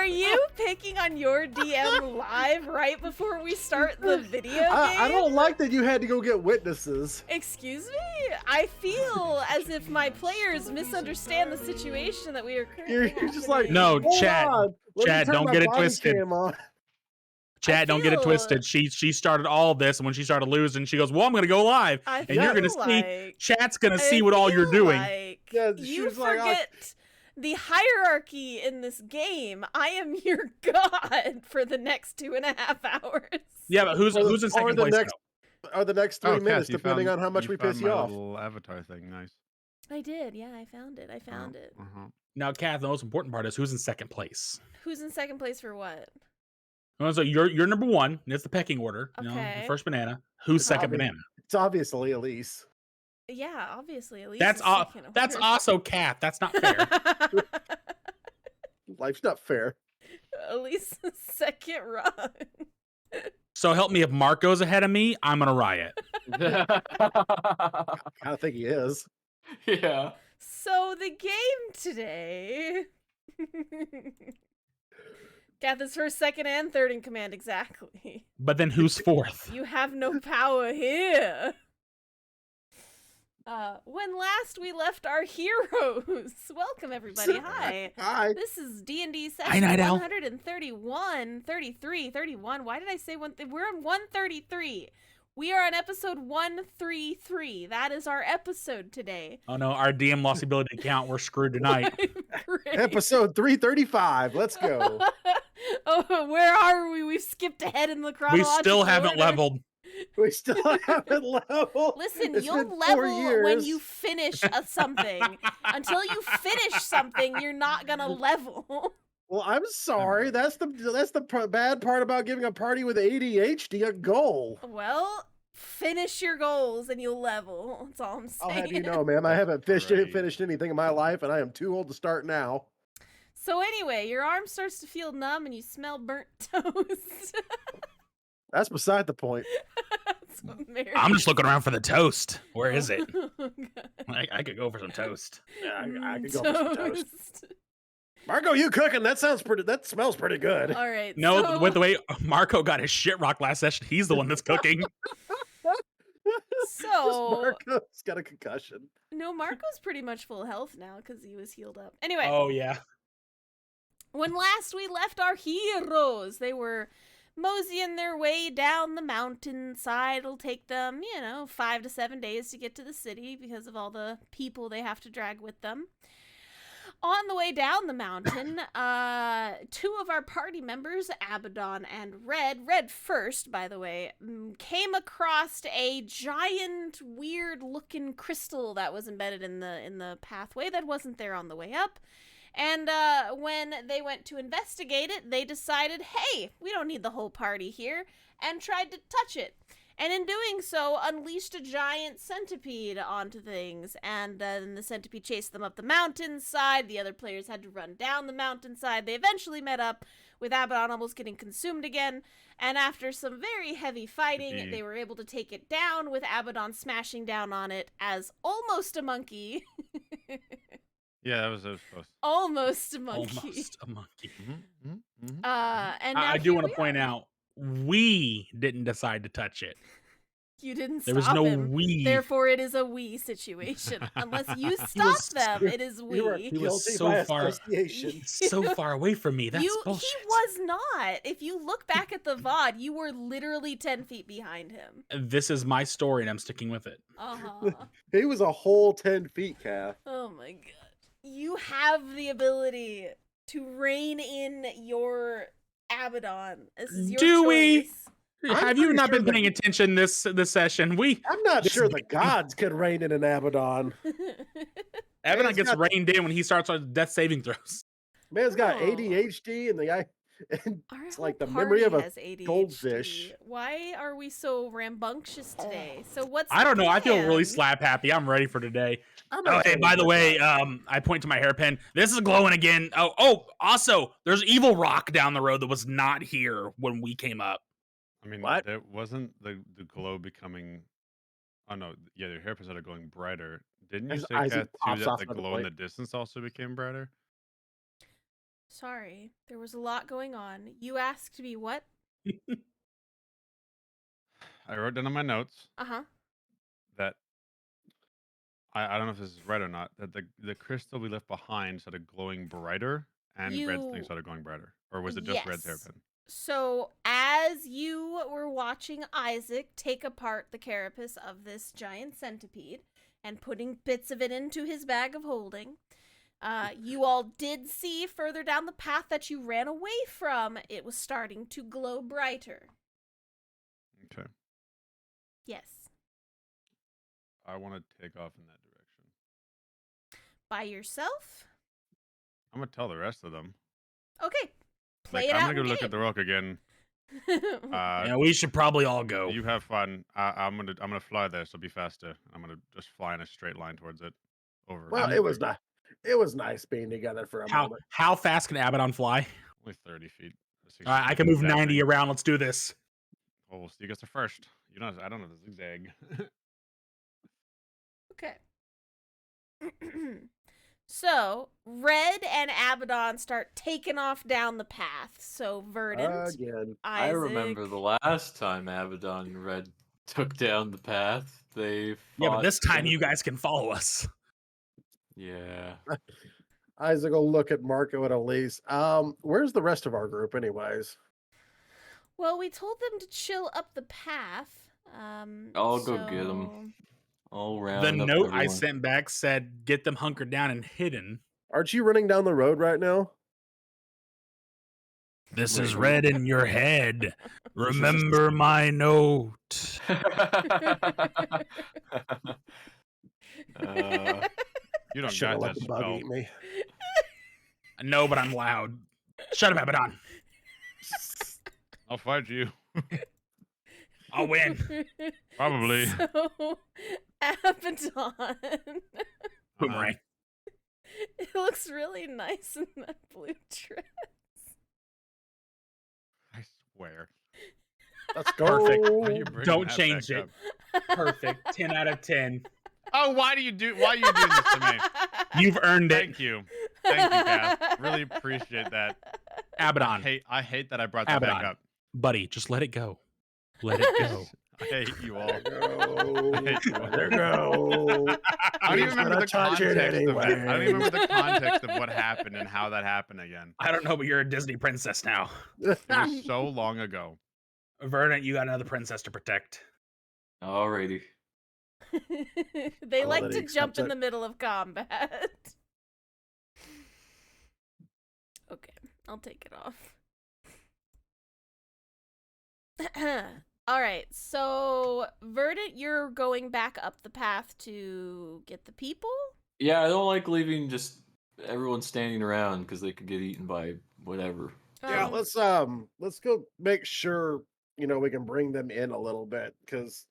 Are you picking on your DM live right before we start the video game? I don't like that you had to go get witnesses. Excuse me? I feel as if my players misunderstand the situation that we are currently You're just like, No, hold Chad. on. Let me Chad, turn don't my get it body twisted. cam on. Chad, don't get it twisted. She started all of this, and when she started losing, she goes, "Well, I'm going to go live," and you're going to see. Chat's going to see what all you're doing. Yeah, You was like, forget the hierarchy in this game. I am your god for the next 2.5 hours. Yeah, but who's in second place? Or the next 3 minutes, depending on how much we piss you off. Little avatar thing, nice. I did, yeah. I found it. Now, Kath, the most important part is who's in second place. Who's in second place for what? So you're number one. It's the pecking order. Okay. You know, the first banana. Who's second banana? It's obviously Elise. Yeah, obviously Elise. That's also Kath. That's not fair. Life's not fair. Elise's second run. So help me, if Mark goes ahead of me, I'm gonna riot. I don't think he is. Yeah. So the game today. Kath is first, second, and third in command, exactly. But then who's fourth? You have no power here. When last we left our heroes. Welcome, everybody. Hi. Hi. This is D&D session Hi, Night Owl. 131, 33, 31. Why did I say one? We're on 133. We are on episode 133. That is our episode today. Oh no, our DM lost the ability to count. We're screwed tonight. Episode 335. Let's go. Oh, where are we? We've skipped ahead in the chronological We still haven't order. leveled. We still haven't leveled. Listen, It's you'll been 4 level when years. you finish something. Until you finish something, you're not gonna level. Well, I'm sorry. That's the bad part about giving a party with ADHD a goal. Well, finish your goals and you'll level. That's all I'm saying. I'll have you know, ma'am, I haven't finished anything in my life, and I am too old to start now. So anyway, your arm starts to feel numb and you smell burnt toast. That's beside the point. That's what Mary I'm just looking around for the toast. Where is it? Oh, God. I could go for some toast. Yeah, I could go for some toast. Marco, you cooking? That smells pretty good. All right. No, so... with the way Marco got his shit rocked last session, he's the one that's cooking. So Marco's got a concussion. No, Marco's pretty much full health now because he was healed up. Anyway. Oh yeah. When last we left our heroes, they were moseying their way down the mountainside. It'll take them, 5 to 7 days to get to the city because of all the people they have to drag with them. On the way down the mountain, 2 of our party members, Abaddon and Red first, by the way, came across a giant, weird-looking crystal that was embedded in the pathway that wasn't there on the way up. And when they went to investigate it, they decided, hey, we don't need the whole party here, and tried to touch it. And in doing so, unleashed a giant centipede onto things. And then the centipede chased them up the mountainside. The other players had to run down the mountainside. They eventually met up with Abaddon almost getting consumed again. And after some very heavy fighting, they were able to take it down, with Abaddon smashing down on it as almost a monkey. Yeah, that was close. Almost a monkey. Almost a monkey. Mm-hmm. And I do want to point out, we didn't decide to touch it. You didn't There was stop no him. we. Therefore, it is a we situation. Unless you stop them, it is we. He was so far, so far away from me. That's bullshit. He was not. If you look back at the VOD, you were literally 10 feet behind him. This is my story, and I'm sticking with it. He was a whole 10 feet, Kath. Oh my god. You have the ability to rein in your Abaddon. This is your choice. Have you not been paying attention this session? I'm not sure the gods could rein in an Abaddon. Abaddon gets reined in when he starts on death saving throws. Man's got ADHD, and the guy, it's like the memory of a goldfish. Why are we so rambunctious today? So what's I don't know. plan? I feel really slap happy. I'm ready for today. Oh, hey, by the way, I point to my hairpin. This is glowing again. Oh, also, there's evil rock down the road that was not here when we came up. I mean, what? There wasn't the glow becoming. Oh no, yeah, your hairpins are going brighter. Didn't you say, Kat, too, that the glow in the distance also became brighter? Sorry, there was a lot going on. You asked me what? I wrote down in my notes Uh-huh. that I don't know if this is right or not. That the crystal we left behind started glowing brighter, and Red's thing You started glowing brighter, or was it just Red's Yes. hairpin? So, as you were watching Isaac take apart the carapace of this giant centipede and putting bits of it into his bag of holding, you all did see further down the path that you ran away from, it was starting to glow brighter. Okay. Yes. I want to take off in that direction. By yourself? I'm gonna tell the rest of them. Okay. Play Like, it I'm out gonna go in look at the rock again. Yeah, we should probably all go. You have fun. I'm gonna fly there, so be faster. I'm gonna just fly in a straight line towards it. Over. Well, it was not. It was nice being together for a moment. How fast can Abaddon fly? Only 30 feet. 60 All right, I feet can move 90 zigzagging. around. Let's do this. Oh, we'll see you guys are first. You know, I don't know the zigzag. Okay. So, Red and Abaddon start taking off down the path. So, Verdant, Again. Isaac... I remember the last time Abaddon and Red took down the path. They Yeah, but fought this time you Timothy. guys can follow us. Yeah. Isaac will look at Marco and Elise. Where's the rest of our group, anyways? Well, we told them to chill up the path. I'll go get 'em. I'll round The up note I everyone. sent back said, "Get them hunkered down and hidden." Aren't you running down the road right now? This Wait, is what? red in your head. Remember my note. You don't Should have got let that the bug spell. eat me. No, but I'm loud. Shut up, Abaddon. I'll fight you. I'll win. Probably. So, Abaddon. Boomerang. It looks really nice in that blue dress. I swear. Let's go. Perfect. Why are you bringing Don't that change back it. up? Perfect. 10 out of 10. Oh, why are you doing this to me? You've earned it. Thank you. Thank you, Kath. Really appreciate that. Abaddon. I hate that I brought that back Abaddon. up. Buddy, just let it go. Let it go. I hate you all. There go. I hate you all. There go. I don't He's even remember gonna the touch it context of it. I don't anyway. even remember the context of what happened and how that happened again. I don't know, but you're a Disney princess now. It was so long ago. Verdant, you got another princess to protect. Alrighty. They I'll like let to it jump in accept the middle of combat. Okay, I'll take it off. All right, so Verdant, you're going back up the path to get the people? Yeah, I don't like leaving just everyone standing around because they could get eaten by whatever. Yeah, let's go make sure we can bring them in a little bit, because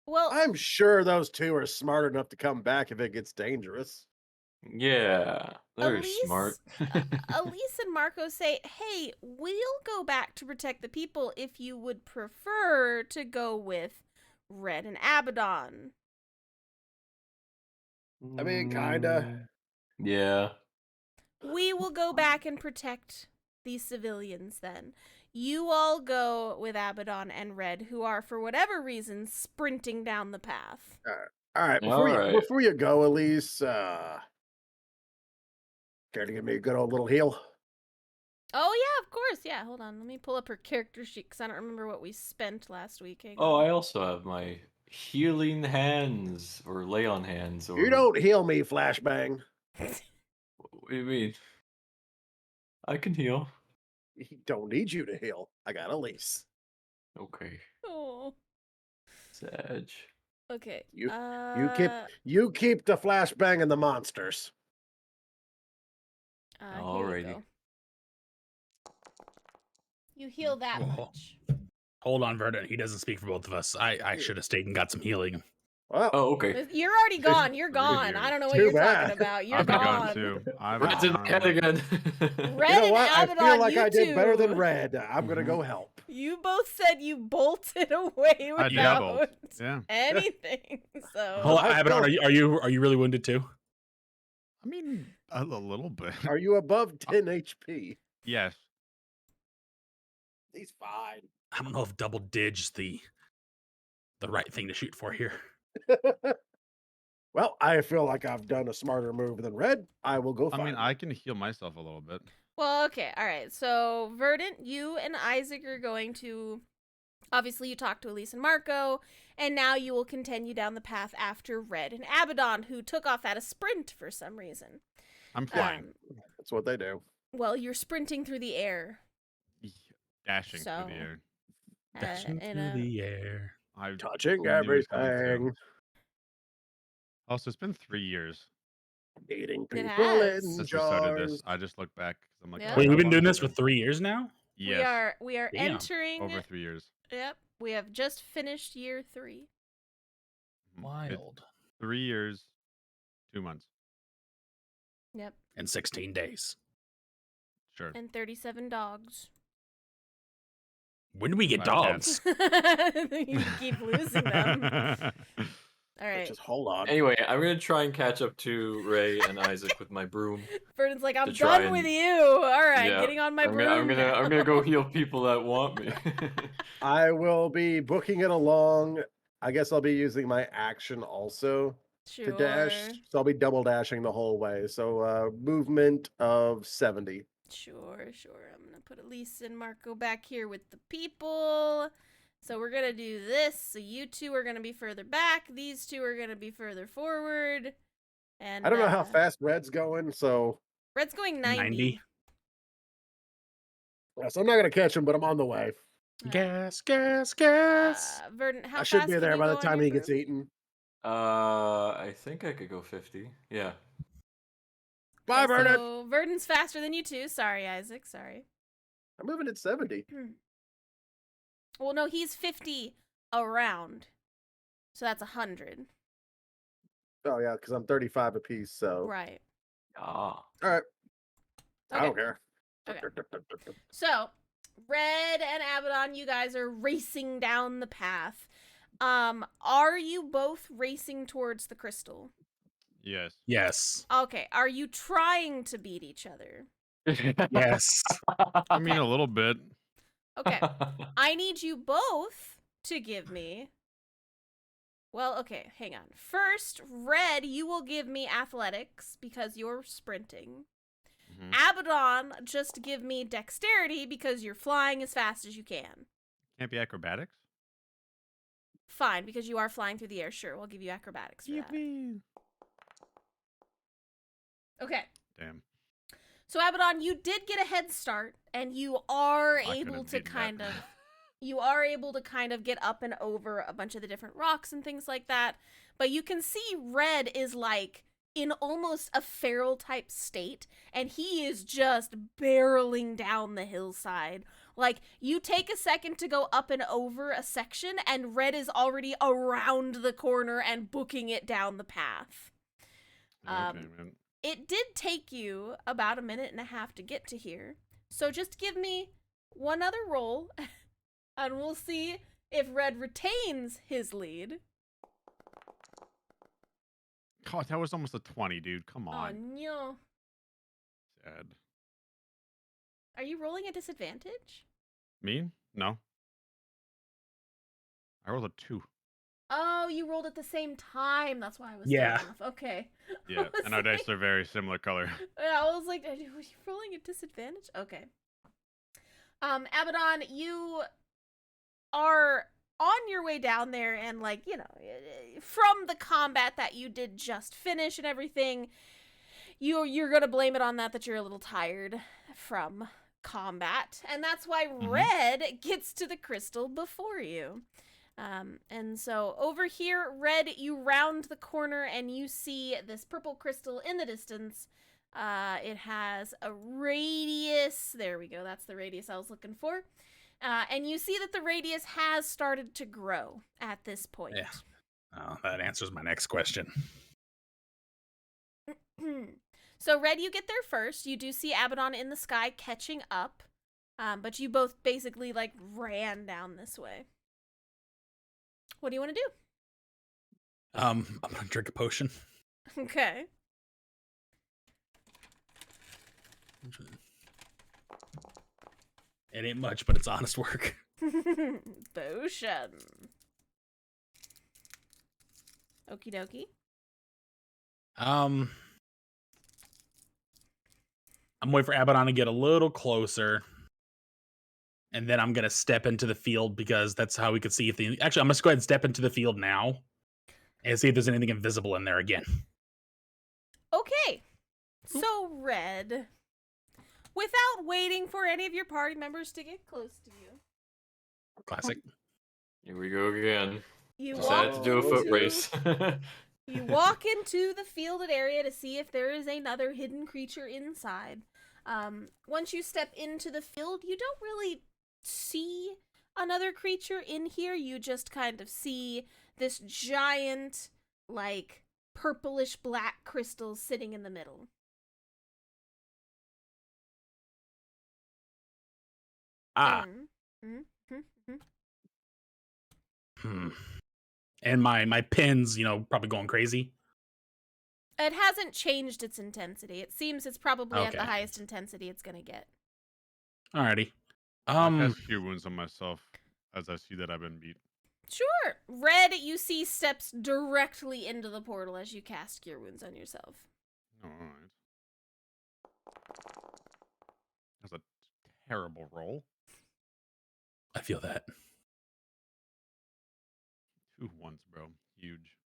Well, I'm sure those two are smart enough to come back if it gets dangerous. Yeah, they're Elise, smart. Elise and Marco say, hey, we'll go back to protect the people if you would prefer to go with Red and Abaddon. I mean, kinda. Yeah. We will go back and protect these civilians then. You all go with Abaddon and Red, who are, for whatever reason, sprinting down the path. All right, Alright. before you go, Elise, care to give me a good old little heal? Oh, yeah, of course. Yeah, hold on. Let me pull up her character sheet because I don't remember what we spent last week. Hang Oh, on. I also have my healing hands or lay on hands. Or You don't heal me, Flashbang. What do you mean? I can heal. He don't need you to heal. I got Elise. Okay. Oh, Sag. okay. You keep the Flashbang and the monsters. Here you Alrighty. go. You heal that Whoa. much. Hold on, Verdant. He doesn't speak for both of us. I should have stayed and got some healing. Well, Oh, okay. You're already gone. You're gone. I don't know what Too you're bad. talking about. You're I've been gone. gone too. Red's in my head again. Red you know and what? I Abaddon, feel like you I did better than two. Red. I'm gonna go help. You both said you bolted away I without doubled. Yeah. anything. So Hold on, I Abaddon, felt- are you really wounded too? I mean, a little bit. Are you above 10 HP? Yes. He's fine. I don't know if double dig's the right thing to shoot for here. Well, I feel like I've done a smarter move than Red. I will go I find mean, him. I can heal myself a little bit. Well, okay, all right. So Verdant, you and Isaac are going to. Obviously, you talked to Elise and Marco, and now you will continue down the path after Red and Abaddon, who took off at a sprint for some reason. I'm flying. That's what they do. Well, you're sprinting through the air. Dashing through So, the air. Dashing in through a- the air. I Touching knew it was coming soon. everything. Also, it's been 3 years Eating It people has. in since we started jars. this. I just look back because I'm like, Yeah. oh, Wait, how we've been long doing has this it for been? 3 years now? Yes, We are Damn. entering. over 3 years. Yep, we have just finished year 3. It's Wild. 3 years, 2 months. Yep, And 16 days. Sure. and 37 dogs. When do we get 5 dogs? You keep losing them. All right. Just hold on. Anyway, I'm gonna try and catch up to Ray and Isaac with my broom. Verdant's like, I'm To try done with and- you. All right, Yeah, getting on my I'm broom. I'm gonna now. go heal people that want me. I will be booking it along. I guess I'll be using my action also to dash. Sure. So I'll be double dashing the whole way. So movement of 70. Sure. I'm gonna put Elise and Marco back here with the people. So we're gonna do this. So you two are gonna be further back. These two are gonna be further forward. And I don't know how fast Red's going, so Red's going 90. so I'm not gonna catch him, but I'm on the way. Gas, gas, gas. Verdant, how I should fast be can there you by go the on time your he gets broom? eaten. I think I could go 50. Yeah. Bye, Okay, Vernon. so Verdant's faster than you two. Sorry, Isaac. Sorry. I'm moving at 70. Well, no, he's 50 around. So that's 100. Oh yeah, because I'm 35 apiece. So Right. Ah. all right, I Okay. don't care. Okay. So, Red and Abaddon, you guys are racing down the path. Are you both racing towards the crystal? Yes. Yes. Okay. Are you trying to beat each other? Yes. I mean, a little bit. Okay. I need you both to give me. Well, okay, hang on. First, Red, you will give me athletics because you're sprinting. Mhm. Abaddon, just give me dexterity because you're flying as fast as you can. Can't be acrobatics. Fine, because you are flying through the air. Sure, we'll give you acrobatics for that. Yippee. Okay. Damn. So Abaddon, you did get a head start, and you are I able could've to beaten kind that. of you are able to kind of get up and over a bunch of the different rocks and things like that. But you can see Red is like in almost a feral type state, and he is just barreling down the hillside. Like, you take a second to go up and over a section, and Red is already around the corner and booking it down the path. Okay, man. It did take you about a minute and a half to get to here. So just give me one other roll, and we'll see if Red retains his lead. God, that was almost a 20, dude. Come Oh, on. no. Sad. Are you rolling a disadvantage? Me? No. I rolled a 2. Oh, you rolled at the same time. That's why I was Yeah. throwing off. Okay. Yeah, was and our dice like- are very similar color. Yeah, I was like, are you rolling a disadvantage? Okay. Abaddon, you are on your way down there, and like, you know, from the combat that you did just finish and everything, you're gonna blame it on that you're a little tired from combat, and that's why Red gets to the crystal before you. And so over here, Red, you round the corner and you see this purple crystal in the distance. It has a radius. There we go. That's the radius I was looking for. And you see that the radius has started to grow at this point. Yeah. Oh, that answers my next question. So, Red, you get there first. You do see Abaddon in the sky catching up. But you both basically, like, ran down this way. What do you want to do? I'm gonna drink a potion. Okay. It ain't much, but it's honest work. Potion. Okie dokie. I'm waiting for Abaddon to get a little closer. And then I'm going to step into the field because that's how we could see if the... Actually, I'm going to go ahead and step into the field now and see if there's anything invisible in there again. Okay. So, Red, without waiting for any of your party members to get close to you, Classic. Here we go again. you Decided walk to do a foot into- race. You walk into the fielded area to see if there is another hidden creature inside. Once you step into the field, you don't really see another creature in here. You just kind of see this giant, like, purplish black crystal sitting in the middle. Ah. Mm-hmm. And my pins, probably going crazy. It hasn't changed its intensity. It seems it's probably at the Okay. highest intensity it's gonna get. Alrighty. I cast Cure Wounds on myself as I see that I've been beat. Sure. Red, you see, steps directly into the portal as you cast Cure Wounds on yourself. All right. That's a terrible roll. I feel that. 2 ones, bro. Huge.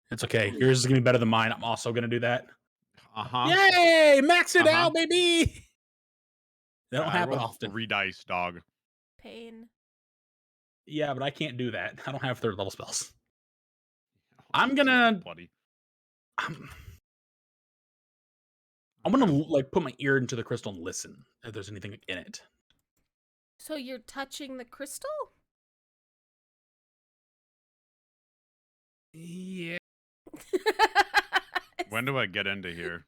It's okay. Yours is going to be better than mine. I'm also going to do that. Uh-huh. Yay! Max it out, baby! That don't I happen rolled often. 3 dice, dog. Pain. Yeah, but I can't do that. I don't have third level spells. I'm gonna... Bloody. I'm gonna like put my ear into the crystal and listen if there's anything in it. So you're touching the crystal? Yeah. When do I get into here?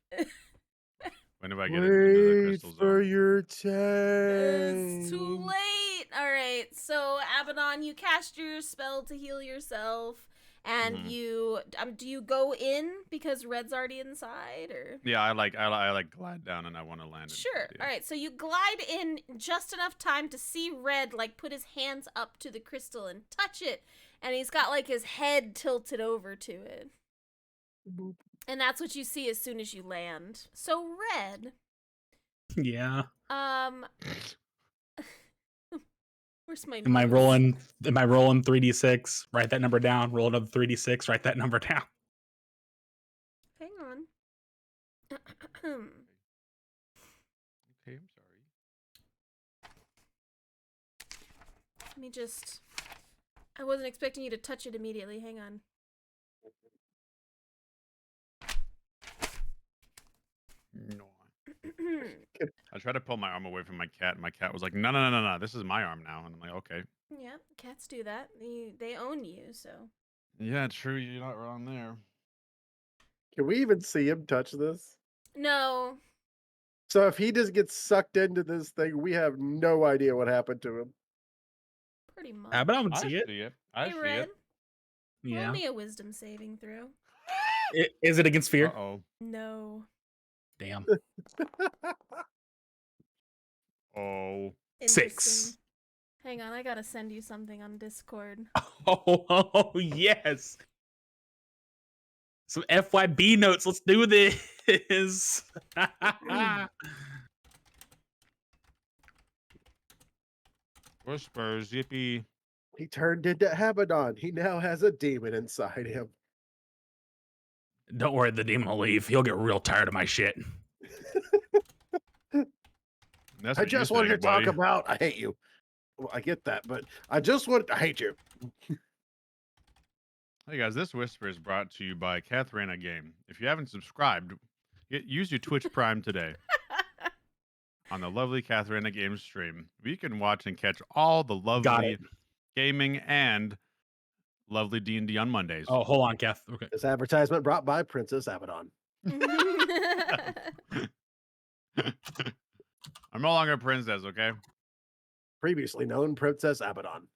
When do I get into the Wait crystal for zone? your It's too time. late. All right. So Abaddon, you cast your spell to heal yourself, and Mhm. you do you go in because Red's already inside, or? Yeah, I like glide down and I want to land. Sure. All right. So you glide in just enough time to see Red like put his hands up to the crystal and touch it, and he's got like his head tilted over to it. Boop. And that's what you see as soon as you land. So Red, Yeah. where's my Am I notes? rolling 3d6? Write that number down. Roll another 3d6. Write that number down. Hang on. Okay, I'm sorry. Let me just... I wasn't expecting you to touch it immediately. Hang on. No. I tried to pull my arm away from my cat, and my cat was like, no, this is my arm now. And I'm like, okay. Yeah, cats do that. They own you, so... Yeah, true. You're not wrong there. Can we even see him touch this? No. So if he just gets sucked into this thing, we have no idea what happened to him. Pretty much. But I would I see it. see it. I Hey, see Red. it. Yeah. Roll me a wisdom saving throw. Is it against fear? Uh-oh. No. Damn. Oh. Interesting. 6. Hang on, I gotta send you something on Discord. Oh, yes. Some FYB notes. Let's do this. Whispers, yippee. He turned into Abaddon. He now has a demon inside him. Don't worry, the demon will leave. He'll get real tired of my shit. That's I what you just said, wanted to talk buddy. about I hate you. Well, I get that, but I just want I hate you. Hey guys, this whisper is brought to you by Katharina Game. If you haven't subscribed, use your Twitch Prime today on the lovely Katharina Game stream. You can watch and catch all the Got lovely it. gaming and lovely D&D on Mondays. Oh, hold on, Kath. Okay. This advertisement brought by Princess Abaddon. I'm no longer a princess, okay? Previously known Princess Abaddon.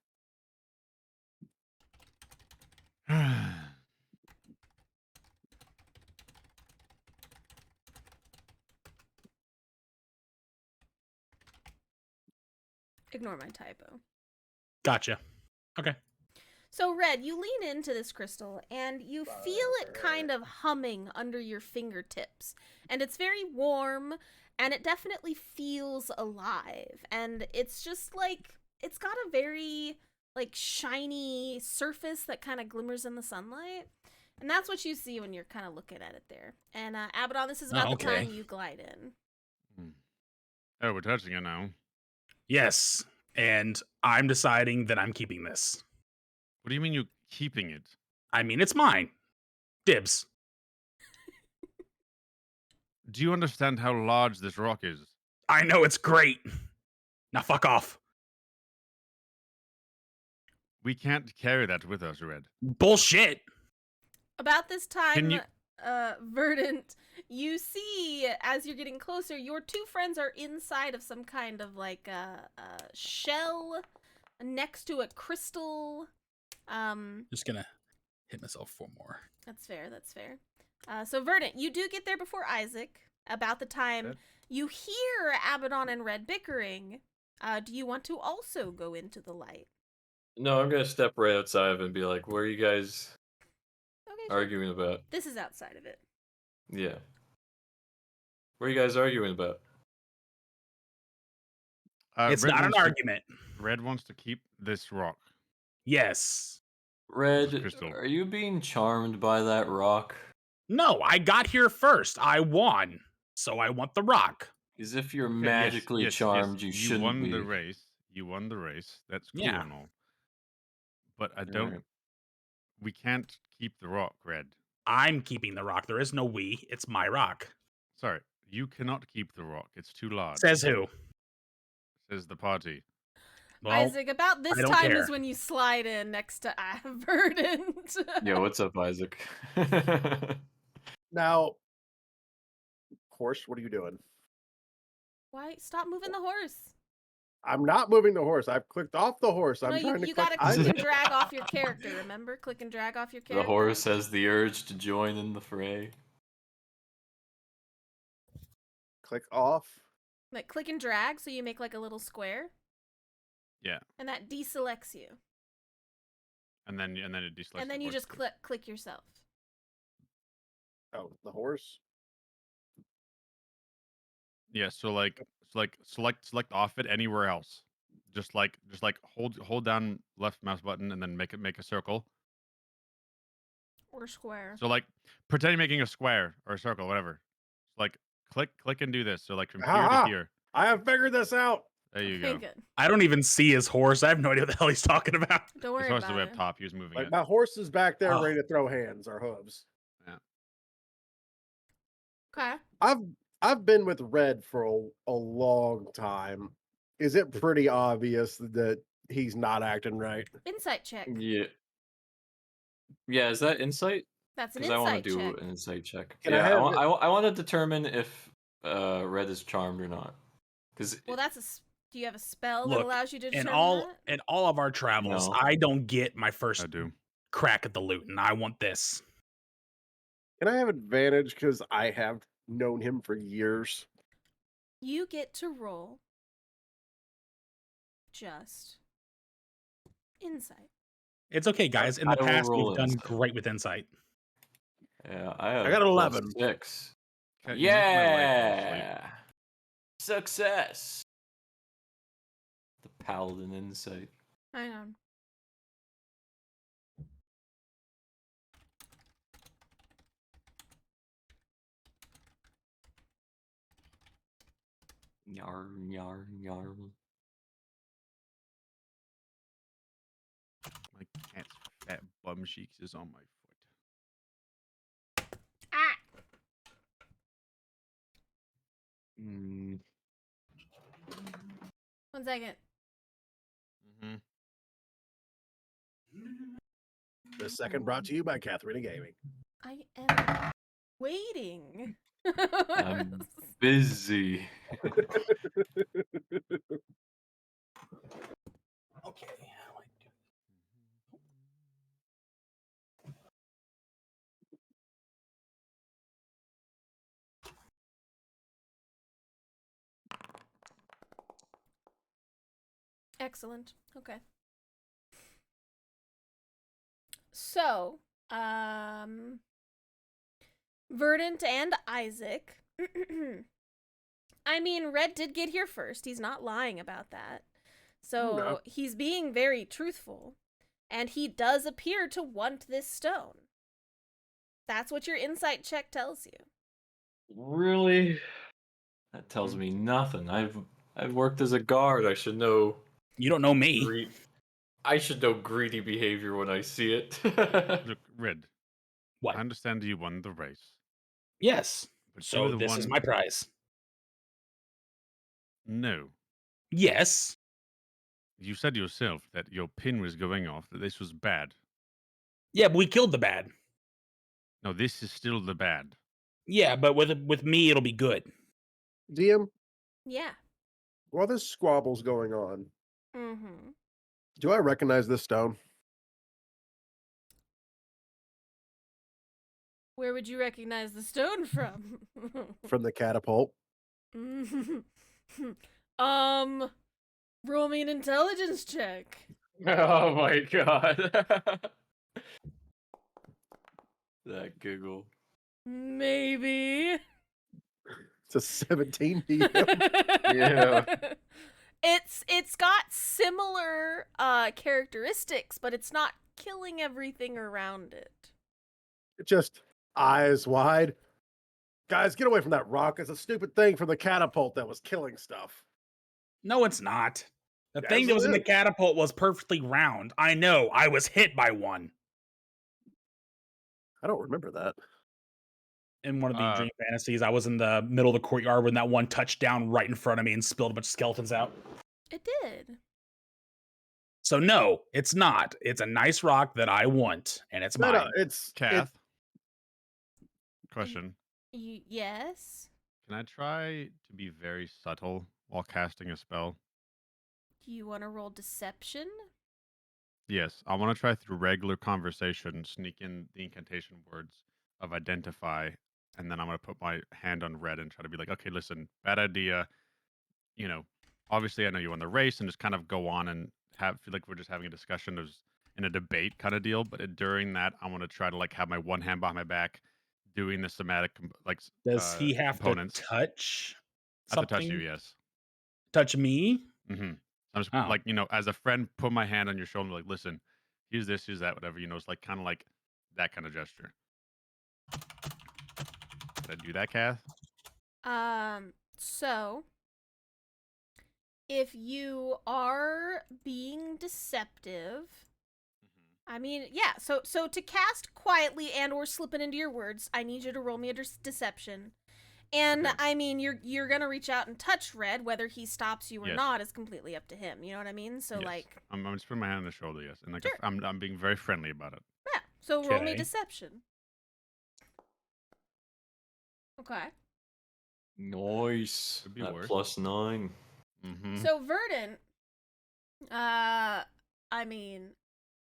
Ignore my typo. Gotcha. Okay. So, Red, you lean into this crystal and you feel it kind of humming under your fingertips. And it's very warm and it definitely feels alive. And it's just like, it's got a very, like, shiny surface that kind of glimmers in the sunlight. And that's what you see when you're kind of looking at it there. And, Abaddon, this is about the okay. time you glide in. Oh, we're touching it now. Yes. And I'm deciding that I'm keeping this. What do you mean you're keeping it? I mean, it's mine. Dibs. Do you understand how large this rock is? I know it's great. Now fuck off. We can't carry that with us, Red. Bullshit. About this time, you- Verdant, you see as you're getting closer, your two friends are inside of some kind of like a shell next to a crystal. Just gonna hit myself 4 more. That's fair. That's fair. So Verdant, you do get there before Isaac. About the time Okay. you hear Abaddon and Red bickering. Do you want to also go into the light? No, I'm gonna step right outside of it and be like, "What are you guys Okay, sure. arguing about?" This is outside of it. Yeah. What are you guys arguing about? It's Red not an wants to- argument. Red wants to keep this rock. Yes. Red, Crystal. are you being charmed by that rock? No, I got here first. I won. So I want the rock. As if you're Okay, magically charmed, you You shouldn't won be. the race. You won the race. That's cool Yeah. and all. But I don't. Alright. We can't keep the rock, Red. I'm keeping the rock. There is no we. It's my rock. Sorry, you cannot keep the rock. It's too large. Says who? Says the party. Well, Isaac, about this I don't time care. is when you slide in next to Verdant. Yo, what's up, Isaac? Now, horse, what are you doing? Why? Stop moving the horse. I'm not moving the horse. I've clicked off the horse. I'm No, trying to you click gotta click Isaac. and drag off your character, remember? Click and drag off your character. The horse has the urge to join in the fray. Click off. Like, click and drag so you make like a little square. Yeah. And that deselects you. And then it deselects. And then the you horse just too. click yourself. Oh, the horse. Yeah. So select off it anywhere else. Just like hold down left mouse button and then make a circle. Or square. So like pretend you're making a square or a circle, whatever. Like click and do this. So like from here Ha-ha! to here. I have figured this out. There you Okay, go. good. I don't even see his horse. I have no idea what the hell he's talking about. Don't His worry horse is about way it. up top. He was moving Like it. my horse is back there, Oh. ready to throw hands or hooves. Okay. I've been with Red for a long time. Is it pretty obvious that he's not acting right? Insight check. Yeah. Yeah, is that insight? That's an Because I want insight to do check. an insight check. Can I Yeah, have I want to determine if Red is charmed or not. Because Well, that's a. Do you have a spell that Look, allows you to determine that? in all of our travels, No. I don't get my first I do. crack at the loot, and I want this. Can I have advantage because I have known him for years? You get to roll just insight. It's okay, guys. In the I will past, roll we've done insight. great with insight. yeah, I have got plus 11. 6. Cat, you make my life fall asleep. Yeah. Success. The paladin insight. Hang on. Yarn, yarn, yarn. My cat's fat bum cheeks is on my foot. Ah! Mm, 1 second. Mm-hmm. The second brought to you by Katharina Gaming. I am waiting. I'm busy. Okay. Excellent. Okay. So, Verdant and Isaac. I mean, Red did get here first. He's not lying about that. So, No. he's being very truthful. And he does appear to want this stone. That's what your insight check tells you. Really? That tells me nothing. I've worked as a guard. I should know. You don't know me. I should know greedy behavior when I see it. Look, Red, What? I understand you won the race. Yes. But you So were the this is one- my prize. No. Yes. You said yourself that your pin was going off, that this was bad. Yeah, but we killed the bad. No, this is still the bad. Yeah, but with me, it'll be good. DM, Yeah. while this squabble's going on, Mm-hmm. do I recognize this stone? Where would you recognize the stone from? From the catapult? Roll me an intelligence check. Oh my god. That giggle. Maybe. It's a 17 DM. Yeah. It's got similar characteristics, but it's not killing everything around it. Just eyes wide. Guys, get away from that rock. It's a stupid thing from the catapult that was killing stuff. No, it's not. The Yes, thing that it was in the is. catapult was perfectly round. I know. I was hit by one I don't remember that. in one of the dream fantasies. I was in the middle of the courtyard when that one touched down right in front of me and spilled a bunch of skeletons out. It did. So no, it's not. It's a nice rock that I want, and it's mine. It's Kath, question. Yes. Can I try to be very subtle while casting a spell? Do you want to roll deception? Yes, I want to try through regular conversation, sneak in the incantation words of identify, and then I'm going to put my hand on Red and try to be like, okay, listen, bad idea. You know, obviously I know you won the race, and just kind of go on and feel like we're just having a discussion in a debate kind of deal. But during that, I want to try to like have my one hand behind my back, doing the somatic Does he have components. to touch I have something? to touch you, yes. Touch me? Mm-hmm. I'm just Oh. like, as a friend, put my hand on your shoulder, like, listen, here's this, here's that, whatever. It's like kind of like that kind of gesture. Did I do that, Kath? So if you are being deceptive, I mean, yeah, so to cast quietly and or slip it into your words, I need you to roll me a deception. And Okay. I mean, you're gonna reach out and touch Red. Whether he stops you or Yes. not is completely up to him. You know what I mean? So Yes. like, I'm just putting my hand on the shoulder, yes, and like Sure. I'm being very friendly about it. yeah. So roll me Okay. deception. Okay. Nice. Could be That worse. +9. Mm-hmm. So Verdant, I mean,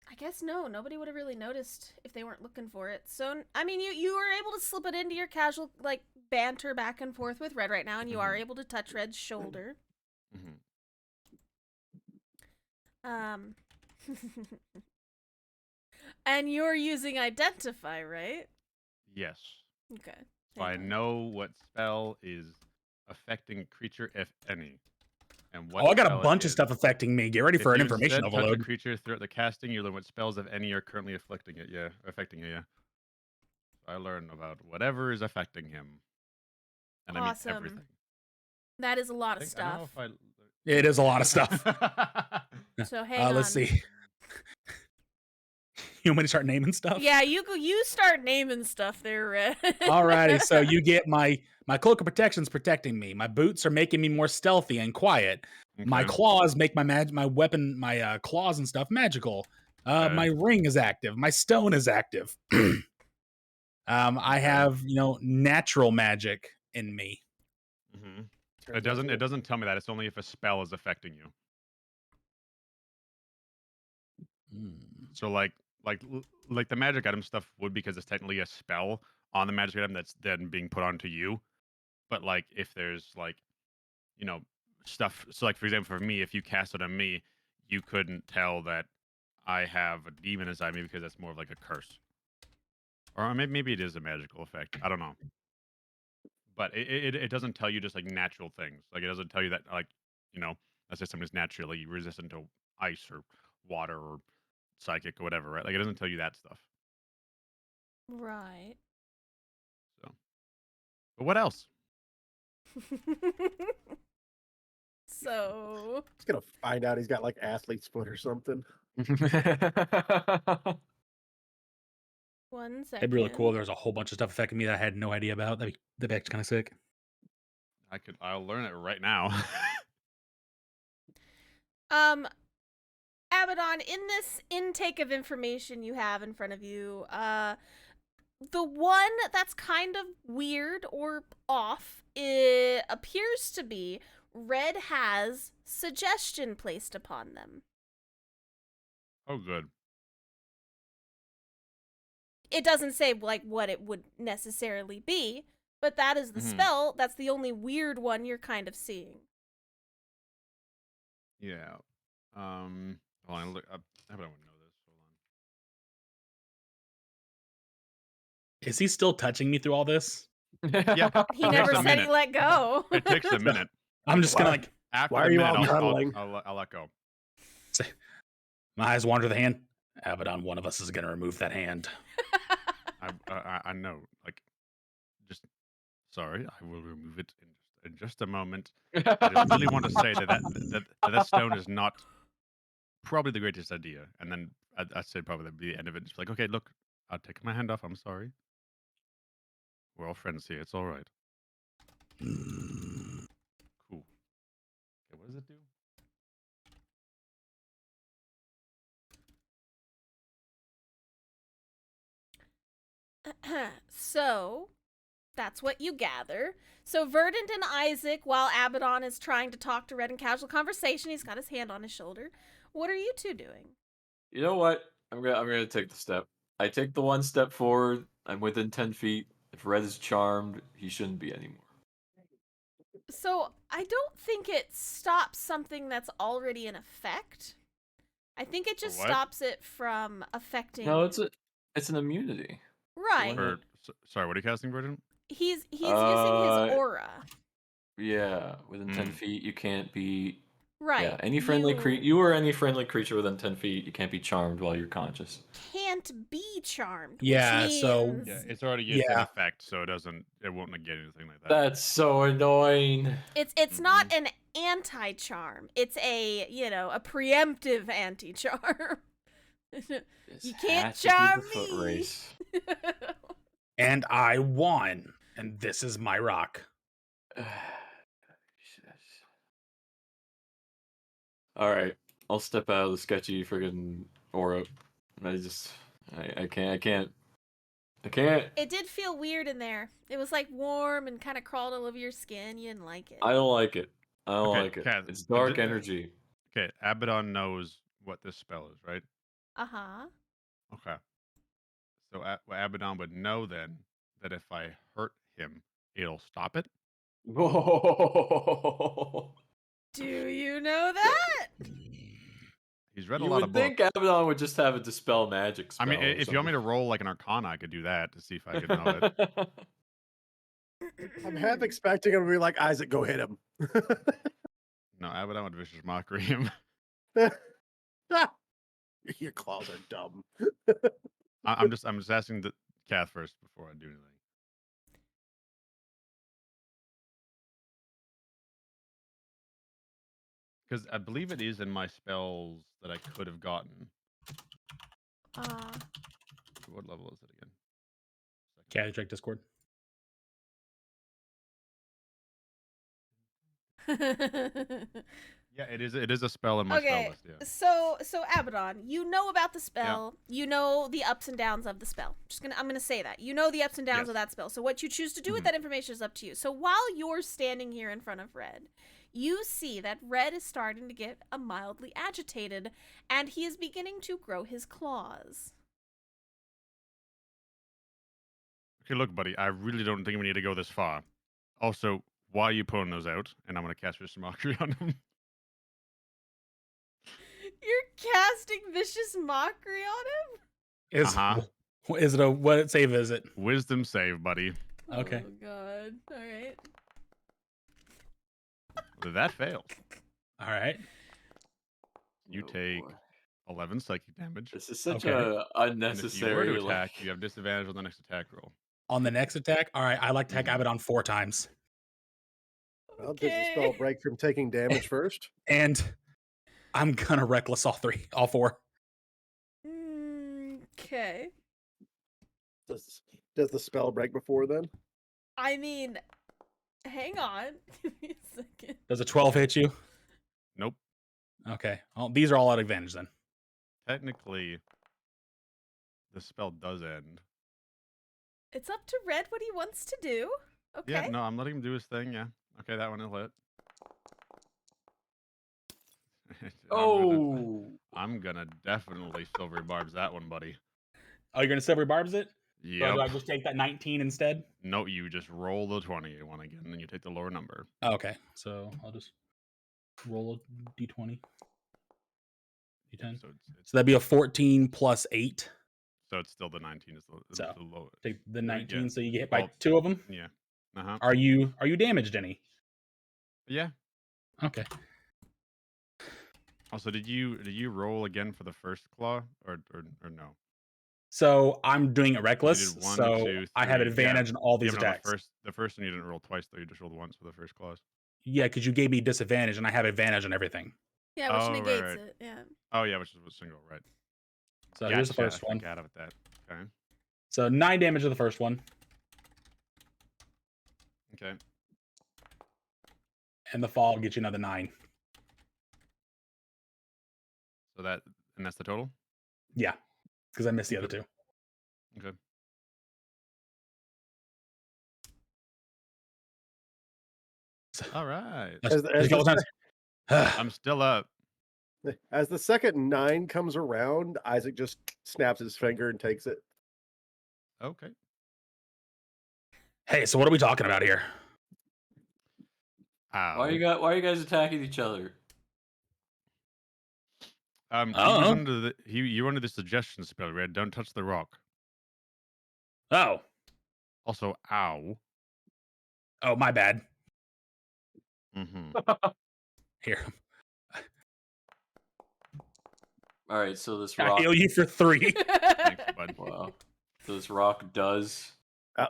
I guess nobody would have really noticed if they weren't looking for it. So I mean, you were able to slip it into your casual like banter back and forth with Red right now, and you are able to touch Red's shoulder. Mm-hmm. And you're using identify, right? Yes. Okay. So I hang on. know what spell is affecting a creature, if any. And what Oh, I got spell a it bunch of is. stuff affecting me. Get ready If for an you information instead touch a overload. creature throughout the casting, you learn what spells, if any, are currently afflicting it. Yeah, affecting it. Yeah. I learn about whatever is affecting him, and Awesome. I mean everything. That is a lot I of think- I don't know stuff. if It is a lot of stuff. So hang on. Let's see. You want me to start naming stuff? Yeah, you start naming stuff there, Red. Alrighty, so you get my cloak of protection's protecting me. My boots are making me more stealthy and quiet. My Okay. claws make my weapon, my claws and stuff magical. Okay. My ring is active. My stone is active. I Okay. have natural magic in me. Mhm. It doesn't tell me that. It's only if a spell is affecting you. So like the magic item stuff would, because it's technically a spell on the magic item that's then being put onto you. But like if there's like stuff, so like for example for me, if you cast it on me, you couldn't tell that I have a demon inside me because that's more of like a curse. Or maybe it is a magical effect. I don't know. But it doesn't tell you just like natural things. Like it doesn't tell you that like, you know, let's say somebody's naturally resistant to ice or water or psychic or whatever, right? Like it doesn't tell you that stuff. Right. So, but what else? So, He's gonna find out he's got like athlete's foot or something. one second. It'd be really cool. There's a whole bunch of stuff affecting me that I had no idea about. That'd be actually kind of sick. I'll learn it right now. Abaddon, in this intake of information you have in front of you, the one that's kind of weird or off, it appears to be Red has suggestion placed upon them. Oh, good. It doesn't say like what it would necessarily be, but that is the spell. That's the only weird one you're kind of seeing. Yeah. Hold on. Look. How about I would know this? Hold on. Is he still touching me through all this? Yeah. He It never takes a said he minute. let go. It takes a minute. I'm just gonna like After Why the are you minute, all cuddling? I'll let go. say, my eyes wander the hand. Abaddon, one of us is gonna remove that hand. I know. Like, just sorry. I will remove it in just a moment. I just really want to say that stone is not probably the greatest idea. And then I said probably that'd be the end of it. Just like, okay, look, I'll take my hand off. I'm sorry. We're all friends here. It's all right. Cool. Okay, what does it do? So, that's what you gather. So, Verdant and Isaac, while Abaddon is trying to talk to Red in casual conversation, he's got his hand on his shoulder. What are you two doing? You know what? I'm gonna take the step. I take the one step forward. I'm within 10 feet. If Red is charmed, he shouldn't be anymore. So, I don't think it stops something that's already in effect. I think it just what? stops it from affecting. No, it's an immunity. right. Or- Sorry, what are you casting, Virgin? He's using his aura. Yeah, within 10 feet, you can't be. Right. Yeah, any friendly you or any friendly creature within 10 feet, you can't be charmed while you're conscious. Can't be charmed. Yeah, which so- means Yeah, it's already in effect, so it won't negate anything like that. That's so annoying. it's not an anti-charm. It's a a preemptive anti-charm. You can't Has to be the charm foot me. race. And I won. And this is my rock. All right, I'll step out of the sketchy friggin' aura. I can't. It did feel weird in there. It was like warm and kind of crawled all over your skin. You didn't like it. I don't like it. I don't Okay, like it. Kath, It's dark d- energy. Okay, Abaddon knows what this spell is, right? Uh-huh. Okay. So Abaddon would know then that if I hurt him, it'll stop it. Whoa. Do you know that? He's read You a lot would of books. think Abaddon would just have a dispel magic I spell. mean, or if you want me to roll like an Arcana, I could do that to see if I could know it. something. I'm half expecting him to be like, Isaac, go hit him. No, Abaddon would vicious mockery him. Your claws are dumb. I'm just asking the Kath first before I do anything. Because I believe it is in my spells that I could have gotten. What level is it again? Cat check Discord. Yeah, it is a spell in my spell Okay, list. Yeah. so Abaddon, you know about the spell. You know the ups and downs of the spell. I'm gonna say that. You know the ups and downs Yes. of that spell. So what you choose to do with that information is up to you. So while you're standing here in front of Red, you see that Red is starting to get mildly agitated, and he is beginning to grow his claws. Okay, look, buddy, I really don't think we need to go this far. Also, why are you pulling those out? And I'm going to cast Vicious Mockery on him. You're casting vicious mockery on him? Is it a what save is it? Wisdom save, buddy. Okay. Oh god. Alright. That fails. All right. You Oh, take boy. 11 psychic damage. This is such Okay. a And if you were unnecessary. to attack, you have disadvantage on the next attack roll. On the next attack, all right. I like to attack Mhm. Abaddon 4 times, Well, does the spell break from taking damage first? and I'm gonna reckless all 4. Okay. Does the spell break before then? I mean, hang on. Give me a second. Does a 12 hit you? Nope. Okay. Well, these are all at advantage then. Technically, the spell does end. It's up to Red what he wants to do. Okay. Yeah, no, I'm letting him do his thing. Yeah. Okay, that one will hit. Oh, I'm gonna definitely silver barbs that one, buddy. Oh, you're gonna silver barbs it? So do I Yep. just take that 19 instead? No, you just roll the 20 one again, and then you take the lower number. Oh, okay. So I'll just roll a d20. D10. So So that'd be a 14 plus 8. so it's still the 19 is So, the lowest. Take the Yeah. 19, so you get hit by Well, 2 of them. Yeah. Uh-huh. Are you damaged any? Yeah. Okay. Also, did you roll again for the first claw or no? So I'm doing it You reckless, did 1, so 2, I have 3. advantage on all these no, attacks. the first one you didn't roll twice though. You just rolled once for the first clause. Yeah, because you gave me disadvantage, and I have advantage on everything. Yeah, which Oh, right, negates right. it. Yeah. Oh yeah, which is a single, right? So here's the Gotcha, first I one. forgot about that. Okay. So 9 damage to the first one, Okay. and the fall gets you another 9. So that's the total. Yeah, because I missed the other Okay. 2. Okay. All right. That's, As- just as a couple the times. I'm still up. As the second 9 comes around, Isaac just snaps his finger and takes it. Okay. Hey, so what are we talking about here? Ow. why are you guys attacking each other? Oh. You under the suggestion spell, Red. Don't touch the rock. Oh, Also, ow. oh, my bad. Mm-hmm. Here, All right, so this I rock. heal you for 3. Thanks, bud. Wow. So this rock does.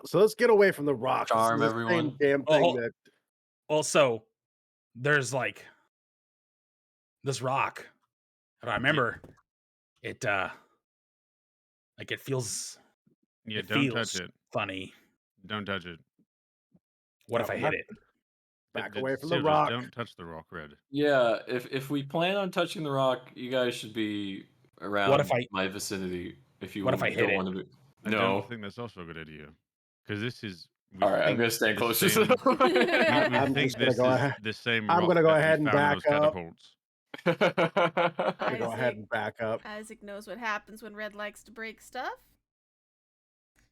So let's get away from the rocks. This is Charm the everyone. Same damn Oh, thing hold- that Also, there's like this rock. If I remember, it like it feels Yeah, it don't feels touch it. funny. Don't touch it. What if I hit it? back away from the Just rock. don't touch the rock, Red. Yeah, if we plan on touching the rock, you guys should be around my vicinity. If you What if I hit don't it? want to be. I No. don't think that's also a good idea. Because this is. All right, I'm gonna stand closer to the. I'm think just gonna this go is ahead. the same. I'm rock gonna go that we ahead and found in back those up. catapults. I'm gonna go ahead Isaac, and back up. Isaac knows what happens when Red likes to break stuff.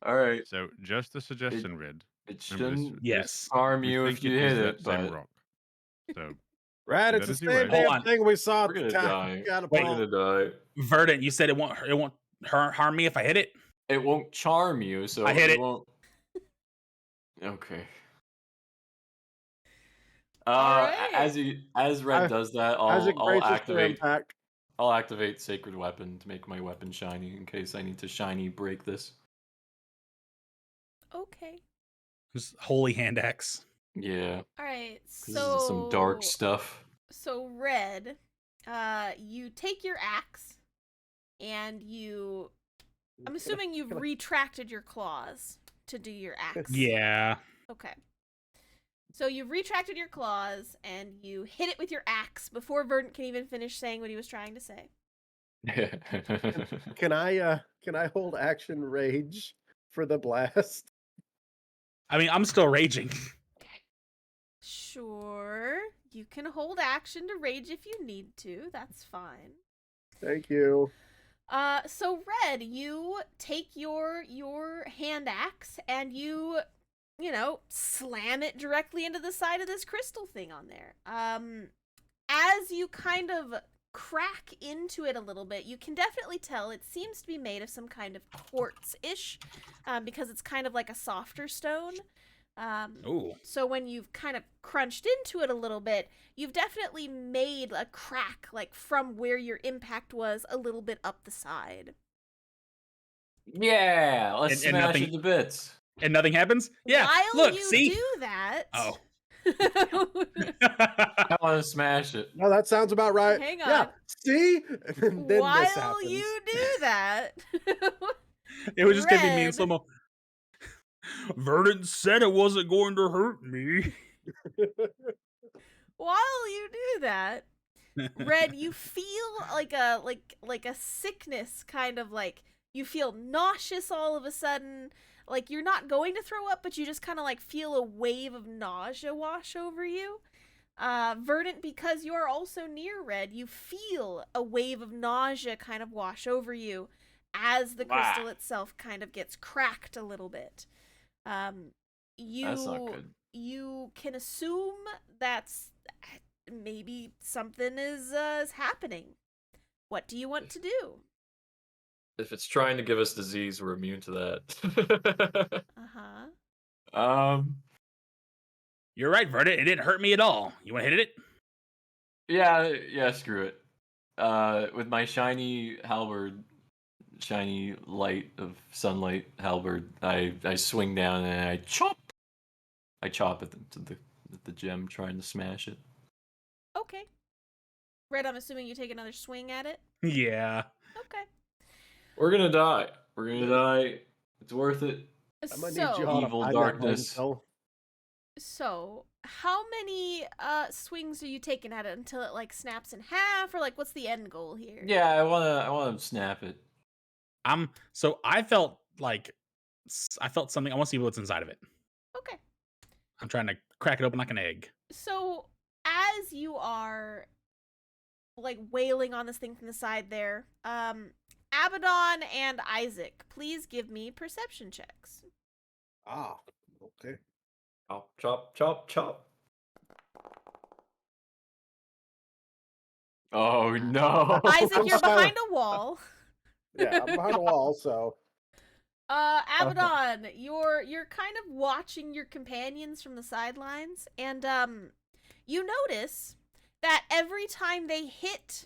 All right, So just a suggestion, Red. it Remember, shouldn't Yes. harm we you think if you is hit that it, same but rock. So Right, Do it's the that as you same wish. Hold damn on. thing we saw we're at the gonna top. die. Catapult. We're gonna die. Verdant, you said it won't harm me if I hit it. It won't charm you, so I hit it. Won't... Okay. Alright. As Red I- does that, Isaac I'll braces for activate. impact. I'll activate Sacred Weapon to make my weapon shiny in case I need to shiny break this. Okay. Just holy hand axe. Yeah, All right. 'cause this is some dark So stuff. so Red, you take your axe and you. I'm assuming you've retracted your claws to do your axe. Yeah. Okay. So you've retracted your claws and you hit it with your axe before Verdant can even finish saying what he was trying to say. Can I hold action rage for the blast? I mean, I'm still raging. Sure. You can hold action to rage if you need to. That's fine. Thank you. So Red, you take your hand axe and you slam it directly into the side of this crystal thing on there. As you kind of crack into it a little bit. You can definitely tell it seems to be made of some kind of quartz-ish, because it's kind of like a softer stone. Ooh. So when you've kind of crunched into it a little bit, you've definitely made a crack, like from where your impact was, a little bit up the side. Yeah, let's And smash nothing- it to bits. And nothing happens? Yeah. While Look, you see? do that, Oh. I want to smash it. No, that sounds about right. Hang Yeah, on. see? And then this while happens. you do that, It was just gonna be me and Red. Slomo. Verdant said it wasn't going to hurt me. while you do that, Red, you feel like a sickness, kind of like you feel nauseous all of a sudden. Like you're not going to throw up, but you just kind of like feel a wave of nausea wash over you. Verdant, because you're also near Red, you feel a wave of nausea kind of wash over you as the crystal itself kind of gets cracked a little bit. That's not good. You can assume that's maybe something is happening. What do you want to do? If it's trying to give us disease, we're immune to that. You're right, Verdant. It didn't hurt me at all. You want to hit it? Yeah, screw it. With my shiny halberd, shiny light of sunlight halberd, I swing down and I chop at the gem, trying to smash it. Okay. Red, I'm assuming you take another swing at it? Yeah. Okay. We're gonna die. We're gonna die. It's worth it. I might need you So, all to Evil find that darkness. bone cell. how many swings are you taking at it until it like snaps in half, or like what's the end goal here? Yeah, I wanna snap it. So I felt something. I want to see what's inside of it. Okay. I'm trying to crack it open like an egg. So as you are like wailing on this thing from the side there, Abaddon and Isaac, please give me perception checks. Ah, okay. Chop, chop, chop, chop. Oh no! Isaac, you're I'm behind a wall. Yeah, I'm behind a wall, so Abaddon, you're kind of watching your companions from the sidelines, and you notice that every time they hit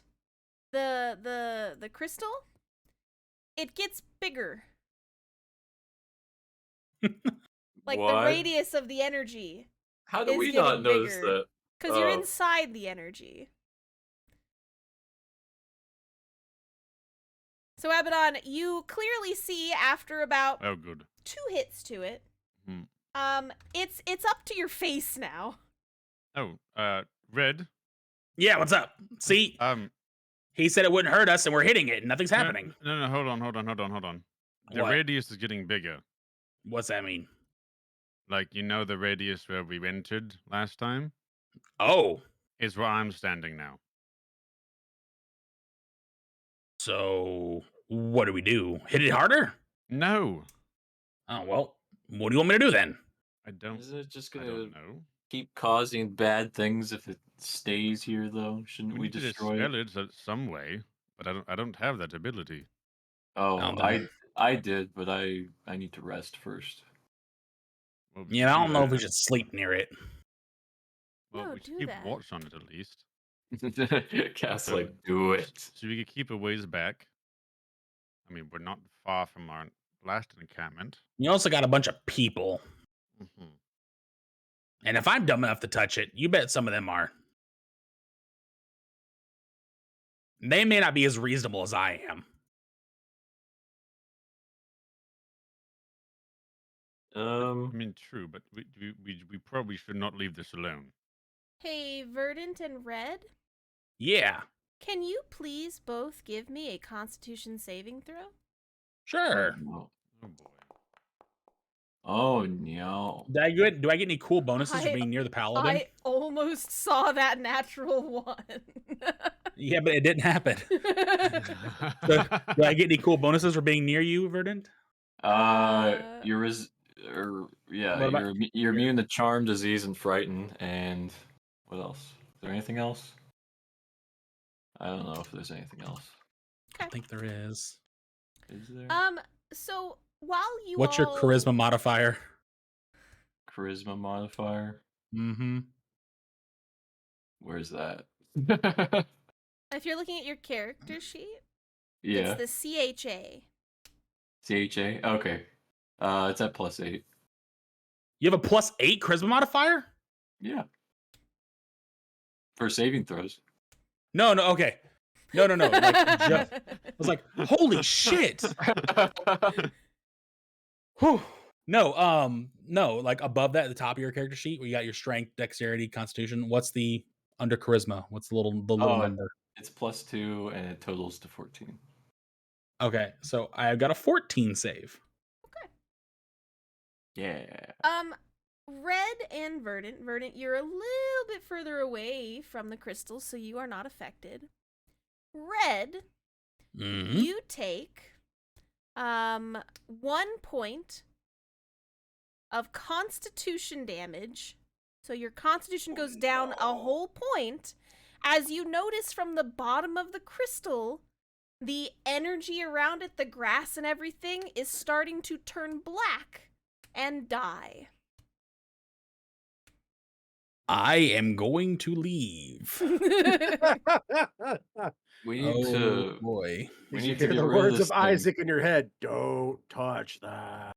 the crystal, it gets bigger. Like What? the radius of the energy, How do is we getting not notice bigger. that? because you're Oh. inside the energy. So Abaddon, you clearly see after about Oh, good. 2 hits to it. Hmm. It's up to your face now. Oh, Red. Yeah, what's up? See, he said it wouldn't hurt us, and we're hitting it, and nothing's happening. No, hold on. The What? radius is getting bigger. What's that mean? Like, the radius where we entered last time Oh, is where I'm standing now. so what do we do? Hit it harder? No, Oh well, what do you want me to do then? I don't. Isn't it just I gonna don't know. keep causing bad things if it stays here, though? Shouldn't We we need to destroy dispel it? it some way, but I don't have that ability. Oh, then- I did, but I need to rest first. Well, Yeah, I don't know if we that. should sleep near it. Well, No, we should do keep that. watch on it at least. Cass, So- like, do it. So we could keep a ways back. I mean, we're not far from our last encampment. You also got a bunch of people, Hmm. and if I'm dumb enough to touch it, you bet some of them are. They may not be as reasonable as I am. I mean, true, but we probably should not leave this alone. Hey, Verdant and Red, Yeah, can you please both give me a Constitution saving throw? sure. No. Oh boy. Oh no. Do I get any cool bonuses for being near the paladin? I almost saw that natural 1. Yeah, but it didn't happen. Do I get any cool bonuses for being near you, Verdant? You're What about- you're immune to charm, disease, and frighten, and what else? Is there anything else? I don't know if there's anything else. I think there is. Is there? So while you What's your all charisma modifier? Charisma modifier. Mm-hmm. Where's that? if you're looking at your character sheet, Yeah. it's the CHA. CHA. Okay. It's at +8. You have a +8 charisma modifier? Yeah. For saving throws. No, okay. No. Like, just, I was like, holy shit. Whew. No, like above that at the top of your character sheet where you got your strength, dexterity, constitution. What's the under charisma? What's the little number? It's +2 and it totals to 14. Okay, so I've got a 14 save. Yeah. Red and Verdant, you're a little bit further away from the crystal, so you are not affected. Red, Mm-hmm. you take 1 point of constitution damage. So your constitution goes down a whole point as you notice from the bottom of the crystal, the energy around it, the grass and everything, is starting to turn black and die. I am going to leave. We need to. Boy. We You need to hear get the rid of words this of thing. Isaac in your head. Don't touch that.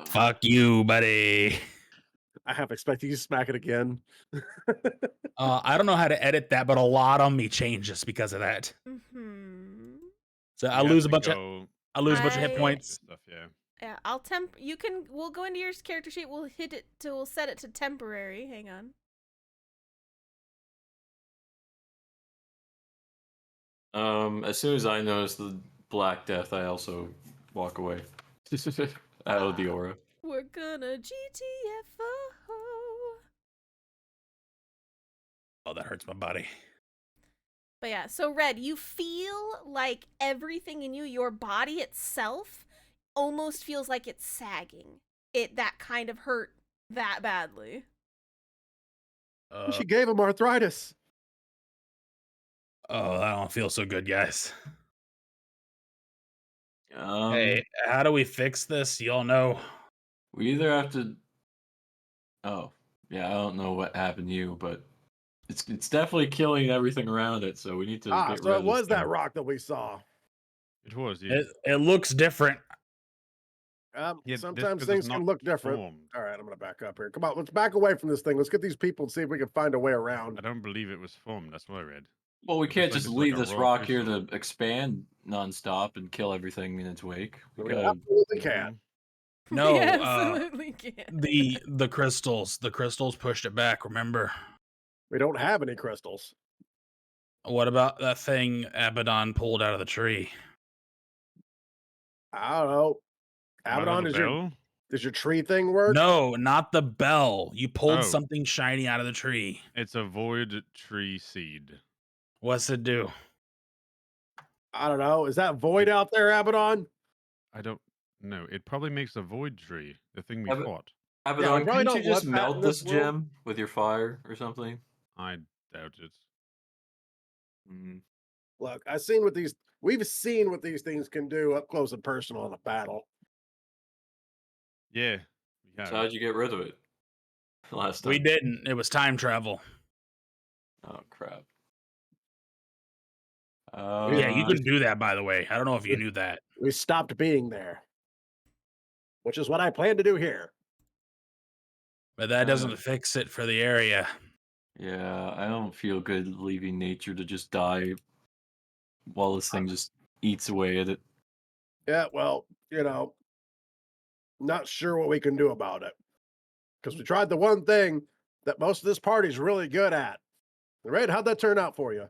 Fuck you, buddy. I have expected you to smack it again. I don't know how to edit that, but a lot on me changes because of that. Mm-hmm. So I lose a bunch of hit I- points. Stuff, yeah. Yeah, we'll go into your character sheet, we'll set it to temporary. Hang on. As soon as I notice the Black Death, I also walk away. Out of the aura. We're gonna GTFO. Oh, that hurts my body. But yeah, so Red, you feel like everything in you, your body itself, almost feels like it's sagging. That kind of hurt that badly. She gave him arthritis. Oh, that don't feel so good, guys. Hey, how do we fix this? Y'all know. we either have to. Oh, yeah, I don't know what happened to you, but it's definitely killing everything around it. So we need to get So rid it of was this that thing. rock that we saw. It was, yeah. It looks different. Yeah, Sometimes 'cause things it's can not look different. formed. All right, I'm gonna back up here. Come on, let's back away from this thing. Let's get these people and see if we can find a way around. I don't believe it was formed. That's what I read. Well, we It can't looks just like leave a this raw rock here crystal. to expand nonstop and kill everything in its wake. We gotta- absolutely can. No, we absolutely can. the crystals pushed it back. Remember? We don't have any crystals. What about that thing Abaddon pulled out of the tree? I don't know. My Abaddon, little bell? does your tree thing work? No, not the bell. You pulled Oh. something shiny out of the tree. It's a void tree seed. What's it do? I don't know. Is that void out there, Abaddon? I don't know. It probably makes a void tree. The thing we Yeah, but- fought. Abaddon, probably couldn't don't you just want that in melt this this world. gem with your fire or something? I doubt it. Mm. Look, we've seen what these things can do up close and personal in a battle. Yeah. We So have. how'd you get rid of it last time? We didn't. It was time travel. Oh crap. Yeah, you could do that, by the way. I don't know if you knew that. We stopped being there, which is what I plan to do here. But that doesn't fix it for the area. Yeah, I don't feel good leaving nature to just die while this thing just eats away at it. Yeah, well, not sure what we can do about it. Because we tried the one thing that most of this party's really good at. Red, how'd that turn out for you?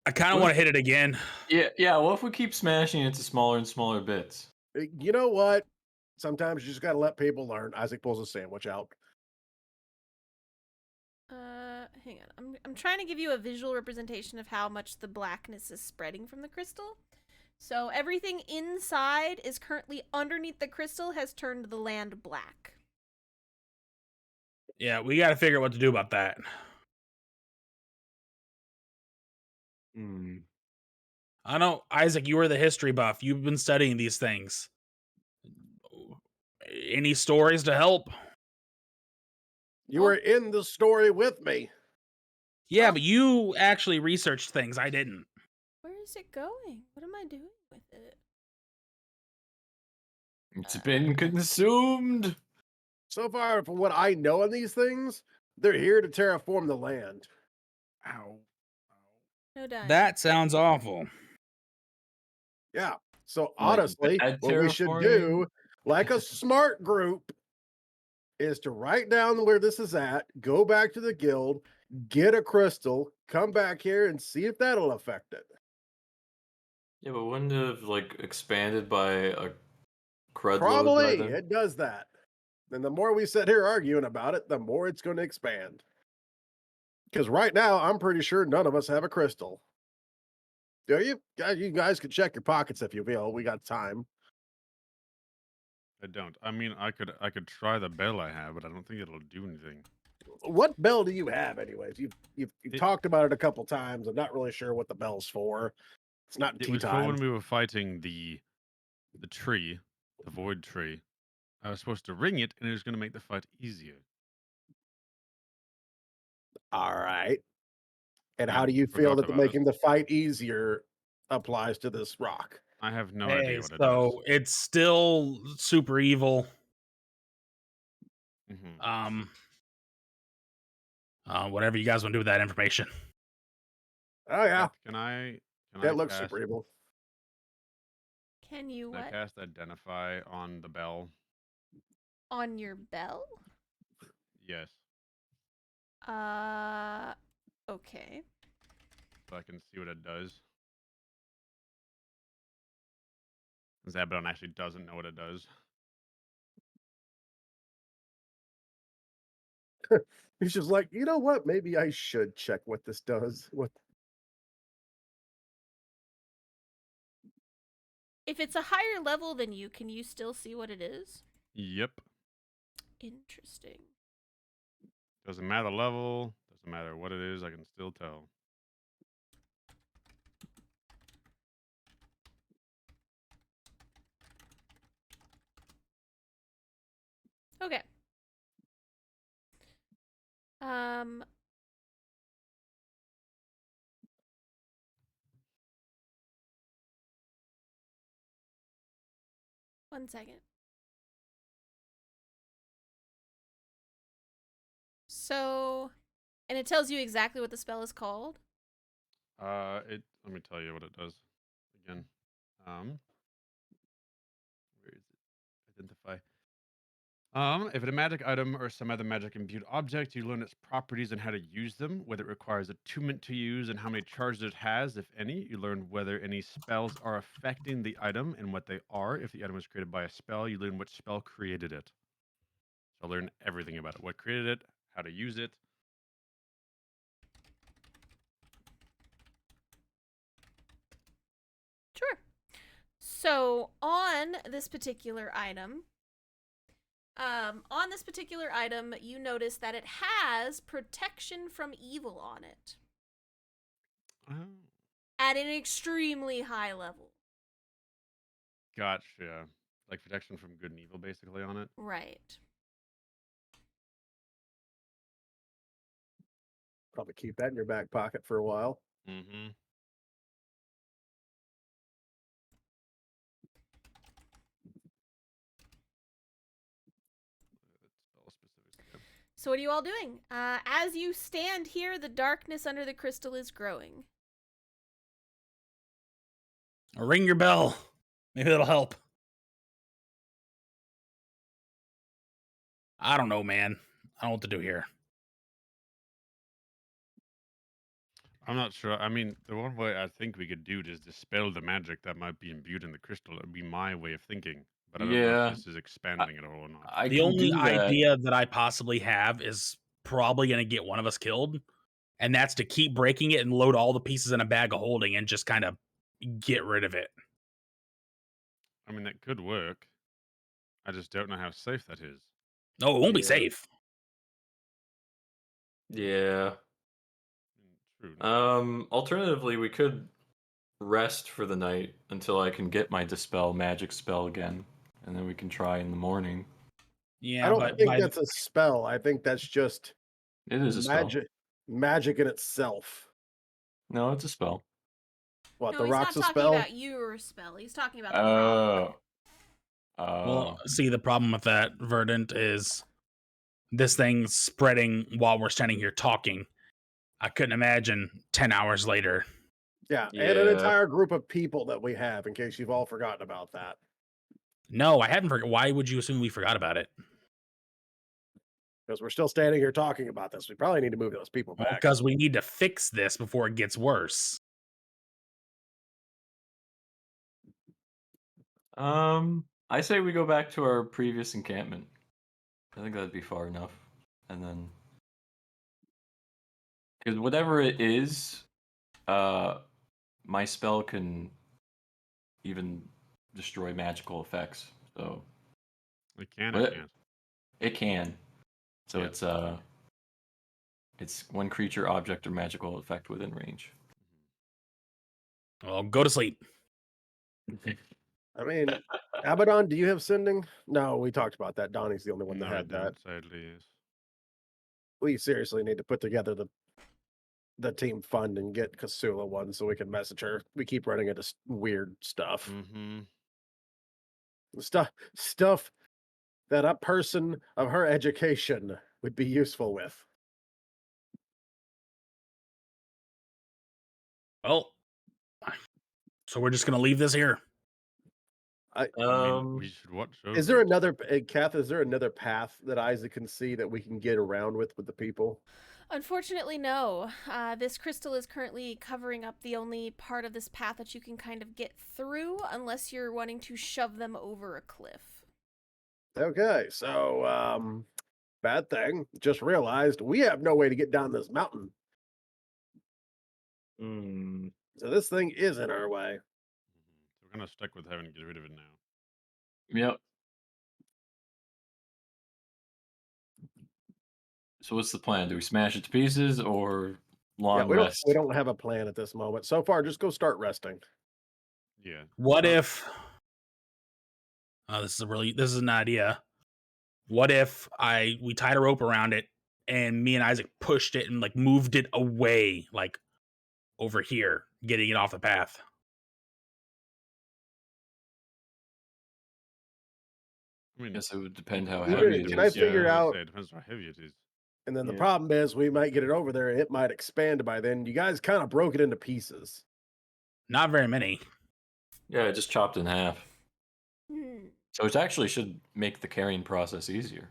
I kind of want to hit it again. Yeah. What if we keep smashing it to smaller and smaller bits? You know what? Sometimes you just gotta let people learn. Isaac pulls a sandwich out. Hang on. I'm trying to give you a visual representation of how much the blackness is spreading from the crystal. So everything inside is currently underneath the crystal has turned the land black. Yeah, we got to figure out what to do about that. Hmm. I know, Isaac, you were the history buff. You've been studying these things. Any stories to help? You Well- were in the story with me. Yeah, Well- but you actually researched things. I didn't. Where is it going? What am I doing with it? It's been consumed. So far, from what I know on these things, they're here to terraform the land. Ow. No dying. That sounds awful. Yeah. So Like honestly, bad what we should terraforming? do, like a smart group, is to write down where this is at, go back to the guild, get a crystal, come back here and see if that'll affect it. Yeah, but wouldn't it have like expanded by a crud load by Probably then? it does that. And the more we sit here arguing about it, the more it's going to expand. Because right now, I'm pretty sure none of us have a crystal. Do you? You guys can check your pockets if you will. We got time. I don't. I mean, I could try the bell I have, but I don't think it'll do anything. What bell do you have, anyways? You've It- talked about it a couple times. I'm not really sure what the bell's for. It's not It tea was for time. when we were fighting the tree, the void tree. I was supposed to ring it, and it was going to make the fight easier. All right. And how And do you feel forgot that the about it. making the fight easier applies to this rock? I have no Hey, idea what it so it's still super evil. does. Mhm. Whatever you guys want to do with that information. Oh yeah, Kath, can I that looks cast, super evil. Can you can I what? cast identify on the bell? On your bell? Yes, Okay. so I can see what it does. Zabadon actually doesn't know what it does. He's just like, you know what? Maybe I should check what this does. What? If it's a higher level than you, can you still see what it is? Yep. Interesting. Doesn't matter level. Doesn't matter what it is. I can still tell. Okay. Um. One second. So, and it tells you exactly what the spell is called. Let me tell you what it does. Again, where is it? Identify. If it's a magic item or some other magic imbued object, you learn its properties and how to use them, whether it requires attunement to use and how many charges it has, if any. You learn whether any spells are affecting the item and what they are. If the item was created by a spell, you learn which spell created it. So learn everything about it. What created it, how to use it. Sure. So on this particular item, you notice that it has protection from evil on it Oh, at an extremely high level. gotcha. Like protection from good and evil, basically, on it. Right. Probably keep that in your back pocket for a while. Mm-hmm. Spell specifics again. So what are you all doing? As you stand here, the darkness under the crystal is growing. Ring your bell. Maybe that'll help. I don't know, man. I don't know what to do here. I'm not sure. I mean, the one way I think we could do it is dispel the magic that might be imbued in the crystal. It would be my way of thinking. But I don't know Yeah, if this is expanding it all or not. I The can only do that. idea that I possibly have is probably going to get one of us killed. And that's to keep breaking it and load all the pieces in a bag of holding and just kind of get rid of it. I mean, that could work. I just don't know how safe that is. No, it won't be Yeah. safe. Yeah. True. Alternatively, we could rest for the night until I can get my dispel magic spell again, and then we can try in the morning. Yeah, I don't but think that's a spell. I think that's just It is a spell. magic in itself. No, it's a spell. What, No, the he's not rock's a talking spell? about your spell. He's talking about the rock. well, see, the problem with that, Verdant, is this thing's spreading while we're standing here talking. I couldn't imagine 10 hours later. Yeah, and an Yeah. entire group of people that we have, in case you've all forgotten about that. No, I hadn't forgot. Why would you assume we forgot about it? Because we're still standing here talking about this. We probably need to move those people Well, back. because we need to fix this before it gets worse. I say we go back to our previous encampment. I think that'd be far enough, and then because whatever it is, my spell can even destroy magical effects. So It can. What? It can't. it can. So Yeah. it's one creature, object, or magical effect within range. Well, go to sleep. I mean, Abaddon, do you have sending? No, we talked about that. Donnie's the only one that No, I had that. don't. Sadly, yes. We seriously need to put together the team fund and get Kasula one so we can message her. We keep running into weird stuff. Mm-hmm. Stuff that a person of her education would be useful with. Well, so we're just gonna leave this here. I mean, we should watch over Is there it. another Kath? Is there another path that Isaac can see that we can get around with the people? Unfortunately, no. This crystal is currently covering up the only part of this path that you can kind of get through, unless you're wanting to shove them over a cliff. Okay, so bad thing. Just realized we have no way to get down this mountain. Hmm. So this thing is in our way. So we're gonna stick with having to get rid of it now. Yep. So what's the plan? Do we smash it to pieces or long we rest? don't have a plan at this moment. So far, just go start resting. Yeah. What if? This is an idea. What if we tied a rope around it and me and Isaac pushed it and like moved it away, like over here, getting it off the path? I mean, Guess it would depend how Even- heavy it can I is. figure I was out- gonna say, it depends how heavy it is. And then the Yeah. problem is we might get it over there. It might expand by then. You guys kind of broke it into pieces. Not very many. Yeah, I just chopped in half. Hmm. So it actually should make the carrying process easier.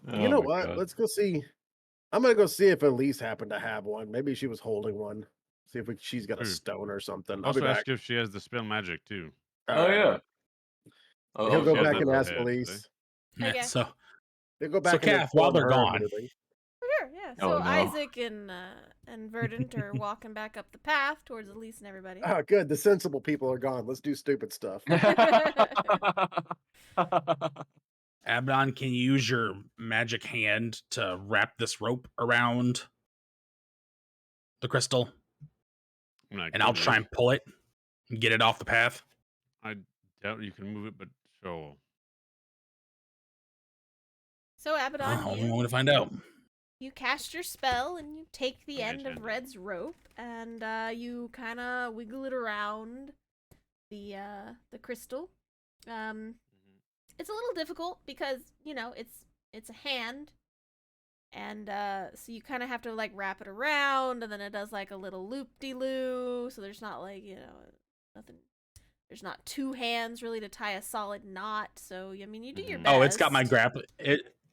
You Oh know my what? God. Let's go see. I'm gonna go see if Elise happened to have one. Maybe she was holding one. See if she's got a True. stone or something. I'll be Also, back. ask if she has the spell magic too. Oh Alright. yeah. Oh, He'll go she has back that and ask prepared Elise. Okay. So He'll go So, back and Kath, while inform they're her of gone- everything. Sure, yeah. Oh, So no. Isaac and Verdant are walking back up the path towards Elise and everybody. Oh, good. The sensible people are gone. Let's do stupid stuff. Abaddon, can you use your magic hand to wrap this rope around the crystal? And I'll try and pull it and get it off the path. I doubt you can move it, but sure. So Abaddon, I'm going to find out. you cast your spell and you take the Okay, end of Shandy. Red's rope and you kind of wiggle it around the crystal. It's a little difficult because it's a hand, and so you kind of have to like wrap it around, and then it does like a little loop-de-loo. So there's not like nothing. There's not two hands really to tie a solid knot. So I mean, you do your Mhm. best. Oh, it's got my grappling.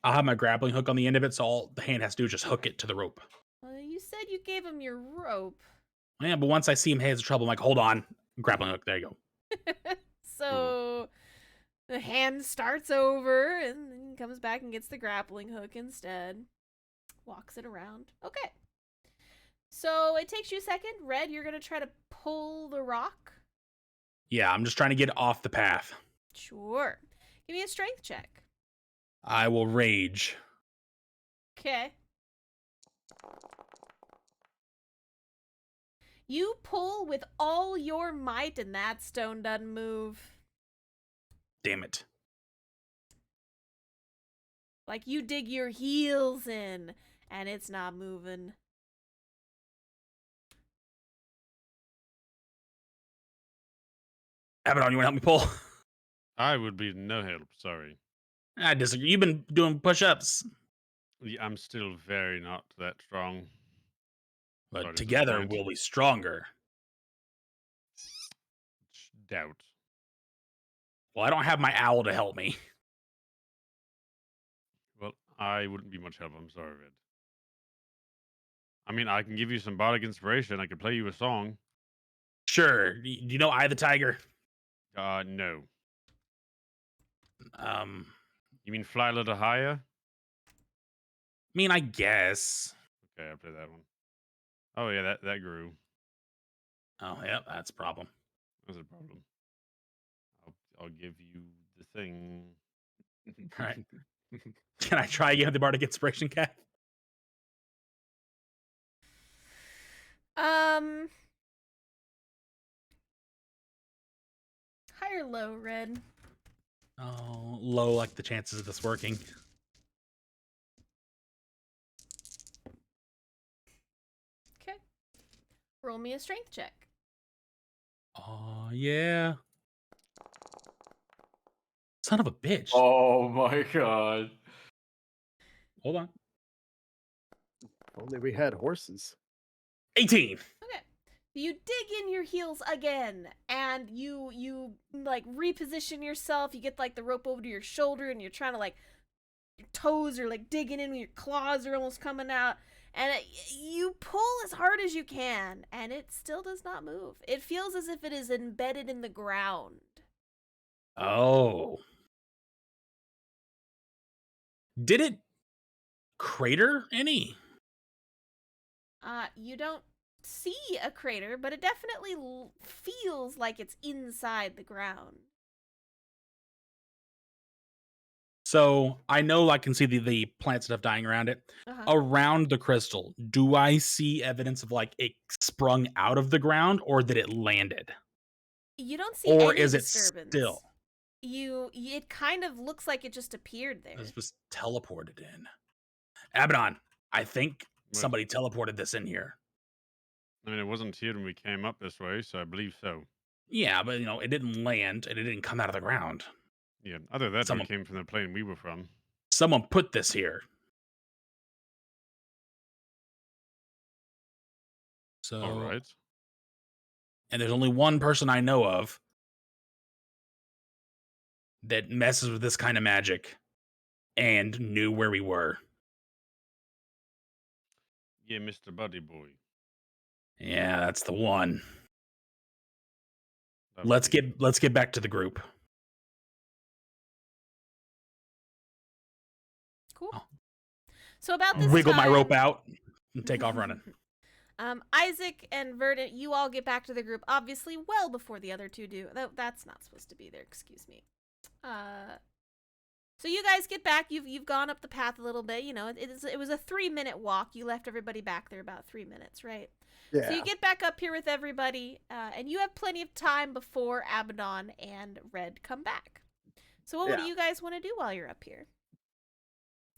I'll have my grappling hook on the end of it, so all the hand has to do is just hook it to the rope. Well, you said you gave him your rope. Yeah, but once I see him has trouble, I'm like, hold on, grappling hook. There you go. So the hand starts over and then comes back and gets the grappling hook instead. Walks it around. Okay. So it takes you a second. Red, you're going to try to pull the rock? Yeah, I'm just trying to get off the path. Sure. Give me a strength check. I will rage. Okay. You pull with all your might, and that stone doesn't move. Damn it. Like you dig your heels in, and it's not moving. Abaddon, you want to help me pull? I would be no help. Sorry. I disagree. You've been doing push-ups. I'm still very not that strong. But Sorry to together disappoint. we'll be stronger. Doubt. Well, I don't have my owl to help me. Well, I wouldn't be much help. I'm sorry, Red. I mean, I can give you some bardic inspiration. I could play you a song. Sure. Do you know Eye of the Tiger? No. I You mean Fly a Little Higher? mean, I guess. Okay, I'll play that one. Oh yeah, that grew. Oh, yeah, that's a problem. That's a problem. I'll give you the thing. All right. Can I try again with the bardic inspiration, Cat? High or low, Red? Oh, low, like the chances of this working. Okay. Roll me a strength check. Oh, yeah. Son of a bitch. Oh my god. Hold on. Only we had horses. 18. Okay. You dig in your heels again, and you like reposition yourself. You get like the rope over to your shoulder, and you're trying to like your toes are like digging in, your claws are almost coming out, and you pull as hard as you can, and it still does not move. It feels as if it is embedded in the ground. Oh. Did it crater any? You don't see a crater, but it definitely feels like it's inside the ground. So I know I can see the plant stuff dying around it. Uh-huh. Around the crystal, do I see evidence of like it sprung out of the ground or that it landed? You don't see Or any is it disturbance. still? It kind of looks like it just appeared there. It was teleported in. Abaddon, I think What? somebody teleported this in here. I mean, it wasn't here when we came up this way, so I believe so. Yeah, but it didn't land and it didn't come out of the ground. Yeah. Other than that, Someone- it came from the plane we were from. Someone put this here. So, All right. and there's only one person I know of that messes with this kind of magic and knew where we were. Yeah, Mr. Buddy Boy. Yeah, that's the one. Lovely. Let's get back to the group. Cool. Oh. So about this Wiggle time, my rope out and take off running. Isaac and Verdant, you all get back to the group, obviously well before the other two do. That's not supposed to be there, excuse me. So you guys get back. You've gone up the path a little bit. It was a 3-minute walk. You left everybody back there about 3 minutes, right? Yeah. So you get back up here with everybody, and you have plenty of time before Abaddon and Red come back. So what do you guys want to do while you're up here?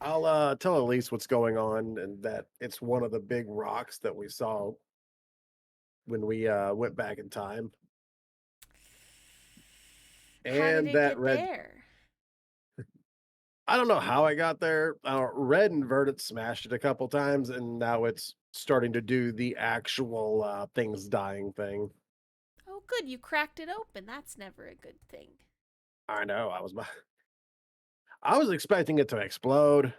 I'll tell Elise what's going on and that it's one of the big rocks that we saw when we went back in time. How did And it that get red there? I don't know how I got there. Red and Verdant smashed it a couple times, and now it's starting to do the actual things dying thing. Oh, good. You cracked it open. That's never a good thing. I know. I was expecting it to explode.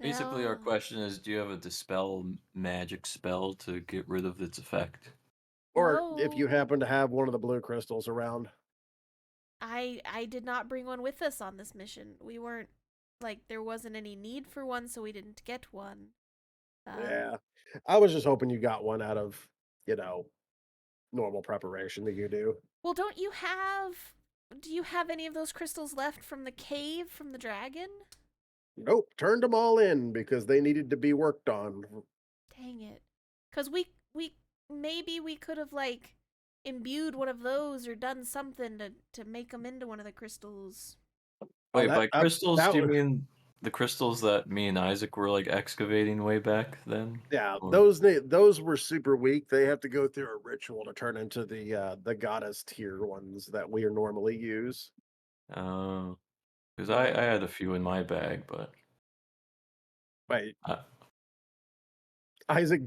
Basically, our Well, question is, do you have a dispel magic spell to get rid of its effect? Or if you no. happen to have one of the blue crystals around. I did not bring one with us on this mission. We weren't, there wasn't any need for one, so we didn't get one. Yeah. I was just hoping you got one out of, normal preparation that you do. Well, do you have any of those crystals left from the cave from the dragon? Nope, turned them all in because they needed to be worked on. Dang it. Cuz we maybe we could have like imbued one of those or done something to make them into one of the crystals. Oh, Wait, by crystals, that do you was mean the crystals that me and Isaac were like excavating way back then? yeah, Or- those were super weak. They have to go through a ritual to turn into the goddess tier ones that we normally use. Oh, because I had a few in my bag, but Wait, I, Isaac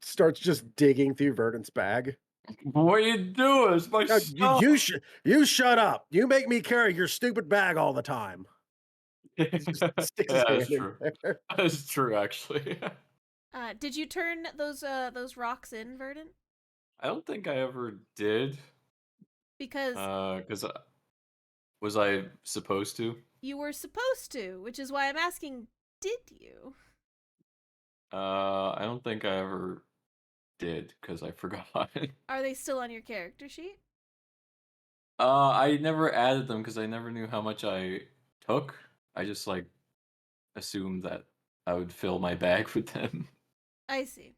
starts just digging through Verdant's bag. what are you doing? It's my No, stuff. you shut up. You make me carry your stupid bag all the time. He just sticks his Yeah, that's hand in true. there. That's true, actually. Did you turn those rocks in, Verdant? I don't think I ever did. Because Because was I supposed to? you were supposed to, which is why I'm asking, did you? I don't think I ever did because I forgot. Are they still on your character sheet? I never added them because I never knew how much I took. I just like assumed that I would fill my bag with them. I see.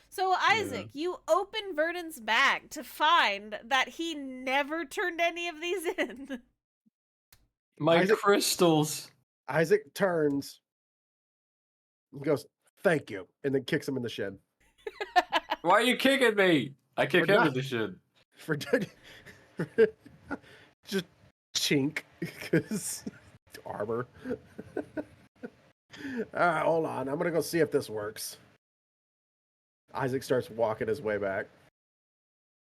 So, Isaac, you open Verdant's bag to find that he never turned any of these in. My Isaac- crystals. Isaac turns and goes, "Thank you," and then kicks him in the shin. Why are you kicking me? I kick For him in not- the shit. For just chink because armor. All right, hold on. I'm gonna go see if this works. Isaac starts walking his way back.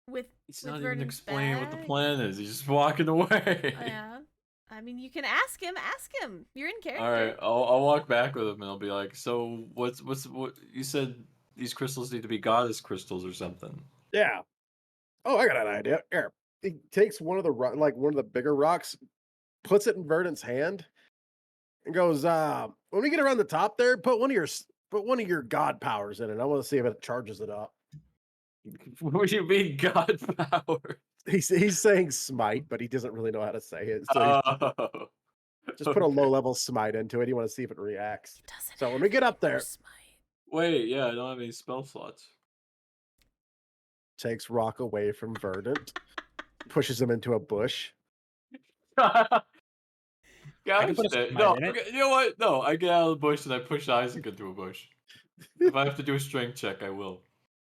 He's with not even Verdant's explaining what the bag? plan is. He's just walking away. Yeah. I mean, you can ask him. Ask him. You're in character. All right, I'll walk back with him and I'll be like, so what you said these crystals need to be goddess crystals or something. Yeah. Oh, I got an idea. Here, he takes one of the one of the bigger rocks, puts it in Verdant's hand, and goes, "When we get around the top there, put one of your god powers in it. I want to see if it charges it up." What do you mean god power? He's saying smite, but he doesn't really know how to say it. So he's Oh, just put a okay. low level smite into it. You want to see if it reacts. He doesn't So when have we get any up there, more smite. Wait, yeah, I don't have any spell slots. takes rock away from Verdant, pushes him into a bush. I Gosh, can put a dang- smite no, in it. okay, you know what? No, I get out of the bush and I push Isaac into a bush. If I have to do a strength check, I will.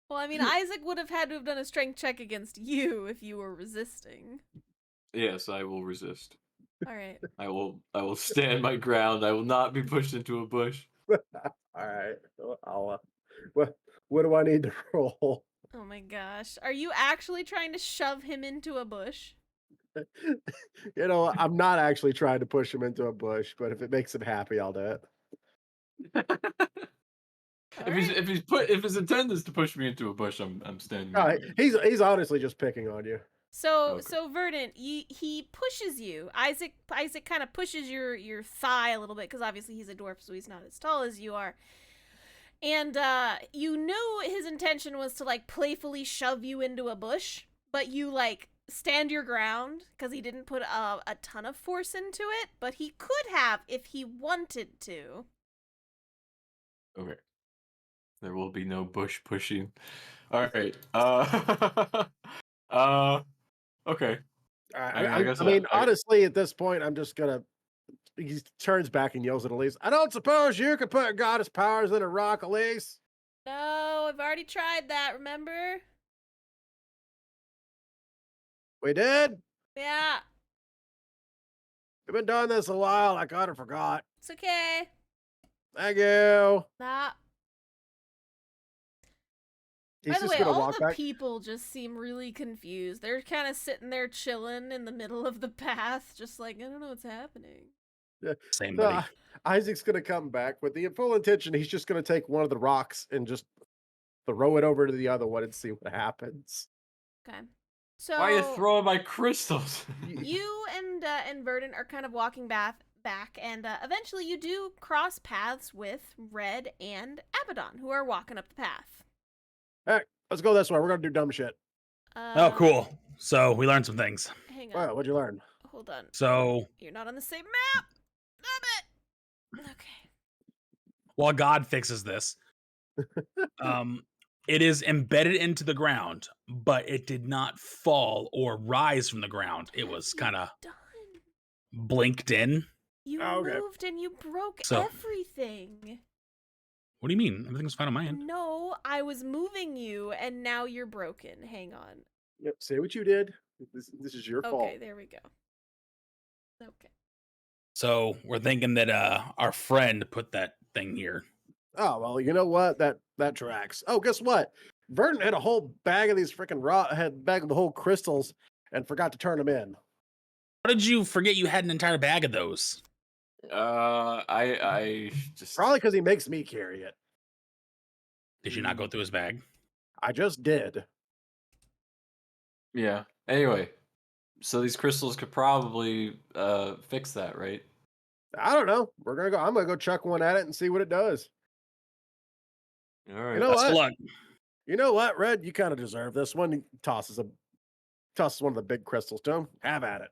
Well, I mean, Isaac would have had to have done a strength check against you if you were resisting. Yes, I will resist. All right. I will stand my ground. I will not be pushed into a bush. All right, I'll. What do I need to roll? Oh my gosh. Are you actually trying to shove him into a bush? I'm not actually trying to push him into a bush, but if it makes him happy, I'll do it. If his intent is to push me into a bush, I'm standing. No, my ground. he's honestly just picking on you. So Okay. Verdant, he pushes you. Isaac kind of pushes your thigh a little bit because obviously he's a dwarf, so he's not as tall as you are. And you knew his intention was to like playfully shove you into a bush, but you like stand your ground because he didn't put a ton of force into it, but he could have if he wanted to. Okay. There will be no bush pushing. All right. Okay. I mean, honestly, at this point, I'm just gonna. He turns back and yells at Elise. I don't suppose you could put goddess powers in a rock, Elise. No, I've already tried that, remember? We did. Yeah, We've been doing this a while. I kind of forgot. it's okay. Thank you. Nah. He's By the just way, gonna all walk the back. people just seem really confused. They're kind of sitting there chilling in the middle of the path, just like, I don't know what's happening. Same, So, buddy. Isaac's gonna come back with the full intention. He's just gonna take one of the rocks and just throw it over to the other one and see what happens. Okay. So Why are you throwing my crystals? you and Verdant are kind of walking back back, and eventually you do cross paths with Red and Abaddon, who are walking up the path. All right, let's go this way. We're gonna do dumb shit. Oh, cool. So we learned some things. Hang on. Well, what'd you learn? Hold on. So You're not on the same map. Damn it. Okay. while God fixes this, it is embedded into the ground, but it did not fall or rise from the ground. It was kind of Done. blinked in. You Oh, okay. moved and you broke So- everything. What do you mean? Everything's fine on my end. No, I was moving you, and now you're broken. Hang on. Yep. Say what you did. This is your fault. Okay, there we go. Okay. So we're thinking that our friend put that thing here. Oh well, you know what? That tracks. Oh, guess what? Vernon had a whole bag of these freaking bag of the whole crystals and forgot to turn them in. How did you forget you had an entire bag of those? I just Probably because he makes me carry it. Did you not go through his bag? I just did. yeah. Anyway, so these crystals could probably fix that, right? I don't know. I'm gonna go chuck one at it and see what it does. All right. You know Best of what? luck. You know what, Red? You kind of deserve this one. He tosses one of the big crystals to him. Have at it.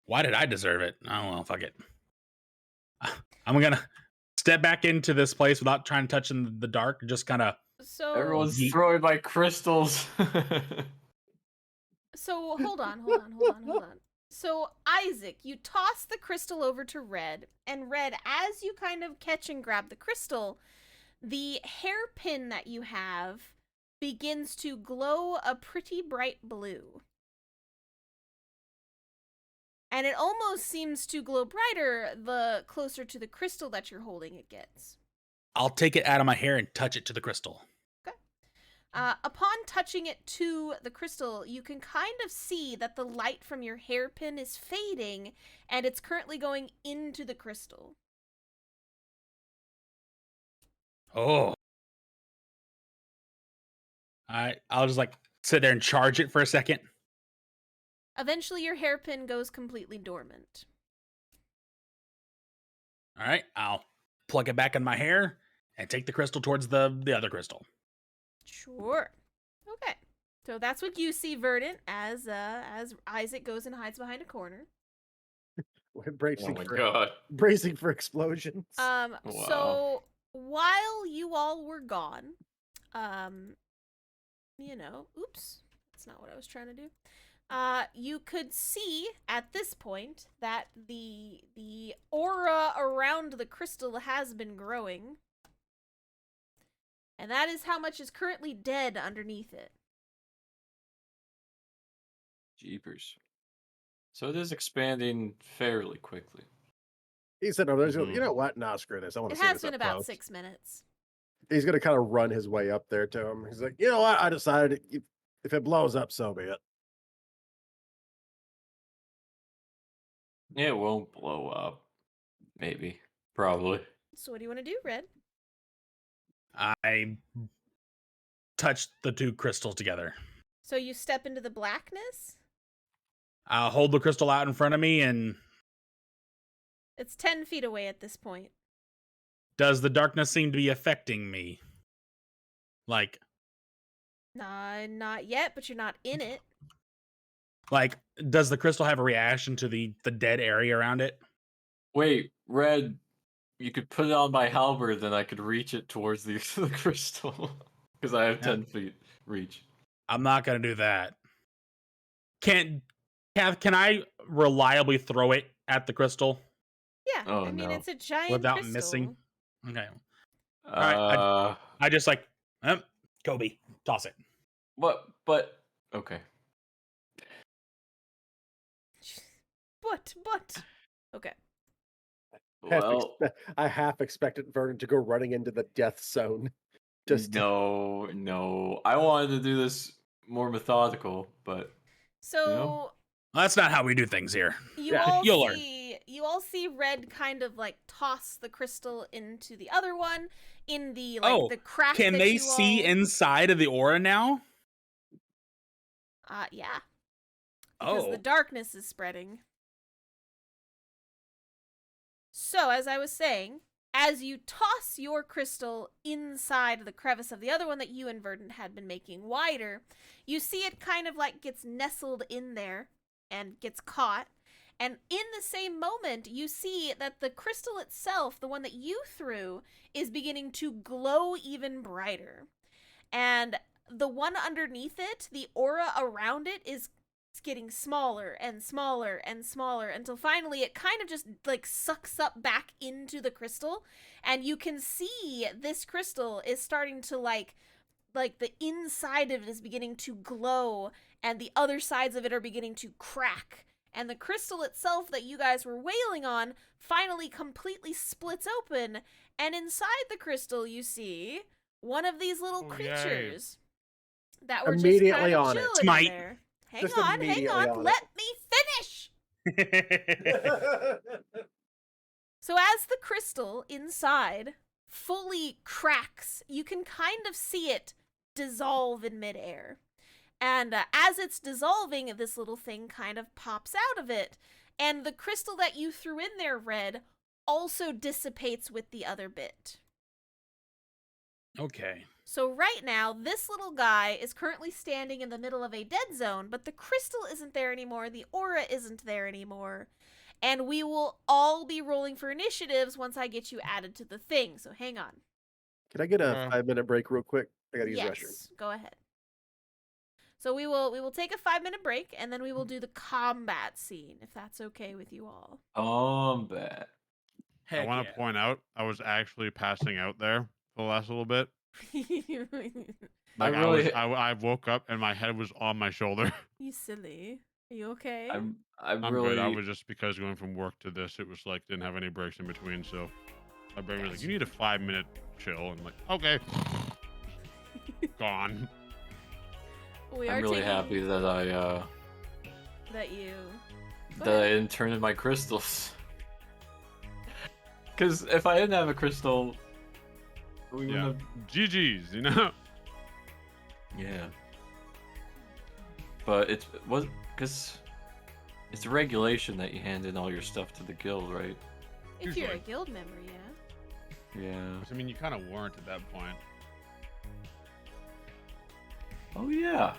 Why did I deserve it? Oh well, fuck it. I'm gonna step back into this place without trying to touch in the dark. Just kind of. So Everyone's Yeet. throwing my crystals. So hold on. So Isaac, you toss the crystal over to Red, and Red, as you kind of catch and grab the crystal, the hairpin that you have begins to glow a pretty bright blue. And it almost seems to glow brighter the closer to the crystal that you're holding it gets. I'll take it out of my hair and touch it to the crystal. Upon touching it to the crystal, you can kind of see that the light from your hairpin is fading, and it's currently going into the crystal. Oh. I'll just like sit there and charge it for a second. Eventually, your hairpin goes completely dormant. All right, I'll plug it back in my hair and take the crystal towards the other crystal. Sure. Okay. So that's what you see, Verdant, as Isaac goes and hides behind a corner. We're Oh my god. bracing for explosions. Wow. So while you all were gone, oops, that's not what I was trying to do. You could see at this point that the aura around the crystal has been growing. And that is how much is currently dead underneath it. Jeepers. So it is expanding fairly quickly. He said, "Oh, there's Mhm. you know what? Nah, screw this. I want It to see has this been up about close." 6 minutes. He's gonna kind of run his way up there to him. He's like, "You know what? I decided if it blows up, so be it." It won't blow up. Maybe. Probably. So what do you want to do, Red? I touched the two crystals together. So you step into the blackness? I'll hold the crystal out in front of me, and It's 10 feet away at this point. does the darkness seem to be affecting me? Like, Not yet, but you're not in it. does the crystal have a reaction to the dead area around it? Wait, Red, you could put it on my halberd, then I could reach it towards the, the crystal. Because I have Yeah. 10 feet reach. I'm not gonna do that. Can I reliably throw it at the crystal Yeah, Oh, I mean, no. it's a giant without crystal. missing? Okay. Uh, I just like, Kobe, toss it. but, okay. But. Okay. Well, I half expected Vernon to go running into the death zone. Just no. I wanted to do this more methodical, but So That's not how we do things here. you Yeah, all you'll learn. see Red kind of like toss the crystal into the other one in the the crack. Can that they you see all... inside of the aura now? Yeah. Because the darkness is spreading. So, as I was saying, as you toss your crystal inside the crevice of the other one that you and Verdant had been making wider, you see it kind of like gets nestled in there and gets caught. And in the same moment, you see that the crystal itself, the one that you threw, is beginning to glow even brighter. And the one underneath it, the aura around it, is getting smaller and smaller and smaller until finally it kind of just like sucks up back into the crystal, and you can see this crystal is starting to like the inside of it is beginning to glow and the other sides of it are beginning to crack, and the crystal itself that you guys were wailing on finally completely splits open, and inside the crystal you see one of these little creatures that were Immediately just kind of on it. chilling in Smite. there. Hang Just on, immediately on it. let me finish! So as the crystal inside fully cracks, you can kind of see it dissolve in midair. And as it's dissolving, this little thing kind of pops out of it. And the crystal that you threw in there, Red, also dissipates with the other bit. Okay. So right now, this little guy is currently standing in the middle of a dead zone, but the crystal isn't there anymore, the aura isn't there anymore, and we will all be rolling for initiatives once I get you added to the thing, so hang on. Can I get a 5-minute break real quick? I gotta use the restroom. Yes, go ahead. So we will take a 5-minute break, and then we will do the combat scene, if that's okay with you all. Combat. Heck I want to point out, I was actually passing out there for the last little bit. Like I woke up and my head was on my shoulder. You silly. Are you okay? I'm I'm really good. I was just because going from work to this, it was like didn't have any breaks in between. So my brain was like, "You need a 5-minute chill," and I'm like, "Okay." Gone. I'm really happy that I that you that I didn't turn in my crystals. Because if I didn't have a crystal, we wouldn't have. GG's, you know. Yeah. But because it's a regulation that you hand in all your stuff to the guild, right? If you're a Usually. guild member, yeah. Yeah. I mean, you kind of weren't at that point. Oh yeah.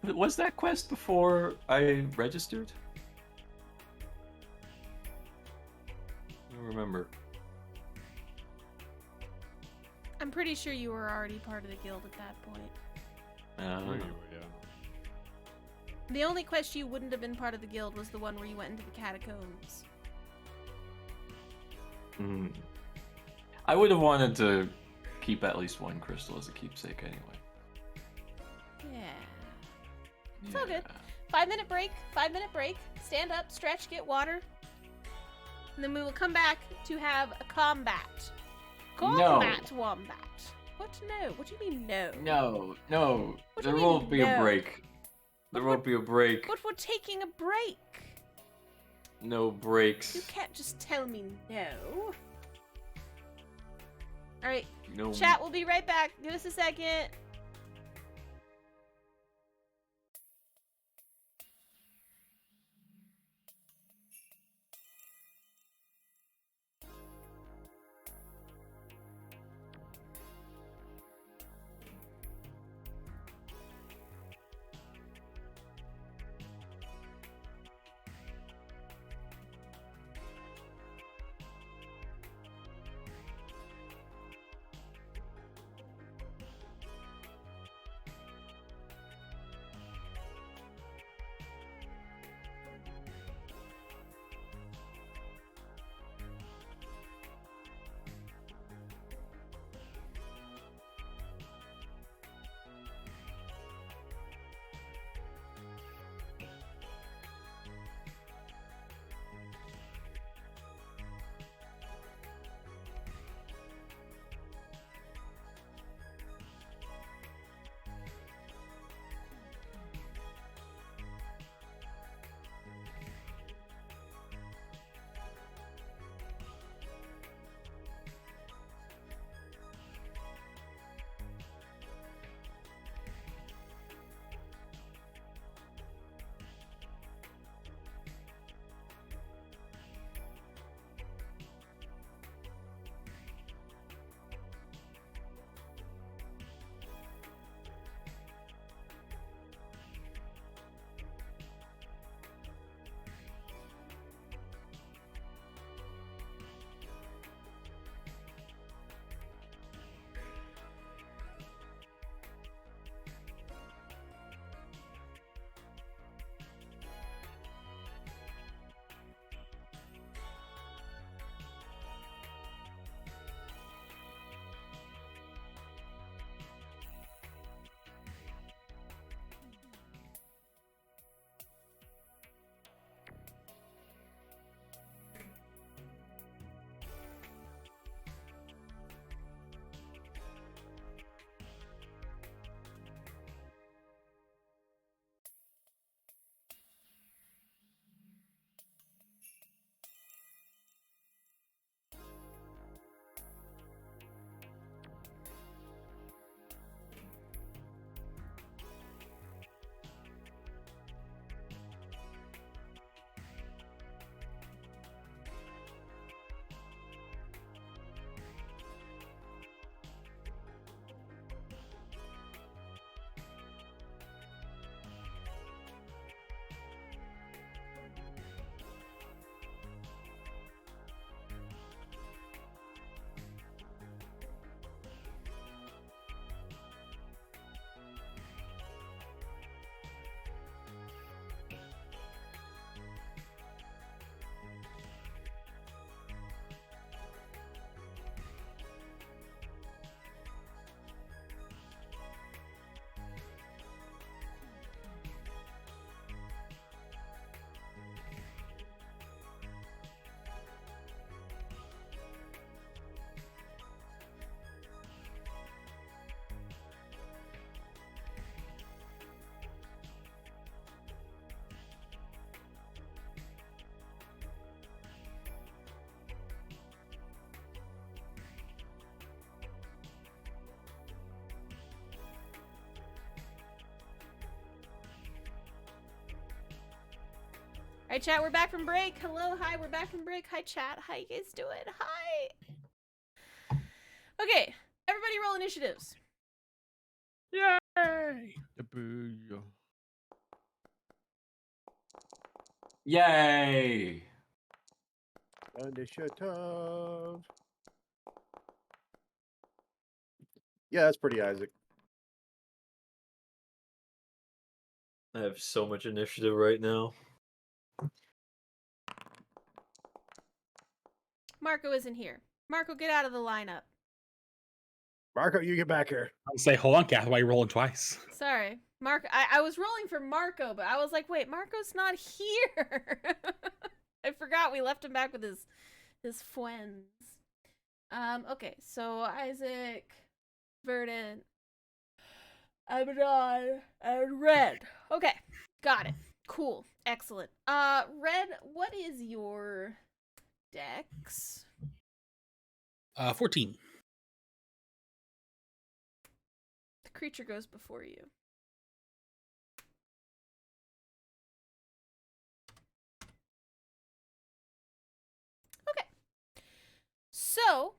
Was that quest before I registered? I don't remember. I'm pretty sure you were already part of the guild at that point. Anyway, yeah. The only quest you wouldn't have been part of the guild was the one where you went into the catacombs. I would have wanted to keep at least one crystal as a keepsake anyway. Yeah. It's all good. 5-minute break. 5-minute break. Stand up, stretch, get water. And then we will come back to have a combat. Combat wombat. What? No. What do you mean no? No. What do There you won't mean, be no? a break. There won't be a break. But we're taking a break. No breaks. You can't just tell me no. Alright, No. chat, we'll be right back. Give us a second. right, chat, we're back from break. Hello, hi, we're back from break. Hi, chat. How you guys doing? Hi. Okay, everybody roll initiatives. Yay! Yay! Initiative. Yeah, that's pretty, Isaac. I have so much initiative right now. Marco isn't here. Marco, get out of the lineup. Marco, you get back here. I'll say, hold on, Kath, why are you rolling twice? Sorry. Marco, I was rolling for Marco, but I was like, wait, Marco's not here. I forgot we left him back with his friends. Okay, so Isaac, Verdant, Abaddon, and Red. Okay, got it. Cool. Excellent. Red, what is your dex? 14. The creature goes before you. Okay. So,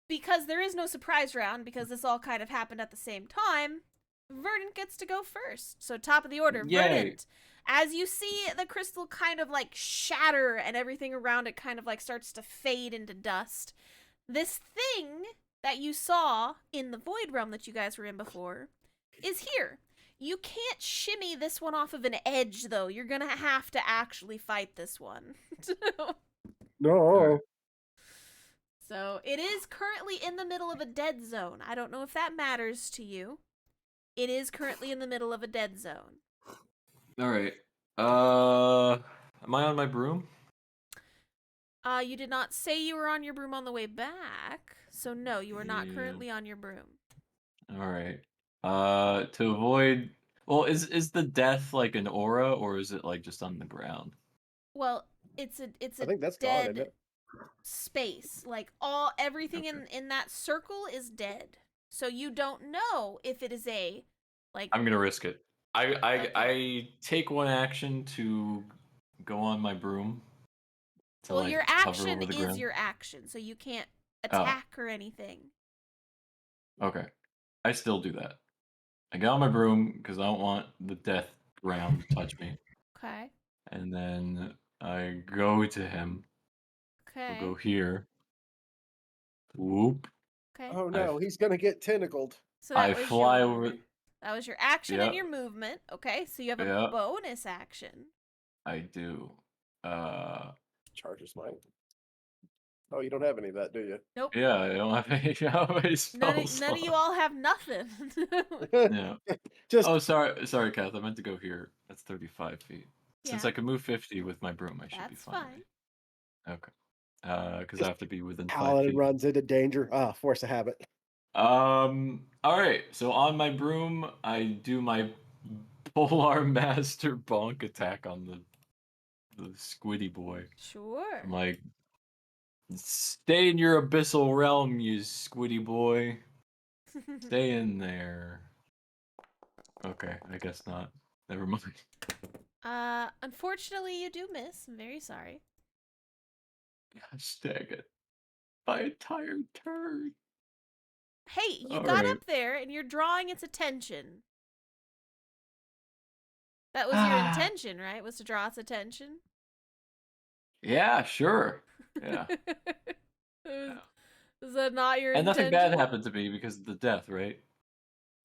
because there is no surprise round, because this all kind of happened at the same time, Verdant gets to go first. So, top of the order, Yay. Verdant. As you see the crystal kind of like shatter and everything around it kind of like starts to fade into dust, this thing that you saw in the Void Realm that you guys were in before is here. You can't shimmy this one off of an edge, though. You're gonna have to actually fight this one. No. Alright. So it is currently in the middle of a dead zone. I don't know if that matters to you. It is currently in the middle of a dead zone. All right. Am I on my broom? You did not say you were on your broom on the way back, so no, you are not Yeah. currently on your broom. All right. To avoid. Well, is the death like an aura, or is it like just on the ground? Well, it's a I think that's gone, isn't dead it? space. Like everything in that circle is dead. So you don't know if it is a like. I'm gonna risk it. I Okay. I take one action to go on my broom. To Well, like your hover action over the is ground. your action, so you can't Oh. attack or anything. Okay. I still do that. I get on my broom because I don't want the death ground to touch me. Okay. And then I go to him. Okay. We'll go here. Whoop. Okay. Oh no, he's gonna get tentacled. So that I was fly your over. that was your action and Yep. your movement. Okay, so you have a Yep. bonus action. I do. Charges mine. Oh, you don't have any of that, do you? Nope. Yeah, I don't have any spells. None of you all have nothing. Yeah. Just Oh, sorry, Kath. I meant to go here. That's 35 feet. Since Yeah. I can move 50 with my broom, I should be That's fine. fine. Right? Okay. Because I have to be within 5 paladin feet. runs into danger. Ah, force of habit. All right. So on my broom, I do my Polar Master bonk attack on the squiddy boy. Sure. I'm like, stay in your abyssal realm, you squiddy boy. Stay in there. Okay, I guess not. Never mind. Unfortunately, you do miss. I'm very sorry. Gosh dang it. My entire turn. Hey, you All got right. up there and you're drawing its attention. That was your intention, right? Was to draw its attention? Yeah, sure. Yeah. Is that not your And intention? nothing bad happened to me because of the death, right?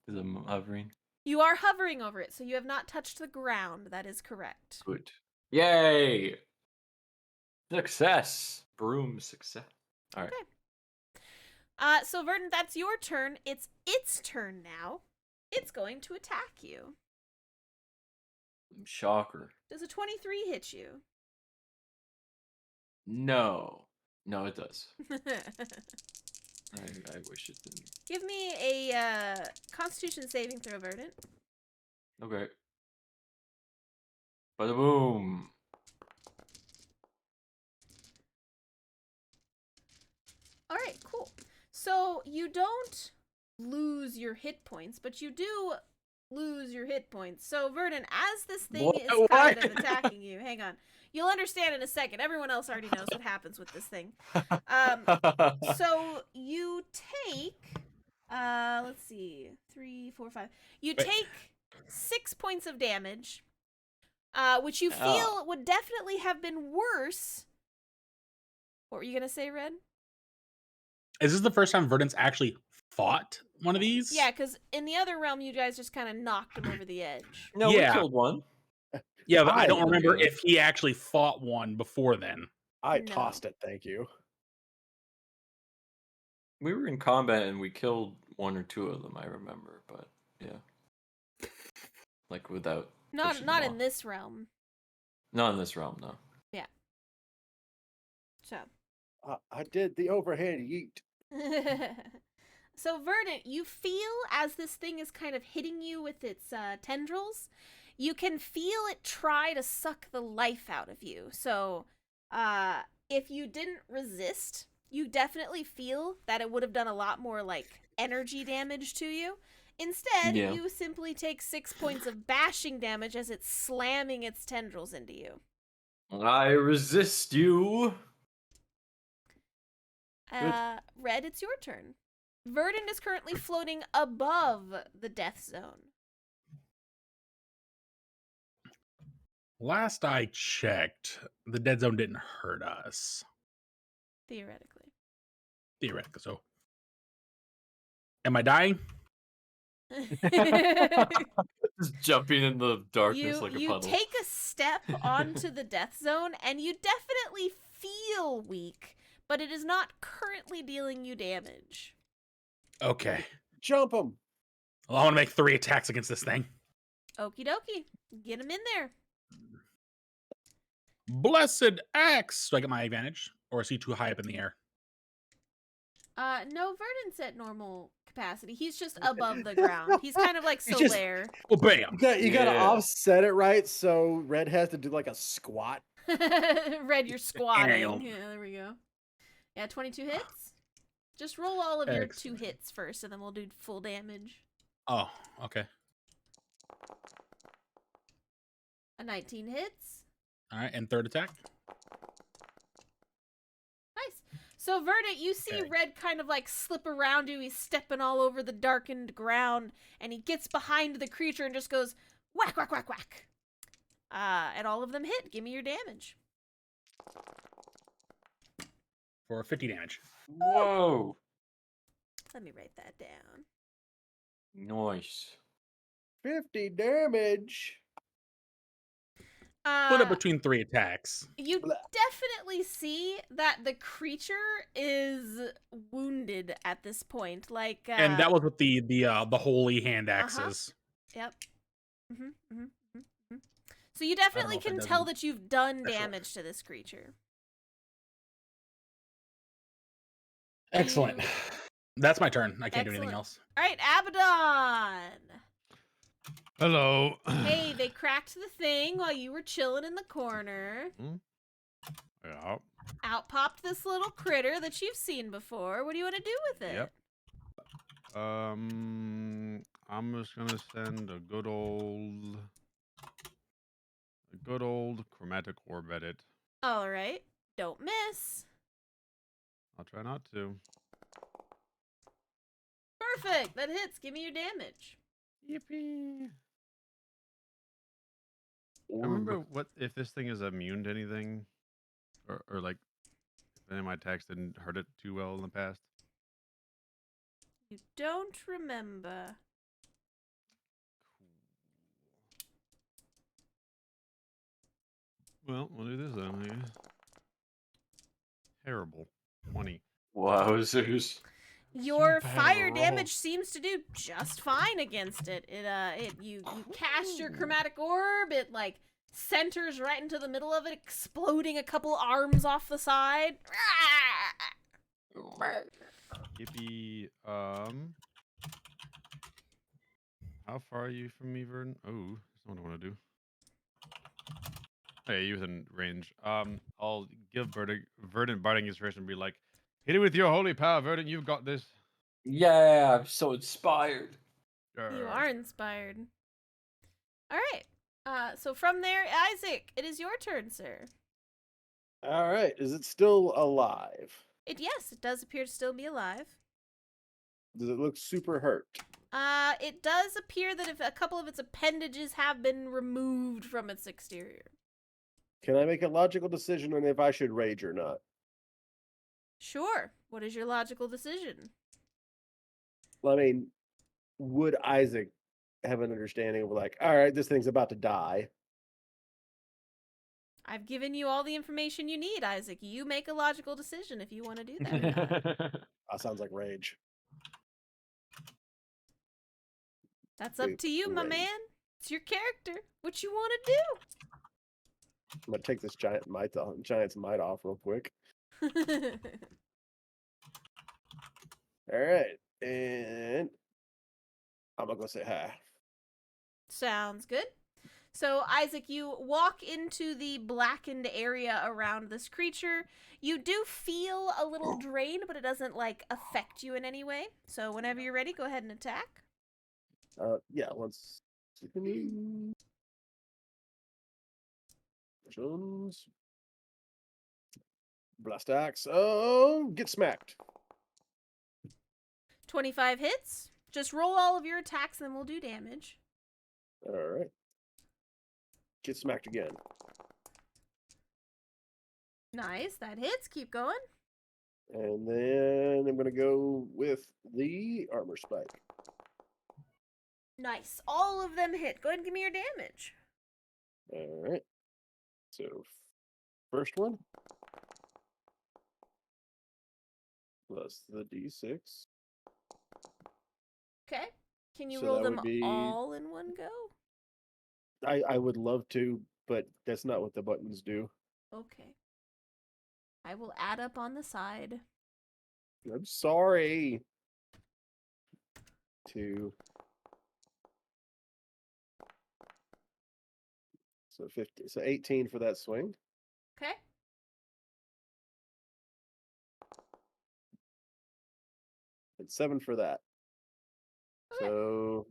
Because I'm hovering. You are hovering over it, so you have not touched the ground. That is correct. Good. Yay! Success. Broom success. All right. Okay. So Verdant, that's your turn. It's its turn now. It's going to attack you. Shocker. Does a 23 hit you? No. No, it does. I wish it didn't. Give me a Constitution saving throw, Verdant. Okay. Bada boom. All right, cool. So you don't lose your hit points, but you do lose your hit points. So, Verdant, as this thing What? is kind of attacking you, hang on. You'll understand in a second. Everyone else already knows what happens with this thing. So you take, let's see, 3, 4, 5. You Wait. take 6 points of damage, which you feel Oh. would definitely have been worse. What were you gonna say, Red? Is this the first time Verdant's actually fought one of these? Yeah, because in the other realm, you guys just kind of knocked him over the edge. No, Yeah. we killed one. Yeah, but I don't Oh, remember yeah. if he actually fought one before then. I No. tossed it, thank you. We were in combat and we killed 1 or 2 of them, I remember, but yeah. Like without Not pushing not them in off. this realm. Not in this realm, no. So. I did the overhand yeet. So, Verdant, you feel as this thing is kind of hitting you with its tendrils, you can feel it try to suck the life out of you. So, if you didn't resist, you definitely feel that it would have done a lot more, like, energy damage to you. Instead, Yeah. you simply take 6 points of bashing damage as it's slamming its tendrils into you. I resist you. Red, it's your turn. Verdant is currently floating above the death zone. Last I checked, the dead zone didn't hurt us. Theoretically. Theoretically, so. Am I dying? Just jumping in the darkness like a you puddle. take a step onto the death zone, and you definitely feel weak, but it is not currently dealing you damage. Okay. Jump him. Well, I want to make 3 attacks against this thing. Okie dokie. Get him in there. Blessed axe! Do I get my advantage? Or is he too high up in the air? No, Verdant's at normal capacity. He's just above the ground. He's kind of like He's just- Solaire. Well, bam! You gotta Yeah. offset it right, so Red has to do like a squat. Red, you're squatting. Damn. Yeah, there we go. Yeah, 22 hits. Just roll all of your 2 Excellent. hits first, and then we'll do full damage. Oh, okay. A 19 hits. All right, and 3rd attack. Nice. So, Verdant, you see Okay. Red kind of like slip around you. He's stepping all over the darkened ground, and he gets behind the creature and just goes whack, whack, whack, whack. And all of them hit. Give me your damage. For 50 damage. Whoa. Let me write that down. Nice. 50 damage. Split it between 3 attacks. You Blah. definitely see that the creature is wounded at this point. Like, And that was with the holy hand axes. Yep. So you definitely know if it can tell doesn't that you've done special. damage to this creature. Excellent. That's my turn. I can't do anything Excellent. else. All right, Abaddon. Hello. Hey, they cracked the thing while you were chilling in the corner. Yeah. Out popped this little critter that you've seen before. What do you want to do with it? Yep. I'm just gonna send a good old chromatic orb at it. All right. Don't miss. I'll try not to. Perfect. That hits. Give me your damage. Yippee! I remember what if this thing is immune to anything, or like if any of my attacks didn't hurt it too well in the past. You don't remember. Well, we'll do this then. I guess. Terrible. 20. Wowzers. Your bad fire roll. damage seems to do just fine against it. You cast your chromatic orb. It like centers right into the middle of it, exploding a couple arms off the side. Yippee. How far are you from me, Verdant? Oh, that's not what I want to do. Hey, you within range. I'll give Verdant Bardic Inspiration and be like, hit it with your holy power, Verdant. You've got this. Yeah, I'm so inspired. You are inspired. All right. So from there, Isaac, it is your turn, sir. All right. Is it still alive? Yes, it does appear to still be alive. Does it look super hurt? It does appear that if a couple of its appendages have been removed from its exterior. Can I make a logical decision on if I should rage or not? Sure. What is your logical decision? I mean, would Isaac have an understanding of like, all right, this thing's about to die? I've given you all the information you need, Isaac. You make a logical decision if you want to do that or not. That sounds like rage. That's up to you, my Rage. man. It's your character. What you want to I'm gonna take this giant's might off real quick. do? All right, and I'm gonna go say hi. Sounds good. So, Isaac, you walk into the blackened area around this creature. You do feel a little drained, but it doesn't, like, affect you in any way. So, whenever you're ready, go ahead and attack. Yeah, once. Jones. Blast axe. Oh, get smacked. 25 hits. Just roll all of your attacks, and then we'll do damage. All right. Get smacked again. Nice. That hits. Keep going. And then I'm gonna go with the armor spike. Nice. All of them hit. Go ahead and give me your damage. All right. So first one plus the d6. Okay. Can you So roll that them would be- all in one go? I would love to, but that's not what the buttons do. Okay. I will add up on the side. I'm sorry. 2. So 50. So 18 for that swing. Okay. And 7 for that. Okay. So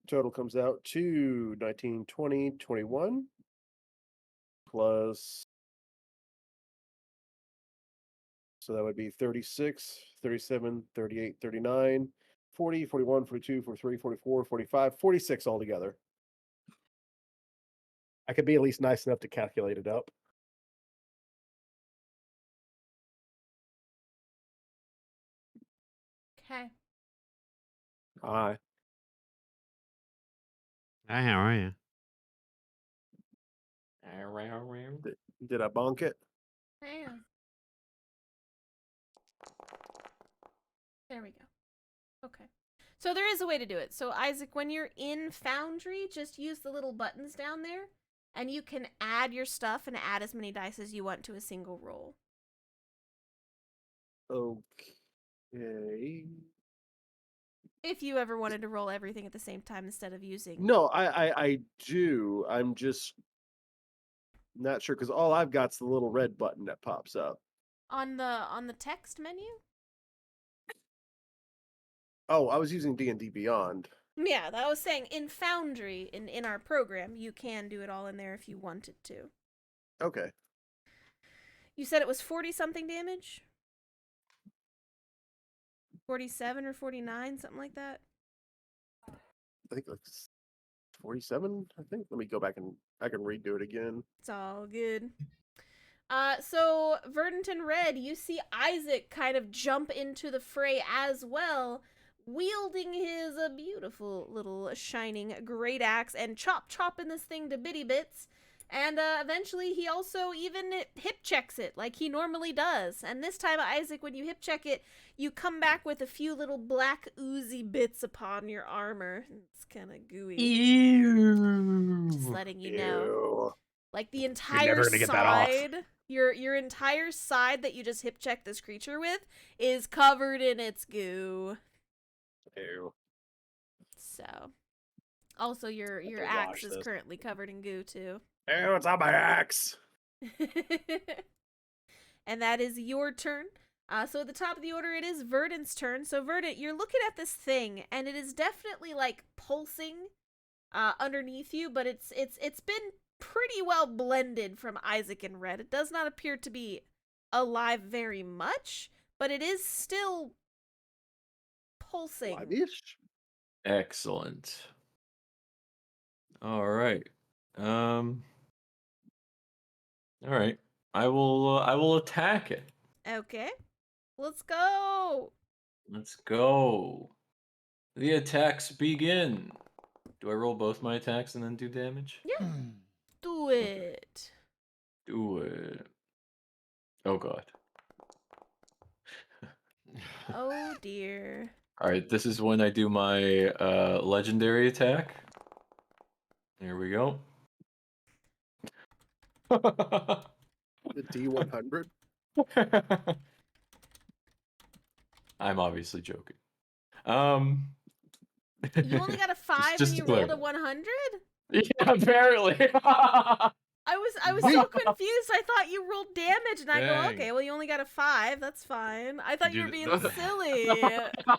total comes out to 19, 20, 21 plus. So that would be 36, 37, 38, 39, 40, 41, 42, 43, 44, 45, 46 altogether. I could be at least nice enough to calculate it up. Okay. Hi. Hi, how are you? Did I bonk it? Bam. There we go. Okay. So there is a way to do it. So Isaac, when you're in Foundry, just use the little buttons down there, and you can add your stuff and add as many dice as you want to a single roll. Okay. If you ever wanted to roll everything at the same time instead of using. No, I do. I'm just not sure because all I've got's the little red button that pops up. On the text menu? Oh, I was using D&D Beyond. Yeah, that was saying in Foundry, in our program, you can do it all in there if you wanted to. Okay. You said it was 40-something damage? 47 or 49, something like that? I think like 47, I think. Let me go back and I can redo it again. It's all good. So, Verdant Red, you see Isaac kind of jump into the fray as well, wielding his beautiful little shining great axe and chopping this thing to bitty bits. And eventually he also even hip checks it like he normally does. And this time, Isaac, when you hip check it, you come back with a few little black oozy bits upon your armor. It's kind of gooey. Ew. Just letting you know. Ew. Like the never entire gonna get that off. side, your entire side that you just hip checked this creature with is covered in its goo. Ew. So, also your to axe wash is this. currently covered in goo too. Ew, it's on my axe. And that is your turn. So at the top of the order, it is Verdant's turn. So Verdant, you're looking at this thing, and it is definitely like pulsing underneath you, but it's been pretty well blended from Isaac and Red. It does not appear to be alive very much, but it is still pulsing. Live-ish? Excellent. All right. All right. I will attack it. Okay. Let's go. Let's go. The attacks begin. Do I roll both my attacks and then do damage? Yeah. Do it. Do it. Oh god. Oh dear. All right, this is when I do my legendary attack. Here we go. The D100? I'm obviously joking. You only got a 5 just and you to rolled a clarify. 100? Yeah, apparently. I was so confused. I thought you rolled damage, and I go, Dang. okay, well you only got a 5. That's fine. I thought you were Dude, being silly.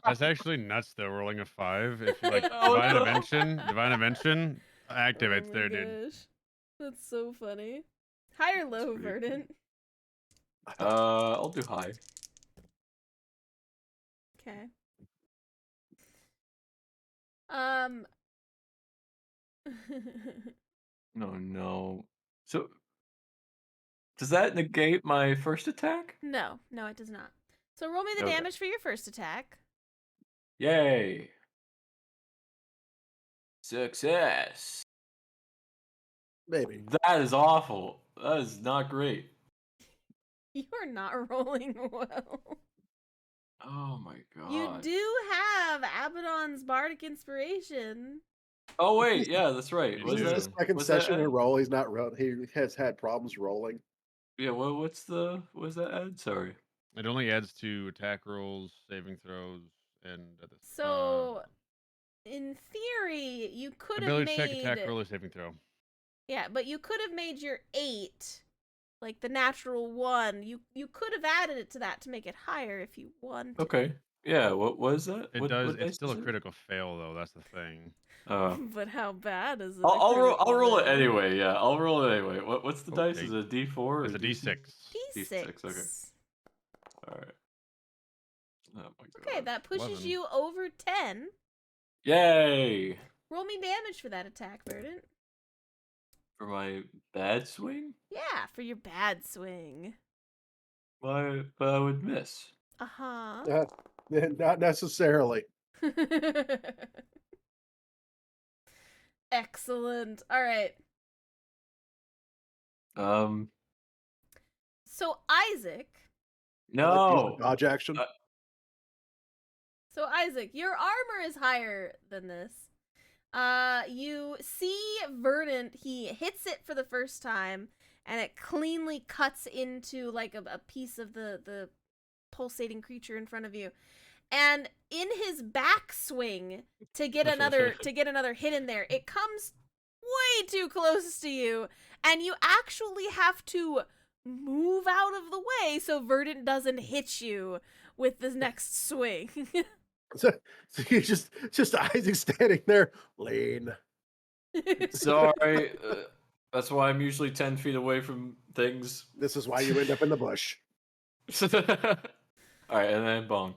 That's actually nuts though, rolling a 5. If you like Oh, divine intervention activates Oh my there, dude. gosh. That's so funny. High or low, pretty Verdant? I'll do high. Okay. No. So, does that negate my first attack? No, it does not. So roll me the Okay. damage for your first attack. Yay. Success. Maybe. That is awful. That is not great. You are not rolling well. Oh my god. You do have Abaddon's bardic inspiration. Oh wait, yeah, that's right. You Was do. This that is the second was that session in a Ed? row. He's not he has had problems rolling. Yeah, what's was that Ed? Sorry. It only adds to attack rolls, saving throws, and So, in theory, you could have ability check, made... attack roll, or saving throw. Yeah, but you could have made your 8, like the natural 1. You could have added it to that to make it higher if you wanted. Okay. Yeah, what was that? It What does. dice It's still a is it? critical fail though. That's the thing. But how bad is it? I'll roll. I'll roll it anyway. anyway. Yeah, I'll roll it anyway. What's the dice? Okay. Is it a D4 or It's a D6. D6. Okay. All right. Oh my god. Okay, that pushes 11. you over 10. Yay! Roll me damage for that attack, Verdant. For my bad swing? Yeah, for your bad swing. Why? But I would miss. Uh-huh. Not necessarily. Excellent. All right. So Isaac. No. Dodge action. So Isaac, your armor is higher than this. You see Verdant, he hits it for the first time, and it cleanly cuts into like a piece of the pulsating creature in front of you. And in his backswing to get another hit in there, it comes way too close to you, and you actually have to move out of the way so Verdant doesn't hit you with the next swing. So you just Isaac standing there, lean. Sorry. That's why I'm usually 10 feet away from things. This is why you end up in the bush. All right, and then bonk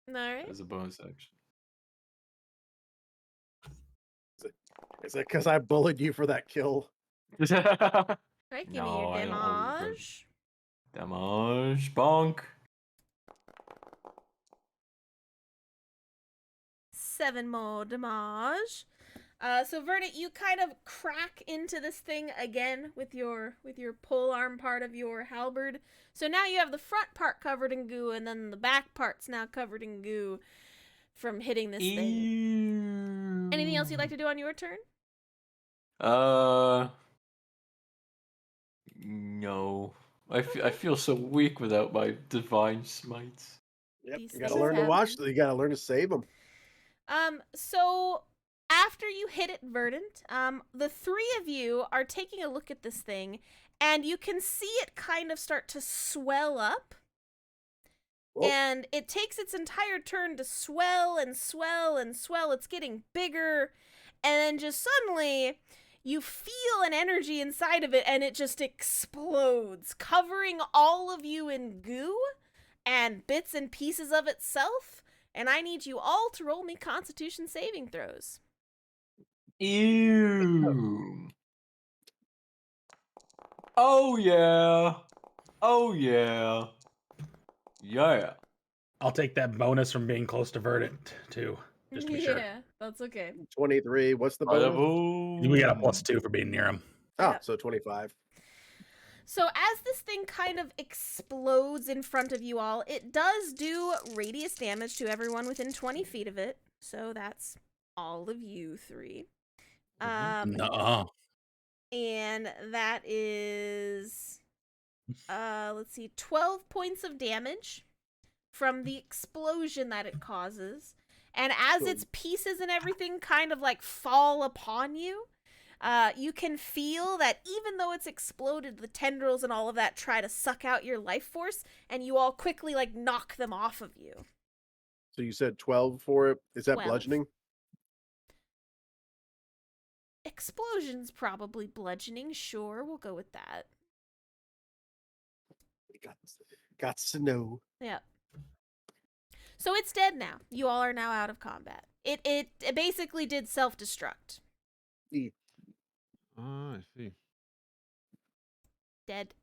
All right. as a bonus action. Is it because I bullied you for that kill? All right, give me No, your I don't hold you damage. Damage, bonk. 7 more damage. So Verdant, you kind of crack into this thing again with your pole arm part of your halberd. So now you have the front part covered in goo, and then the back part's now covered in goo from hitting this thing. Anything else you'd like to do on your turn? No. I feel so weak without my divine smites. Yep. These You gotta things learn to watch. happen. You gotta learn to save them. So after you hit it, Verdant, the 3 of you are taking a look at this thing, and you can see it kind of start to swell up. Oh. And it takes its entire turn to swell and swell and swell. It's getting bigger. and then just suddenly you feel an energy inside of it, and it just explodes, covering all of you in goo and bits and pieces of itself. And I need you all to roll me Constitution saving throws. Ew. Oh yeah. Oh yeah. Yeah. I'll take that bonus from being close to Verdant too, just to be sure. Yeah, that's okay. 23. What's the Bada bonus? We got a boom. +2 for being near him. Oh, Yeah. so 25. So as this thing kind of explodes in front of you all, it does do radius damage to everyone within 20 feet of it. So that's all of you three. Nuh-uh. And that is, let's see, 12 points of damage from the explosion that it causes. And as its pieces and everything kind of like fall upon you, you can feel that even though it's exploded, the tendrils and all of that try to suck out your life force, and you all quickly like knock them off of you. So you said 12 for it. Is that 12. bludgeoning? Explosions probably bludgeoning, sure, we'll go with that. Got to know. Yep. So it's dead now. You all are now out of combat. It basically did self-destruct. I see. Dead.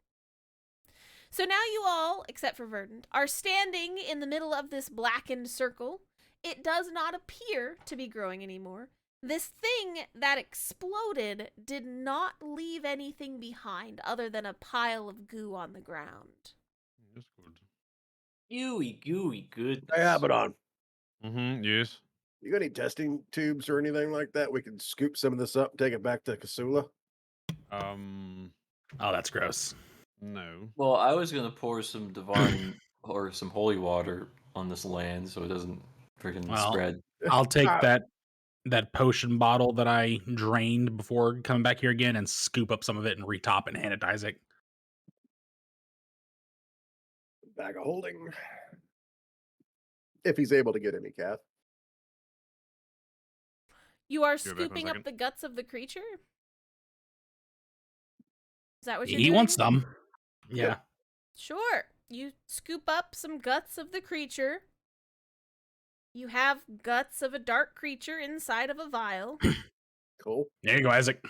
So now you all, except for Verdant, are standing in the middle of this blackened circle. It does not appear to be growing anymore. This thing that exploded did not leave anything behind other than a pile of goo on the ground. That's good. Gooey, gooey goodness. I have it on. Yes. You got any testing tubes or anything like that? We can scoop some of this up and take it back to Kasula. Oh, that's gross. No. Well, I was gonna pour some divine or some holy water on this land so it doesn't freaking Well, spread. I'll take Ah. that potion bottle that I drained before coming back here again and scoop up some of it and retop it and hand it to Isaac. Bag of holding. If he's able to get any, Kath. You are Be right back, 1 scooping up second. the guts of the creature? Is that what you're He doing? wants some. Yeah. Sure. You scoop up some guts of the creature. You have guts of a dark creature inside of a vial. Cool. There you go, Isaac.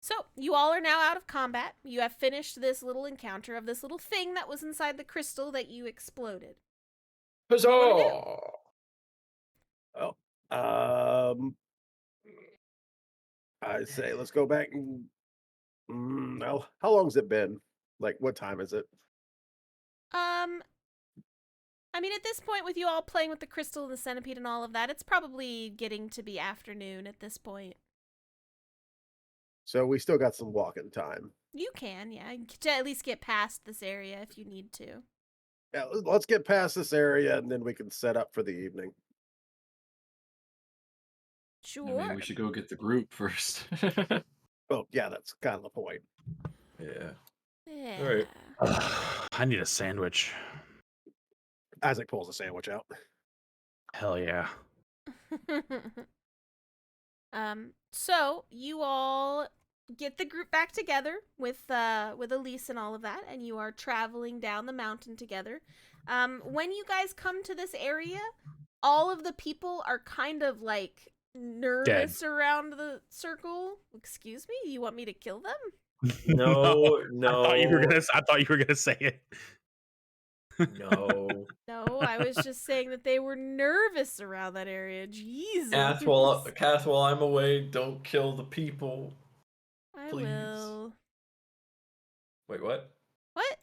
So, you all are now out of combat. You have finished this little encounter of this little thing that was inside the crystal that you exploded. Huzzah! Oh, I say let's go back and. Well, how long's it been? Like, what time is it? I mean, at this point, with you all playing with the crystal and the centipede and all of that, it's probably getting to be afternoon at this point. So we still got some walking time. You can, yeah. To at least get past this area if you need to. Yeah, let's get past this area and then we can set up for the evening. Sure. Maybe we should go get the group first. Oh, yeah, that's kind of the point. Yeah. Yeah. All right. I need a sandwich. Isaac pulls a sandwich out. Hell yeah. So you all get the group back together with Elise and all of that, and you are traveling down the mountain together. When you guys come to this area, all of the people are kind of like nervous around the circle. Excuse me, you want me to kill them? No, no. I thought you were gonna say it. No. No, I was just saying that they were nervous around that area. Jesus. Kath, while I'm away, don't kill the people. I please. will. Wait, what? What?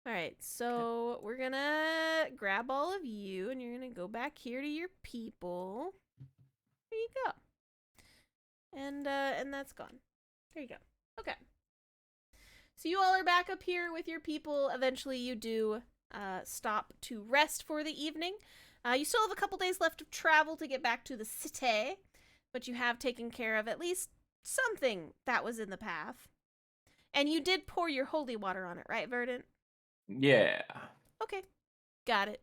Alright, so we're gonna grab all of you and you're gonna go back here to your people. There you go. And that's gone. There you go. Okay. So you all are back up here with your people. Eventually you do stop to rest for the evening. You still have a couple days left of travel to get back to the city, but you have taken care of at least something that was in the path. And you did pour your holy water on it, right, Verdant? Yeah. Okay. Got it.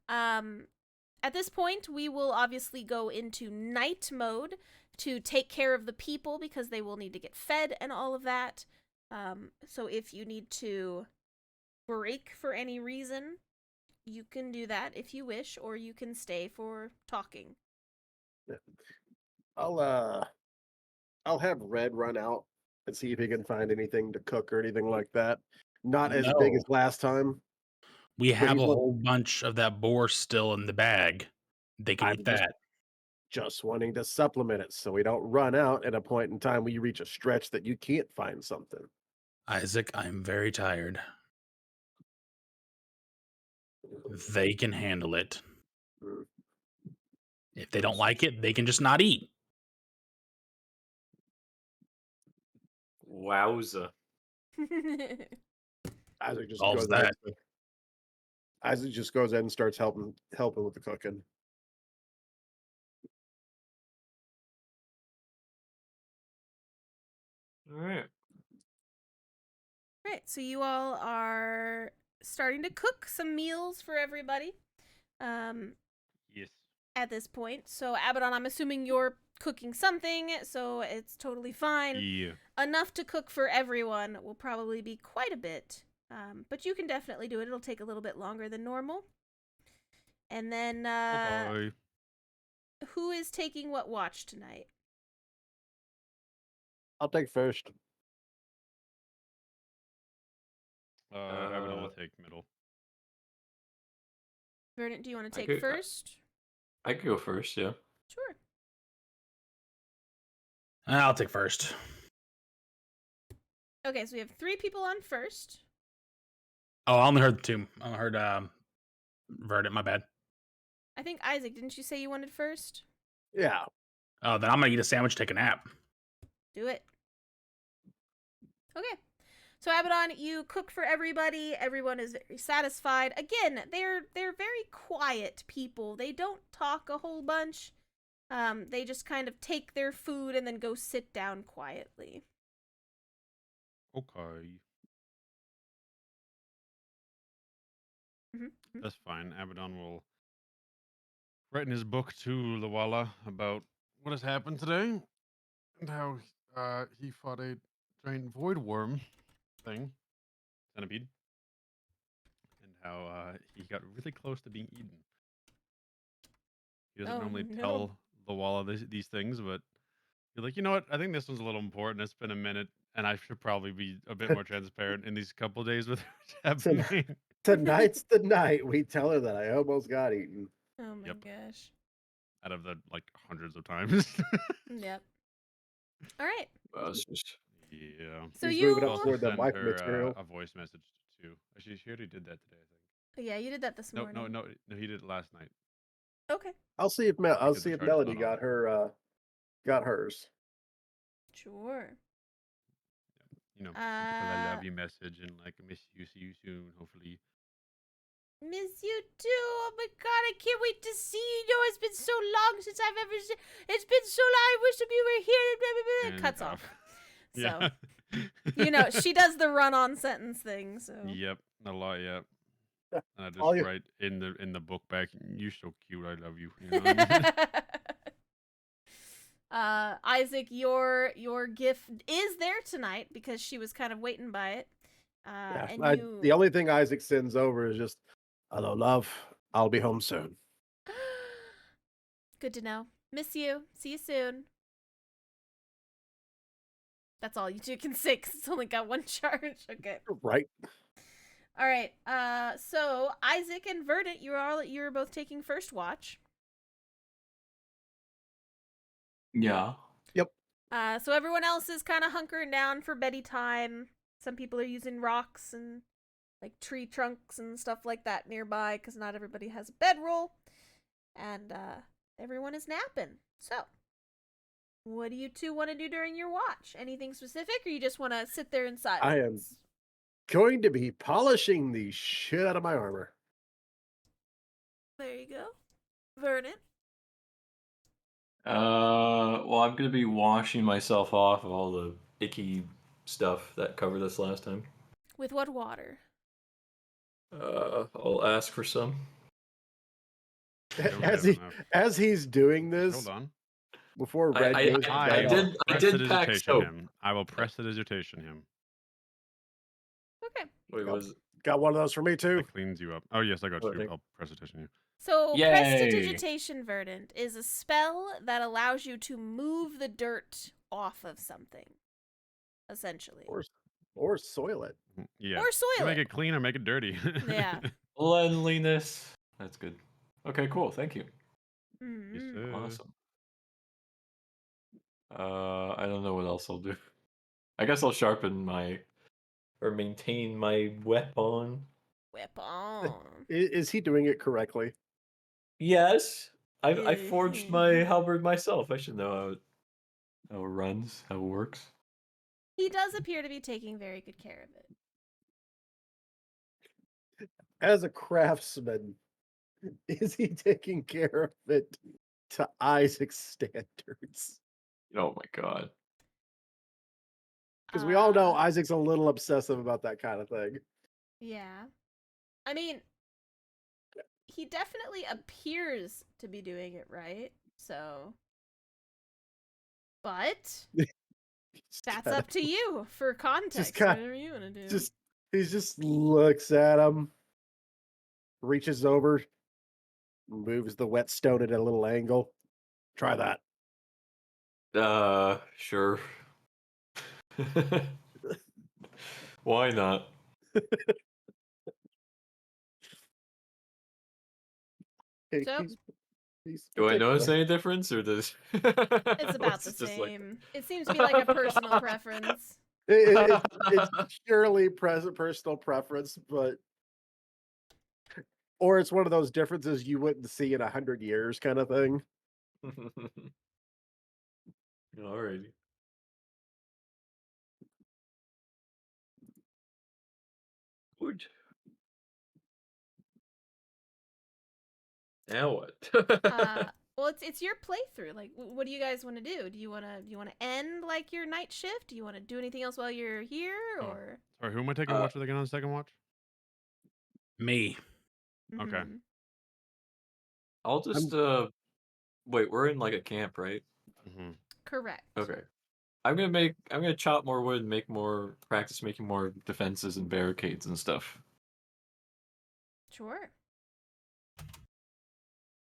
At this point, we will obviously go into night mode to take care of the people because they will need to get fed and all of that. So if you need to break for any reason, you can do that if you wish, or you can stay for talking. I'll have Red run out and see if he can find anything to cook or anything like that. Not as big as No. last time. We But have he's a look- whole bunch of that boar still in the bag. They can I'm eat that. just wanting to supplement it so we don't run out at a point in time where you reach a stretch that you can't find something. Isaac, I'm very tired. They can handle it. Mm. If they don't like it, they can just not eat. Wowza. Isaac just Solves goes ahead. that. Isaac just goes ahead and starts helping with the cooking. All right. Right, so you all are starting to cook some meals for everybody. Yes. At this point. So Abaddon, I'm assuming you're cooking something, so it's totally fine. Yeah. Enough to cook for everyone will probably be quite a bit. But you can definitely do it. It'll take a little bit longer than normal. And then Okay. who is taking what watch tonight? I'll take first. Abaddon will take middle. Verdant, do you want to I take could- first? I could go first, yeah. Sure. I'll take first. Okay, so we have 3 people on first. Oh, I only heard 2. I only heard Verdant, my bad. I think Isaac, didn't you say you wanted first? Yeah. Oh, then I'm gonna eat a sandwich, take a nap. Do it. Okay. So Abaddon, you cook for everybody. Everyone is very satisfied. Again, they're very quiet people. They don't talk a whole bunch. They just kind of take their food and then go sit down quietly. Okay. Mm-hmm. That's fine. Abaddon will write in his book to Lawala about what has happened today and how he fought a giant void worm thing, centipede, and how he got really close to being eaten. He doesn't Oh, normally no. tell Lawala these things, but you're like, you know what? I think this one's a little important. It's been a minute, and I should probably be a bit more transparent in these couple days with what's happening. Tonight's the night we tell her that I almost got eaten. Oh my Yep. gosh. Out of the like hundreds of times. Yep. All right. It's just... Yeah. So He's you. moving up Also toward the send mic her material. a voice message too. Actually, she already did that today, I think. Yeah, you did that this No, morning. no, he did it last night. Okay. I'll see if Because the charge is Melody not got on. her got hers. Sure. You know, typical I love you message and like miss you, see you soon, hopefully. Miss you too. Oh my god, I can't wait to see you. You know, it's been so long since I've ever seen. It's been so long. I wish you were here. Blah, blah, blah. And Cuts off. Yeah. So, you know, she does the run-on sentence thing. So. Yep, a lot. Yeah. And I just All you- write in the book back. You're so cute. I love you. You know what I mean? Isaac, your gift is there tonight because she was kind of waiting by it. Yeah, And you. the only thing Isaac sends over is just, "Hello, love. I'll be home soon." Good to know. Miss you. See you soon. That's all you two can say because it's only got 1 charge. Okay. Right. All right. So Isaac and Verdant, you're both taking first watch. Yeah. So everyone else is kind of hunkering down for beddy time. Some people are using rocks and like tree trunks and stuff like that nearby because not everybody has a bedroll, and everyone is napping. So, what do you two want to do during your watch? Anything specific, or you just want to sit there in silence? I am going to be polishing the shit out of my armor. There you go, Vernon. Well, I'm gonna be washing myself off of all the icky stuff that covered us last time. With what water? I'll ask for some. Don't as give he enough. as he's doing this, Hold on. before Red goes to I bed, did pack Prestidigitation soap. him. I will prestidigitation him. Okay. Wait, Yep. was got one of those for me too. That cleans you up. Oh yes, I got Oh, you. thank- I'll prestidigitation you. So, Yay. Prestidigitation, Verdant, is a spell that allows you to move the dirt off of something, essentially. Or soil it. Yeah. Or You soil make it. it clean or make it dirty. Yeah. Cleanliness. That's good. Okay, cool. Thank you. Yes, Mhm. sir. Awesome. I don't know what else I'll do. I guess I'll sharpen my or maintain my weapon. Weapon. Is he doing it correctly? Yes, I forged my halberd myself. I should know how it runs, how it works. He does appear to be taking very good care of it. As a craftsman, is he taking care of it to Isaac's standards? Oh my god. Because we all know Uh, Isaac's a little obsessive about that kind of thing. Yeah. I mean, he definitely appears to be doing it right, so. But that's up to you for context. kinda- Whatever you want to do. He just looks at him, reaches over, moves the whetstone at a little angle. Try that. Sure. Why not? Hey, So- Do I take notice that. any difference, or does It's or about is the it just like- same. It seems to be like a personal preference. It's purely personal preference, but or it's one of those differences you wouldn't see in 100 years kind of thing. Alrighty. Good. Now what? Well, it's your playthrough. Like, what do you guys want to do? Do you want to end like your night shift? Do you want to do anything else while you're here, Oh. or? Sorry, who am I taking watch with again on the second watch? Me. Okay. Mhm. I'll just wait, we're in like a camp, right? Mm-hmm. Correct. Okay. I'm gonna chop more wood and make more practice making more defenses and barricades and stuff. Sure.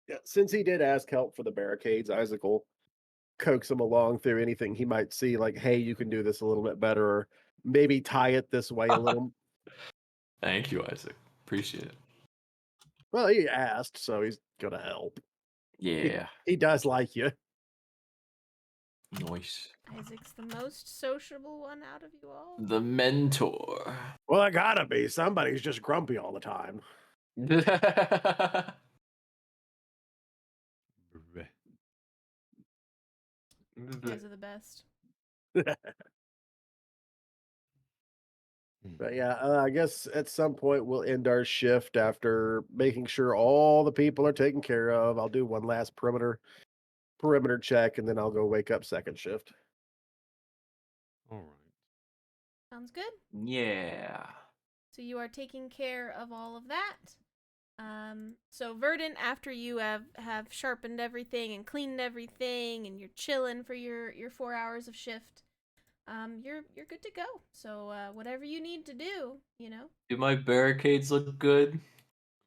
Yeah, since he did ask help for the barricades, Isaac will coax him along through anything he might see, like, hey, you can do this a little bit better, or maybe tie it this way a little. Thank you, Isaac. Appreciate it. Well, he asked, so he's gonna help. Yeah. He does like you. Nice. Isaac's the most sociable one out of you all. The mentor. Well, I gotta be. Somebody's just grumpy all the time. You guys are the best. But yeah, I guess at some point we'll end our shift after making sure all the people are taken care of. I'll do one last perimeter check, and then I'll go wake up second shift. All right. Sounds good. Yeah. So you are taking care of all of that. So Verdant, after you have sharpened everything and cleaned everything, and you're chilling for your 4 hours of shift, you're good to go. So whatever you need to do, you know. Do my barricades look good? Am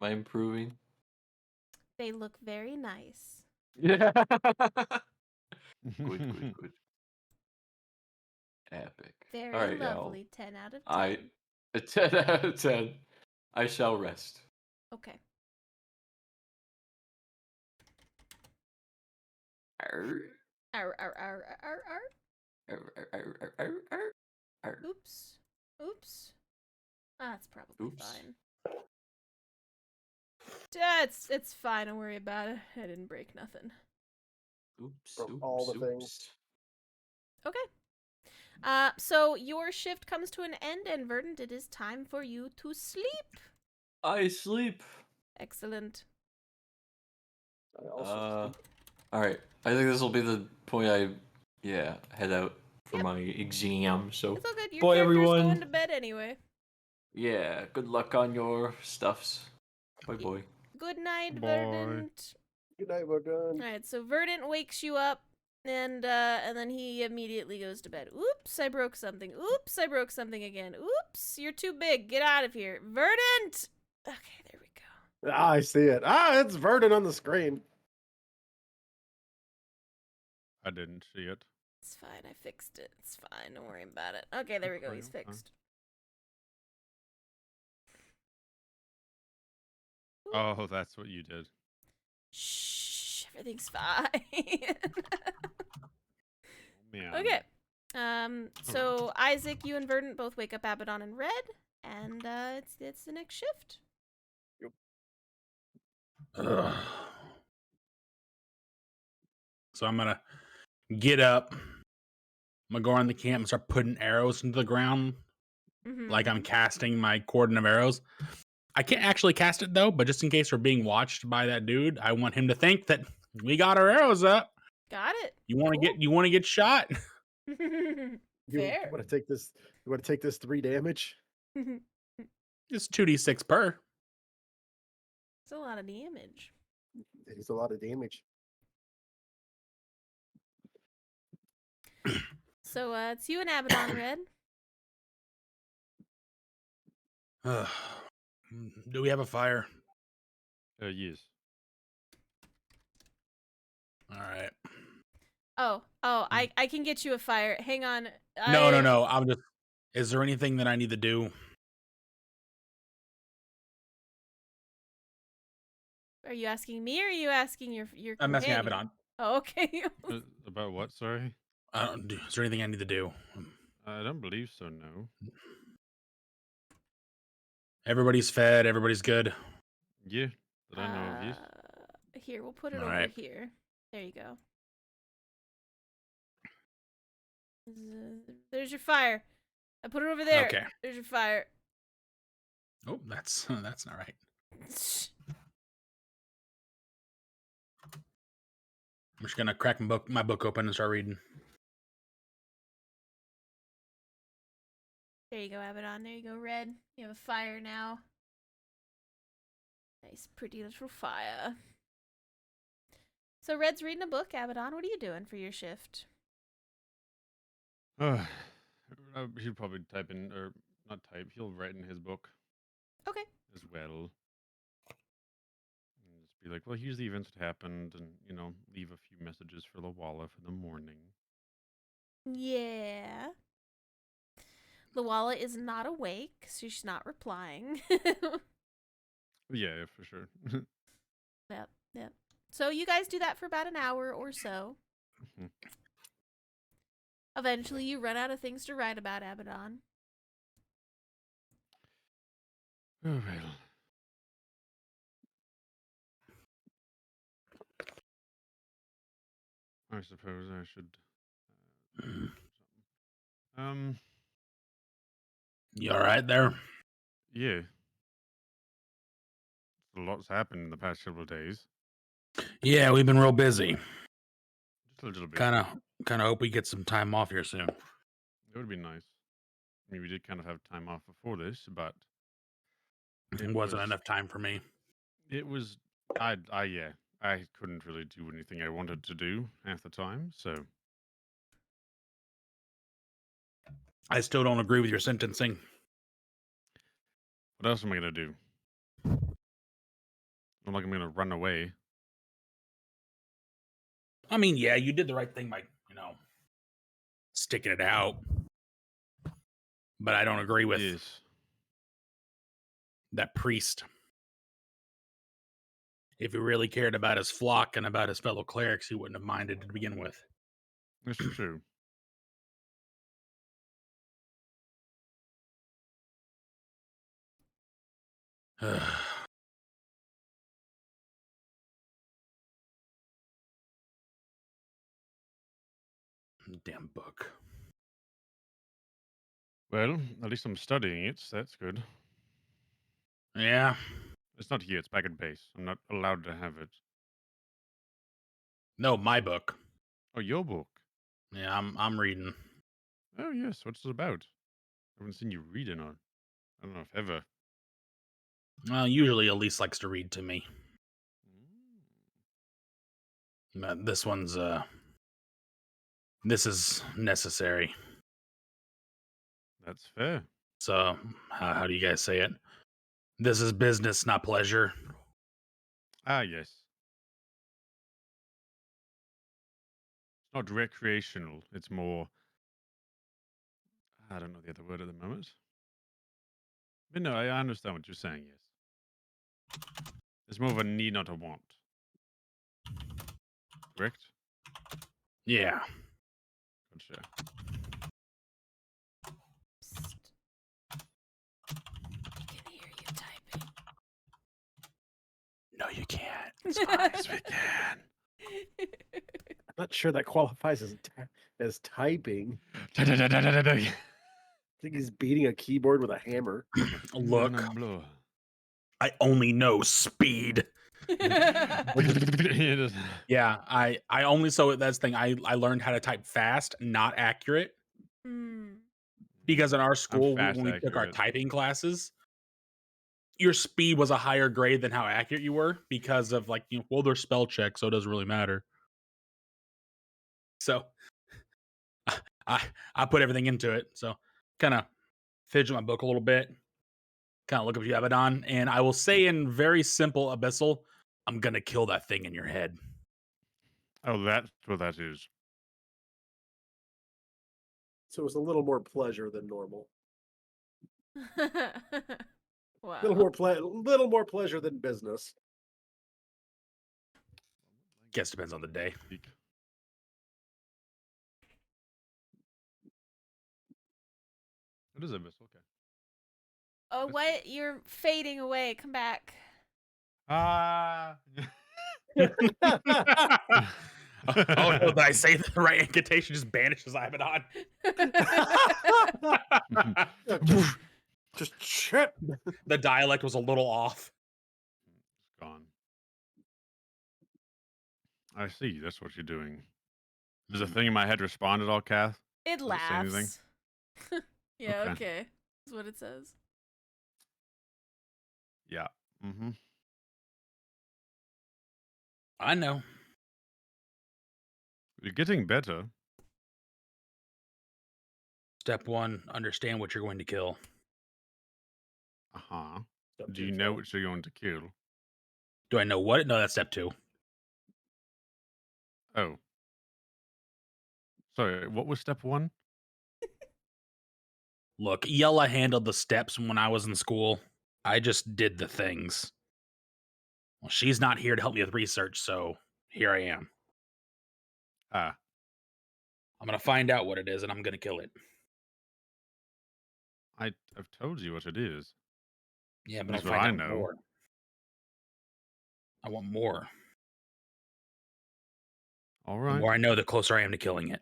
I improving? They look very nice. Yeah. Good. Epic. Very All right, lovely. 10 out of 10. A 10 out of 10. I shall rest. Okay. Arr, Arr, arr, arr, arr, arr. arr, arr, arr, arr, arr, arr. Oops. That's probably Oops. fine. It's fine. Don't worry about it. I didn't break nothing. Oops. From all the things. Okay. So your shift comes to an end, and Verdant, it is time for you to sleep. I sleep. Excellent. I also All right. I think this will be the point I head out for Yep. my exam. So It's all good. Your Bye, character's everyone. going to bed anyway. yeah, good luck on your stuffs. Bye bye. Good night, Bye. Verdant. Good night, Verdun. All right, so Verdant wakes you up, and then he immediately goes to bed. Oops, I broke something. Oops, I broke something again. Oops, you're too big. Get out of here, Verdant. Okay, there we go. Ah, I see it. Ah, it's Verdun on the screen. I didn't see it. It's fine. I fixed it. It's fine. Don't worry about it. Okay, there we go. Okay, He's okay. fixed. Oh, that's what you did. Shh, everything's fine. Man. Okay. So Isaac, you and Verdant both wake up Abaddon and Red, and it's the next shift. Ugh. So I'm gonna get up. I'm gonna go around the camp and start putting arrows into the ground, like I'm casting my cordon of arrows. I can't actually cast it though, but just in case we're being watched by that dude, I want him to think that we got our arrows up. Got it. You want to get shot? You Fair. want to take this? You want to take this 3 damage? Just 2d6 per. It's a lot of damage. It's a lot of damage. So it's you and Abaddon, Red. Ugh. Do we have a fire? Yes. All right. Oh, I can get you a fire. Hang on. No. I'm just. Is there anything that I need to do? Are you asking me or are you asking your I'm asking companion? Abaddon. Oh, okay. About what? Sorry. Is there anything I need to do? I don't believe so. No. Everybody's fed. Everybody's good. Yeah. That I know of. Yes. Here, we'll put it All over right. here. There you go. There's your fire. I put it over there. Okay. There's your fire. Oh, that's not right. I'm just gonna crack my book open and start reading. There you go, Abaddon. There you go, Red. You have a fire now. Nice, pretty little fire. So Red's reading a book. Abaddon, what are you doing for your shift? He'll probably type in, or not type. He'll write in his book Okay. as well. And just be like, well, here's the events that happened, and leave a few messages for Lawala for the morning. Yeah. Lawala is not awake, so she's not replying. Yeah, for sure. Yep. So you guys do that for about an hour or so. Mhm. Eventually, you run out of things to write about, Abaddon. Oh, well. I suppose I should. You all right there? Yeah. A lot's happened in the past couple of days. Yeah, we've been real busy. Just a little bit. Kind of hope we get some time off here soon. It would be nice. I mean, we did kind of have time off before this, but It wasn't enough time for me. it was. I couldn't really do anything I wanted to do half the time. So I still don't agree with your sentencing. what else am I gonna do? I'm like I'm gonna run away. I mean, yeah, you did the right thing by, sticking it out. But I don't agree with Yes. that priest. If he really cared about his flock and about his fellow clerics, he wouldn't have minded to begin with. It's true. Damn book. Well, at least I'm studying it, so that's good. Yeah. It's not here, it's back at base. I'm not allowed to have it. No, my book. Oh, your book. Yeah, I'm reading. Oh yes, what's it about? I haven't seen you read it on. I don't know if ever. Well, usually Elise likes to read to me. This one's this is necessary. That's fair. So how do you guys say it? This is business, not pleasure. Ah, yes. It's not recreational. It's more. I don't know the other word at the moment. But no, I understand what you're saying. Yes. It's more of a need, not a want. Correct. Yeah. Gotcha. Psst. I can hear you typing. No, you can't. Yes, we can. I'm not sure that qualifies as typing. Look. I think he's beating a keyboard with a hammer. Look, I only know speed. Yeah, I only so that's the thing. I learned how to type fast, not accurate, Hmm. because in our I'm school fast when we took our accurate. typing classes, your speed was a higher grade than how accurate you were because of like well, there's spell check, so it doesn't really matter. So I I put everything into it. So kind of fidget my book a little bit, kind of look up you Abaddon, and I will say in very simple abyssal, I'm gonna kill that thing in your head. Oh, that's what that is. So it's a little more pleasure than normal. Wow. Little more pleasure than business. Guess depends on the day. Speak. What is abyss? Okay. Oh, what? You're fading away. Come back. Ah. Oh no, did I say the right incantation just banishes Abaddon? Just shit. The dialect was a little off. It's gone. I see. That's what you're doing. Does the thing in my head respond at all, Kath? It Does it say anything? laughs. Yeah, Okay. okay. That's what it says. Yeah. Mm-hmm. I know. You're getting better. Step 1, understand what you're going to kill. Uh-huh. Step Do two, you know kill. what you're going to kill? Do I know what? No, that's step 2. Oh. Sorry, what was step 1? Look, Yella handled the steps when I was in school. I just did the things. Well, she's not here to help me with research, so here I am. Ah. I'm going to find out what it is, and I'm going to kill it. I've told you what it is. Yeah, but That's I'll what find I out know. more. I want more. All The right. more I know, the closer I am to killing it.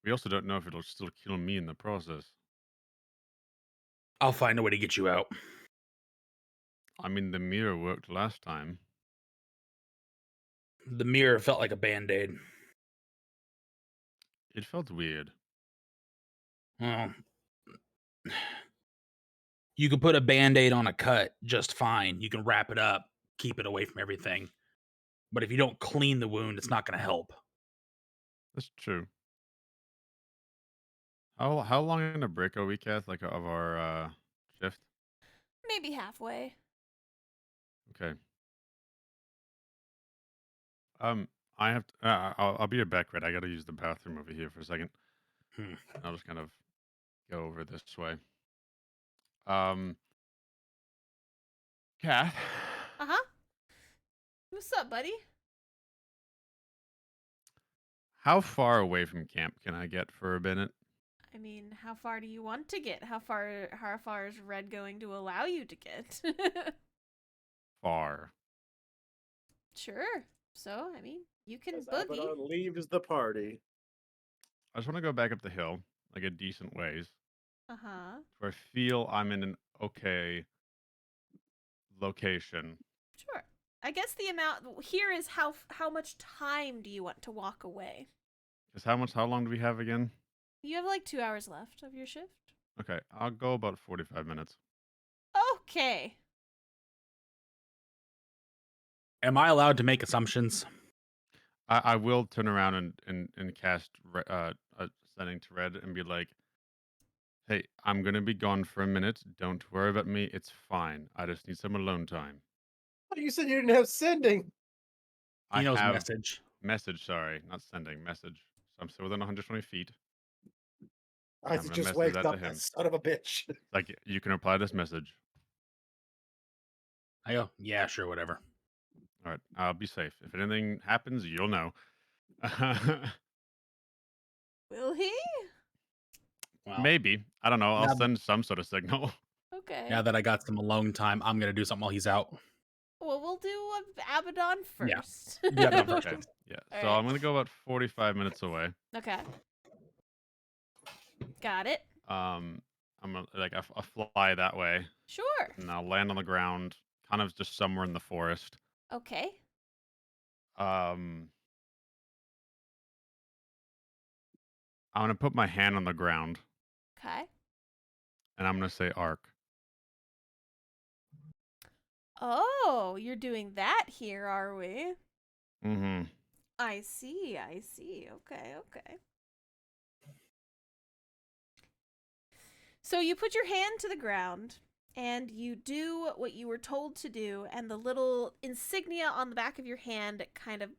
We also don't know if it'll still kill me in the process. I'll find a way to get you out. I mean, the mirror worked last time. The mirror felt like a band-aid. It felt weird. Well, you can put a band-aid on a cut just fine. You can wrap it up, keep it away from everything. But if you don't clean the wound, it's not going to help. That's true. How long in a break are we, Kath? Like of our shift? Maybe halfway. Okay. I have. I'll be back, Red. I got to use the bathroom over here for a second. I'll just kind of go over this way. Kath, Uh-huh. What's up, buddy? how far away from camp can I get for a minute? I mean, how far do you want to get? How far is Red going to allow you to get? Far. Sure. So, I mean, you can As boogie. Abaddon leaves the party. I just want to go back up the hill, like a decent ways, Uh-huh. where I feel I'm in an okay location. Sure. I guess the amount here is how much time do you want to walk away? Because how long do we have again? You have like 2 hours left of your shift. Okay, I'll go about 45 minutes. Okay. Am I allowed to make assumptions? I will turn around and cast sending to Red and be like, "Hey, I'm gonna be gone for a minute. Don't worry about me. It's fine. I just need some alone time." You said you didn't have sending. He I knows have message. message. Sorry, not sending message. So I'm still within 120 feet. I'm Isaac gonna just message waked that to up, that him. son of a bitch. Like, you can reply to this message. I go, yeah, sure, whatever. All right, I'll be safe. If anything happens, you'll know. Will he? Well, Maybe. I don't know. I'll now, send some sort of signal. Okay. now that I got some alone time, I'm gonna do something while he's out. Well, we'll do Abaddon Yeah. first. Yeah, Abaddon first. Okay. Yeah. All So right. I'm gonna go about 45 minutes away. Okay. Got it. I'm gonna I fly that way, Sure. and I'll land on the ground, kind of just somewhere in the forest. Okay. I'm gonna put my hand on the ground, Okay. and I'm gonna say "Arc." Oh, you're doing that here, are we? Mm-hmm. I see. I see. Okay. Okay. So you put your hand to the ground and you do what you were told to do, and the little insignia on the back of your hand kind of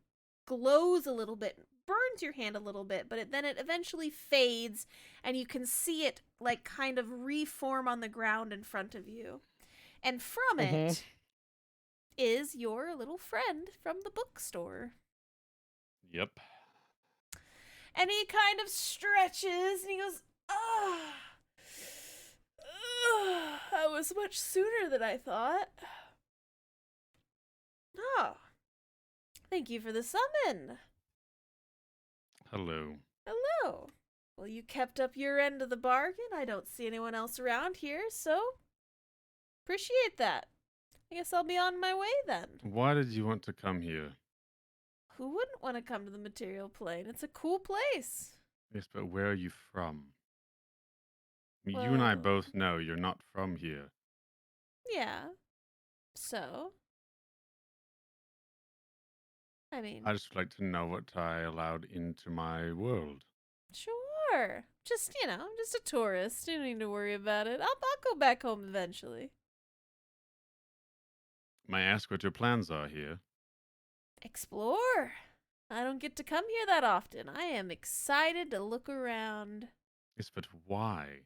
glows a little bit, burns your hand a little bit, but then it eventually fades, and you can see it like kind of reform on the ground in front of you. And from it is your little friend from the bookstore. Yep. And he kind of stretches and he goes, ah. That was much sooner than I thought. Oh, thank you for the summon. Hello. Hello. Well, you kept up your end of the bargain. I don't see anyone else around here, so appreciate that. I guess I'll be on my way then. Why did you want to come here? Who wouldn't want to come to the material plane? It's a cool place. Yes, but where are you from? I mean, you and I Well- both know you're not from here. Yeah. So? I mean, I just would like to know what I allowed into my world. sure. Just, just a tourist. You don't need to worry about it. I'll go back home eventually. May I ask what your plans are here? Explore. I don't get to come here that often. I am excited to look around. Yes, but why?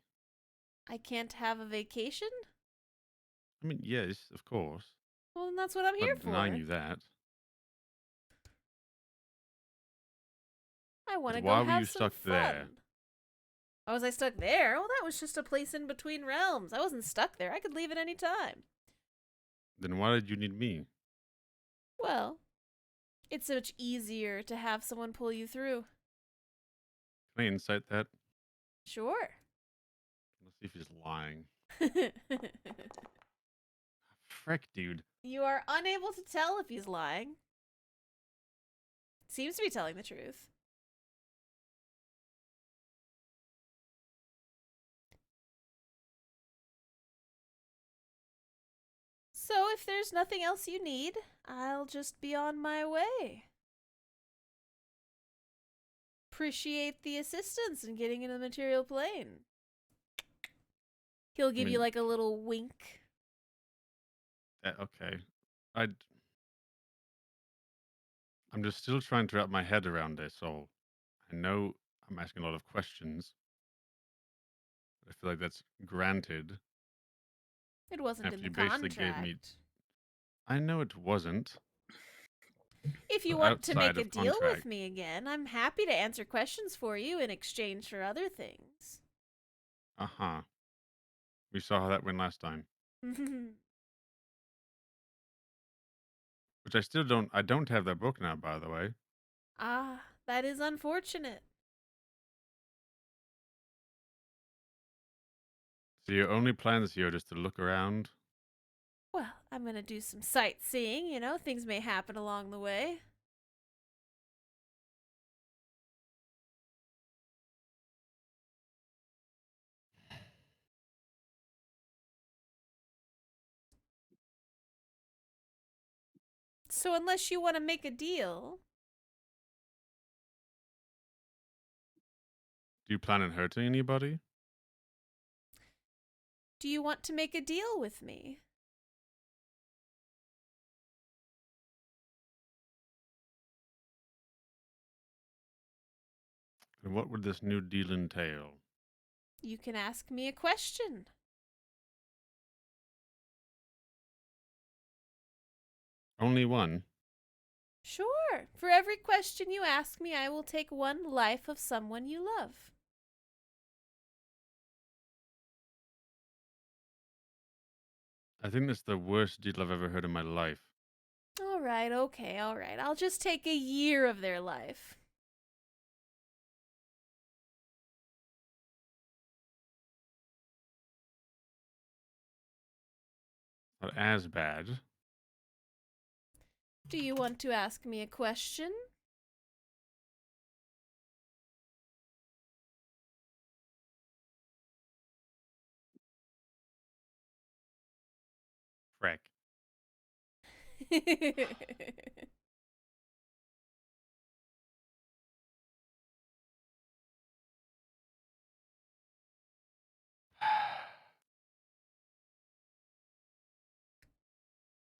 I can't have a vacation? I mean, yes, of course. Well, then that's what I'm here Not denying for. you that. I want to But go why were have you some stuck fun. there? Why was I stuck there? Well, that was just a place in between realms. I wasn't stuck there. I could leave at any time. Then why did you need me? Well, it's much easier to have someone pull you through. Can I insight that? Sure. Let's see if he's lying. Frick, dude. You are unable to tell if he's lying. Seems to be telling the truth. So if there's nothing else you need, I'll just be on my way. Appreciate the assistance in getting into the material plane. He'll give you like a little wink. Okay. I'm just still trying to wrap my head around this. So I know I'm asking a lot of questions. I feel like that's granted. It wasn't After in you the basically contract. gave me. I know it wasn't. If you but want to make outside a of deal contract. with me again, I'm happy to answer questions for you in exchange for other things. Uh-huh. We saw how that went last time. Which I don't have that book now, by the way. Ah, that is unfortunate. So your only plans here are just to look around? Well, I'm gonna do some sightseeing, things may happen along the way. So unless you want to make a deal, Do you plan on hurting anybody? do you want to make a deal with me? And what would this new deal entail? You can ask me a question. Only one? Sure. For every question you ask me, I will take one life of someone you love. I think that's the worst deal I've ever heard in my life. All right, okay, all right. I'll just take a year of their life. Not as bad. Do you want to ask me a question? Frack.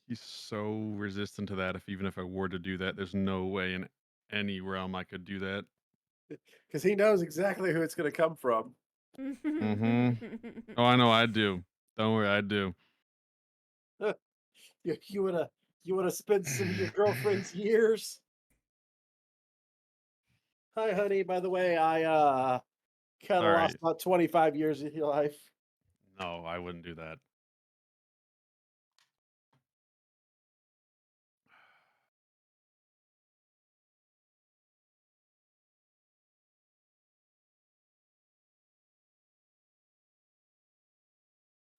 He's so resistant to that. Even if I were to do that, there's no way in any realm I could do that. Because he knows exactly who it's going to come from. Oh, I know I do. Don't worry, I do. You wanna spend some of your girlfriend's years? Hi, honey. By the way, I kind of All lost right. about 25 years of your life. No, I wouldn't do that.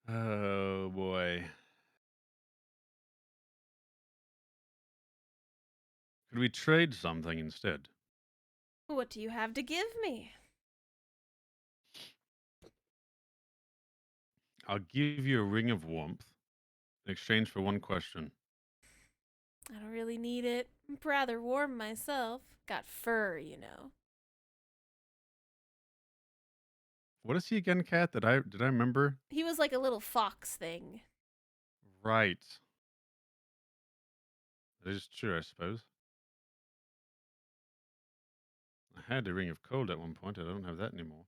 Oh boy. Could we trade something instead? What do you have to give me? I'll give you a ring of warmth in exchange for one question. I don't really need it. I'm rather warm myself. Got fur, you know. What is he again, Kat? Did I remember? He was like a little fox thing. Right. That is true, I suppose. I had a ring of cold at one point. I don't have that anymore.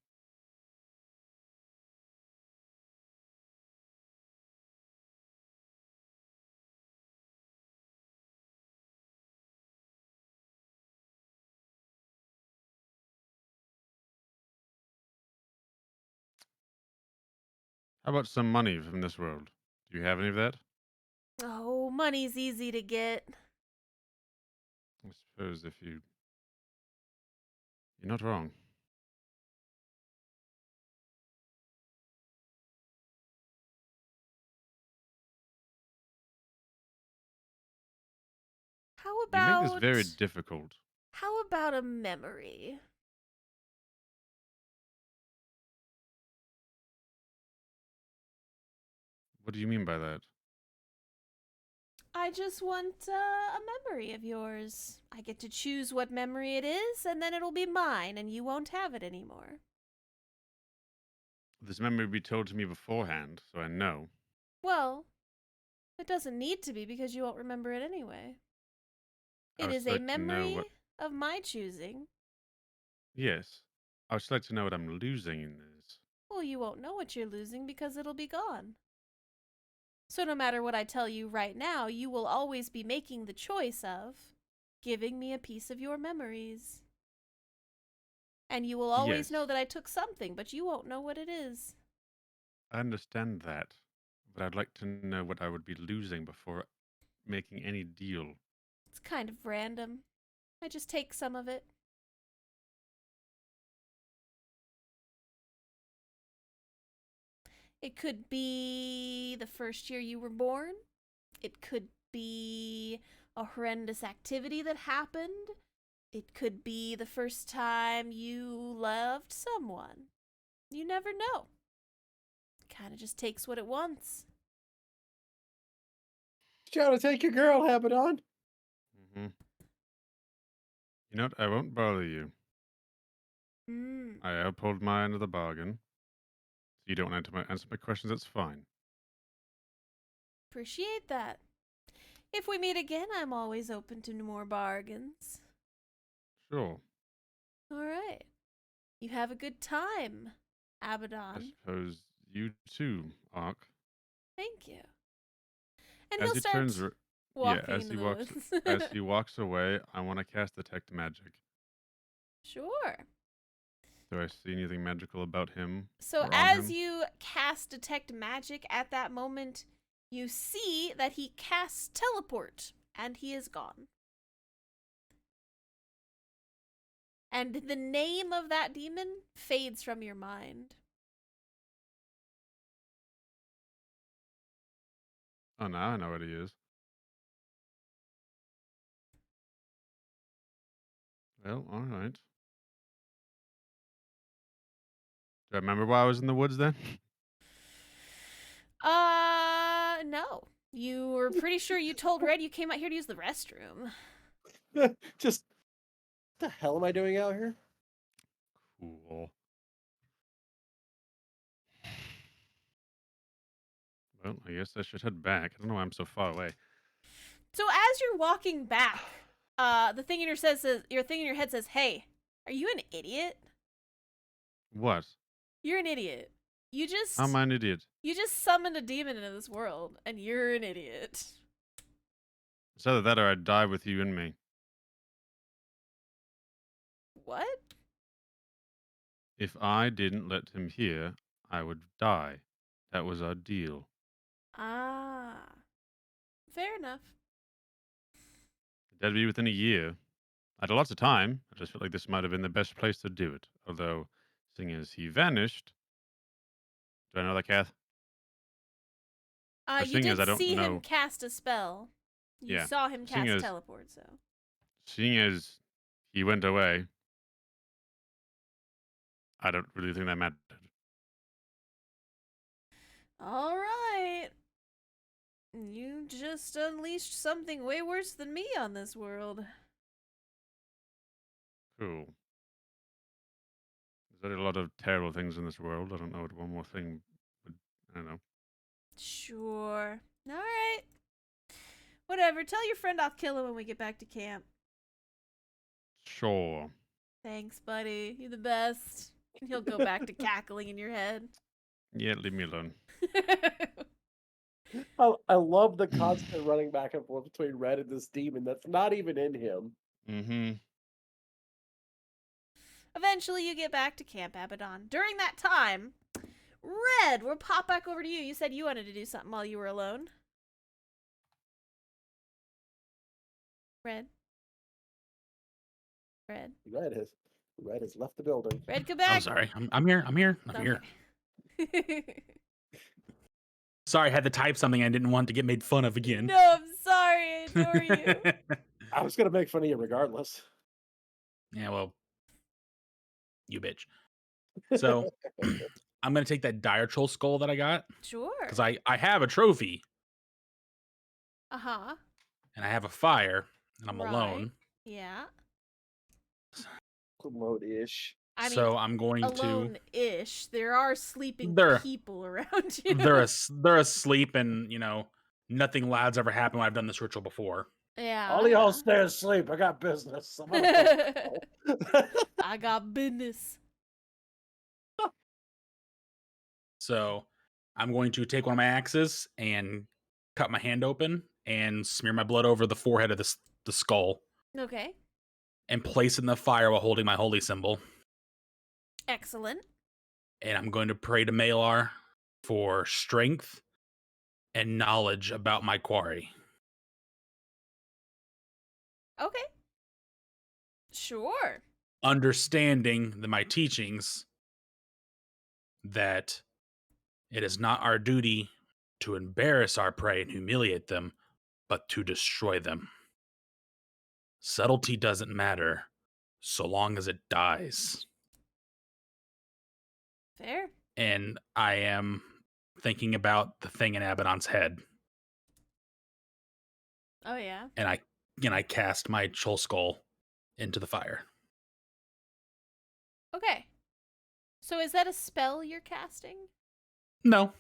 How about some money from this world? Do you have any of that? Oh, money's easy to get. I suppose if you're not wrong. How You make this about very difficult. how about a memory? What do you mean by that? I just want a memory of yours. I get to choose what memory it is, and then it'll be mine, and you won't have it anymore. This memory be told to me beforehand, so I know. Well, it doesn't need to be because you won't remember it anyway. I It would is a like to know memory what. of my choosing. Yes, I would like to know what I'm losing in this. Well, you won't know what you're losing because it'll be gone. So no matter what I tell you right now, you will always be making the choice of giving me a piece of your memories. And you will always Yes, know that I took something, but you won't know what it is. I understand that, but I'd like to know what I would be losing before making any deal. It's kind of random. I just take some of it. It could be the first year you were born. It could be a horrendous activity that happened. It could be the first time you loved someone. You never know. Kind of just takes what it wants. Trying to take your girl habit on. Mm-hmm. You know what? I won't bother you. Mm, I uphold my end of the bargain. You don't want to answer my questions, that's fine. appreciate that. If we meet again, I'm always open to more bargains. Sure. All right. You have a good time, I Abaddon. suppose you too, Ark. Thank you. And As he'll he start turns, walking as into he the walks, woods. as he walks away, I want to cast detect magic. Sure. Do I see anything magical about him So or on as him? you cast detect magic at that moment, you see that he casts teleport, and he is gone. And the name of that demon fades from your mind. Oh, now I know what he is. Well, all right. Do I remember why I was in the woods then? No. You were pretty sure you told Red you came out here to use the restroom. Just what the hell am I doing out here? Cool. Well, I guess I should head back. I don't know why I'm so far away. So as you're walking back, the thing in your thing in your head says, "Hey, are you an idiot? What? You're an idiot. You just I'm an idiot. you just summoned a demon into this world, and you're an idiot." It's either that or I'd die with you in me. What? If I didn't let him hear, I would die. That was our deal. Ah. Fair enough. That'd be within a year. I had lots of time. I just felt like this might have been the best place to do it. Although, seeing as he vanished, do I know that, Kath? Or You seeing as I did don't see him know, cast a spell. You yeah. saw him Seeing cast as teleport, so. seeing as he went away, I don't really think that mattered. All right. You just unleashed something way worse than me on this world. Cool. There's a lot of terrible things in this world. I don't know what one more thing would. I don't know. Sure. All right. Whatever. Tell your friend I'll kill him when we get back to camp. Sure. Thanks, buddy. You're the best. And he'll go back to cackling in your head. Yeah, leave me alone. I love the constant running back and forth between Red and this demon that's not even in him. Mm-hmm. Eventually, you get back to Camp Abaddon. During that time, Red, we'll pop back over to you. You said you wanted to do something while you were alone. Red. Red. Red has left the building. Red, come back. I'm sorry. I'm here. I'm here. I'm here. Sorry, I had to type something I didn't want to get made fun of again. No, I'm sorry. I adore you. I was gonna make fun of you regardless. Yeah, well, you bitch. So I'm gonna take that dire troll skull that I got Sure. because I have a trophy Uh-huh. and I have a fire and I'm Right. alone. Yeah. Alone-ish. I mean, So I'm going to. alone-ish. There are sleeping They're- people around you. They're asleep and nothing loud's ever happened when I've done this ritual before. Yeah. All y'all stay asleep. I got business. I'm on a phone call. I got business. So I'm going to take one of my axes and cut my hand open and smear my blood over the forehead of the skull Okay. and place it in the fire while holding my holy symbol. Excellent. And I'm going to pray to Malar for strength and knowledge about my quarry. Okay. Sure. Understanding my teachings that it is not our duty to embarrass our prey and humiliate them, but to destroy them. Subtlety doesn't matter so long as it dies. Fair. And I am thinking about the thing in Abaddon's head. Oh, yeah. And I and I cast my Troll Skull into the fire. Okay. So is that a spell you're casting? No,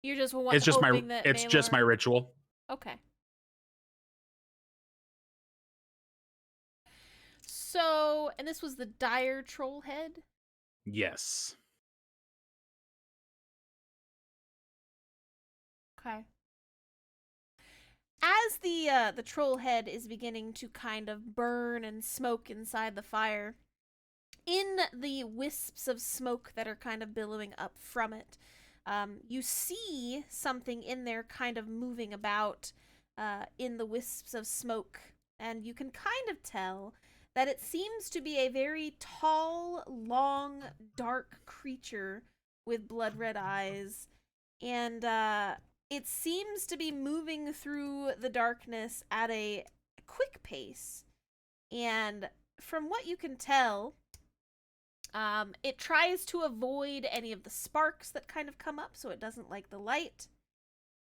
You're just it's just hoping that it's just my Maelor- ritual. Okay. So, and this was the dire troll head? Yes. Okay. As the troll head is beginning to kind of burn and smoke inside the fire, in the wisps of smoke that are kind of billowing up from it, you see something in there kind of moving about in the wisps of smoke, and you can kind of tell that it seems to be a very tall, long, dark creature with blood red eyes, and it seems to be moving through the darkness at a quick pace. And from what you can tell, it tries to avoid any of the sparks that kind of come up, so it doesn't like the light.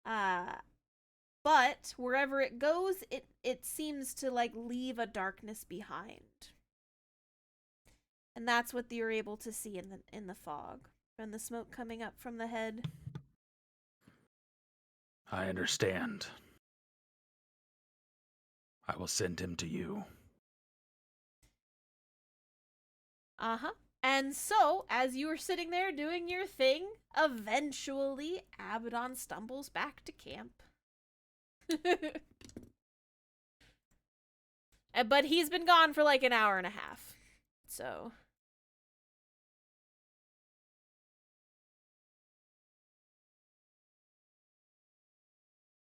But wherever it goes, it seems to like leave a darkness behind. And that's what you're able to see in the fog, and the smoke coming up from the head. I understand. I will send him to you. Uh-huh. And so, as you were sitting there doing your thing, eventually Abaddon stumbles back to camp. But he's been gone for like an hour and a half. So.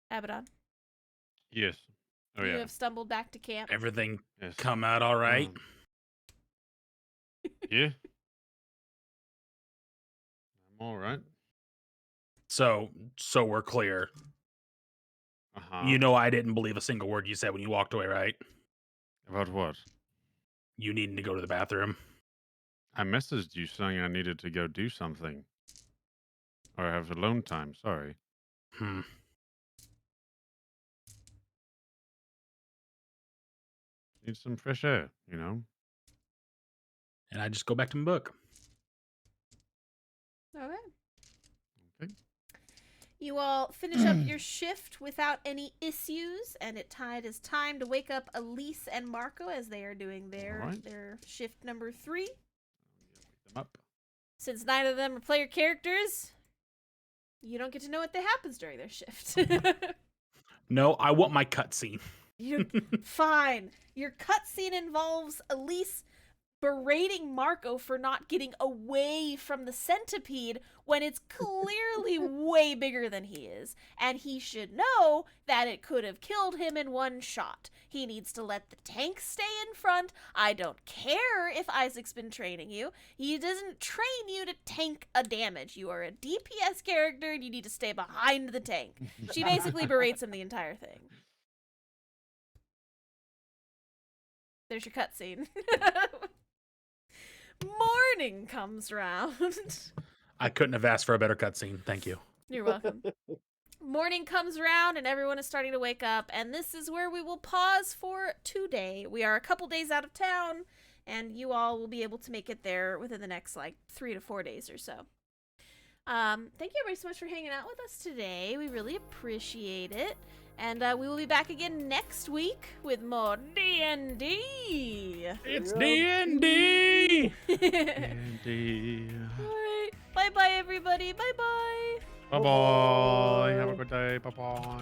Abaddon, Yes. Oh you yeah. have stumbled back to camp. Everything Yes. come out all right? Yeah. I'm all right. So we're clear. Uh-huh. You know I didn't believe a single word you said when you walked away, right? About what? You needing to go to the bathroom. I messaged you saying I needed to go do something. Or have alone time, sorry. Need some fresh air, you know? And I just go back to my book. Okay. Okay. You all finish up your shift without any issues, and it is time to wake up Elise and Marco as they are doing their Alright. their shift number 3. Wake them up. Since neither of them are player characters, you don't get to know what happens during their shift. No, I want my cutscene. Fine. Your cutscene involves Elise berating Marco for not getting away from the centipede when it's clearly way bigger than he is, and he should know that it could have killed him in one shot. He needs to let the tank stay in front. I don't care if Isaac's been training you. He doesn't train you to tank a damage. You are a DPS character and you need to stay behind the tank. She basically berates him the entire thing. There's your cutscene. Morning comes round. I couldn't have asked for a better cutscene. Thank you. You're welcome. Morning comes around and everyone is starting to wake up, and this is where we will pause for today. We are a couple days out of town, and you all will be able to make it there within the next, 3 to 4 days or so. Thank you everybody so much for hanging out with us today. We really appreciate it. And we will be back again next week with more D&D. It's D&D! Andy. Alright. Bye-bye, everybody. Bye-bye. Bye-bye. Have a good day. Bye-bye.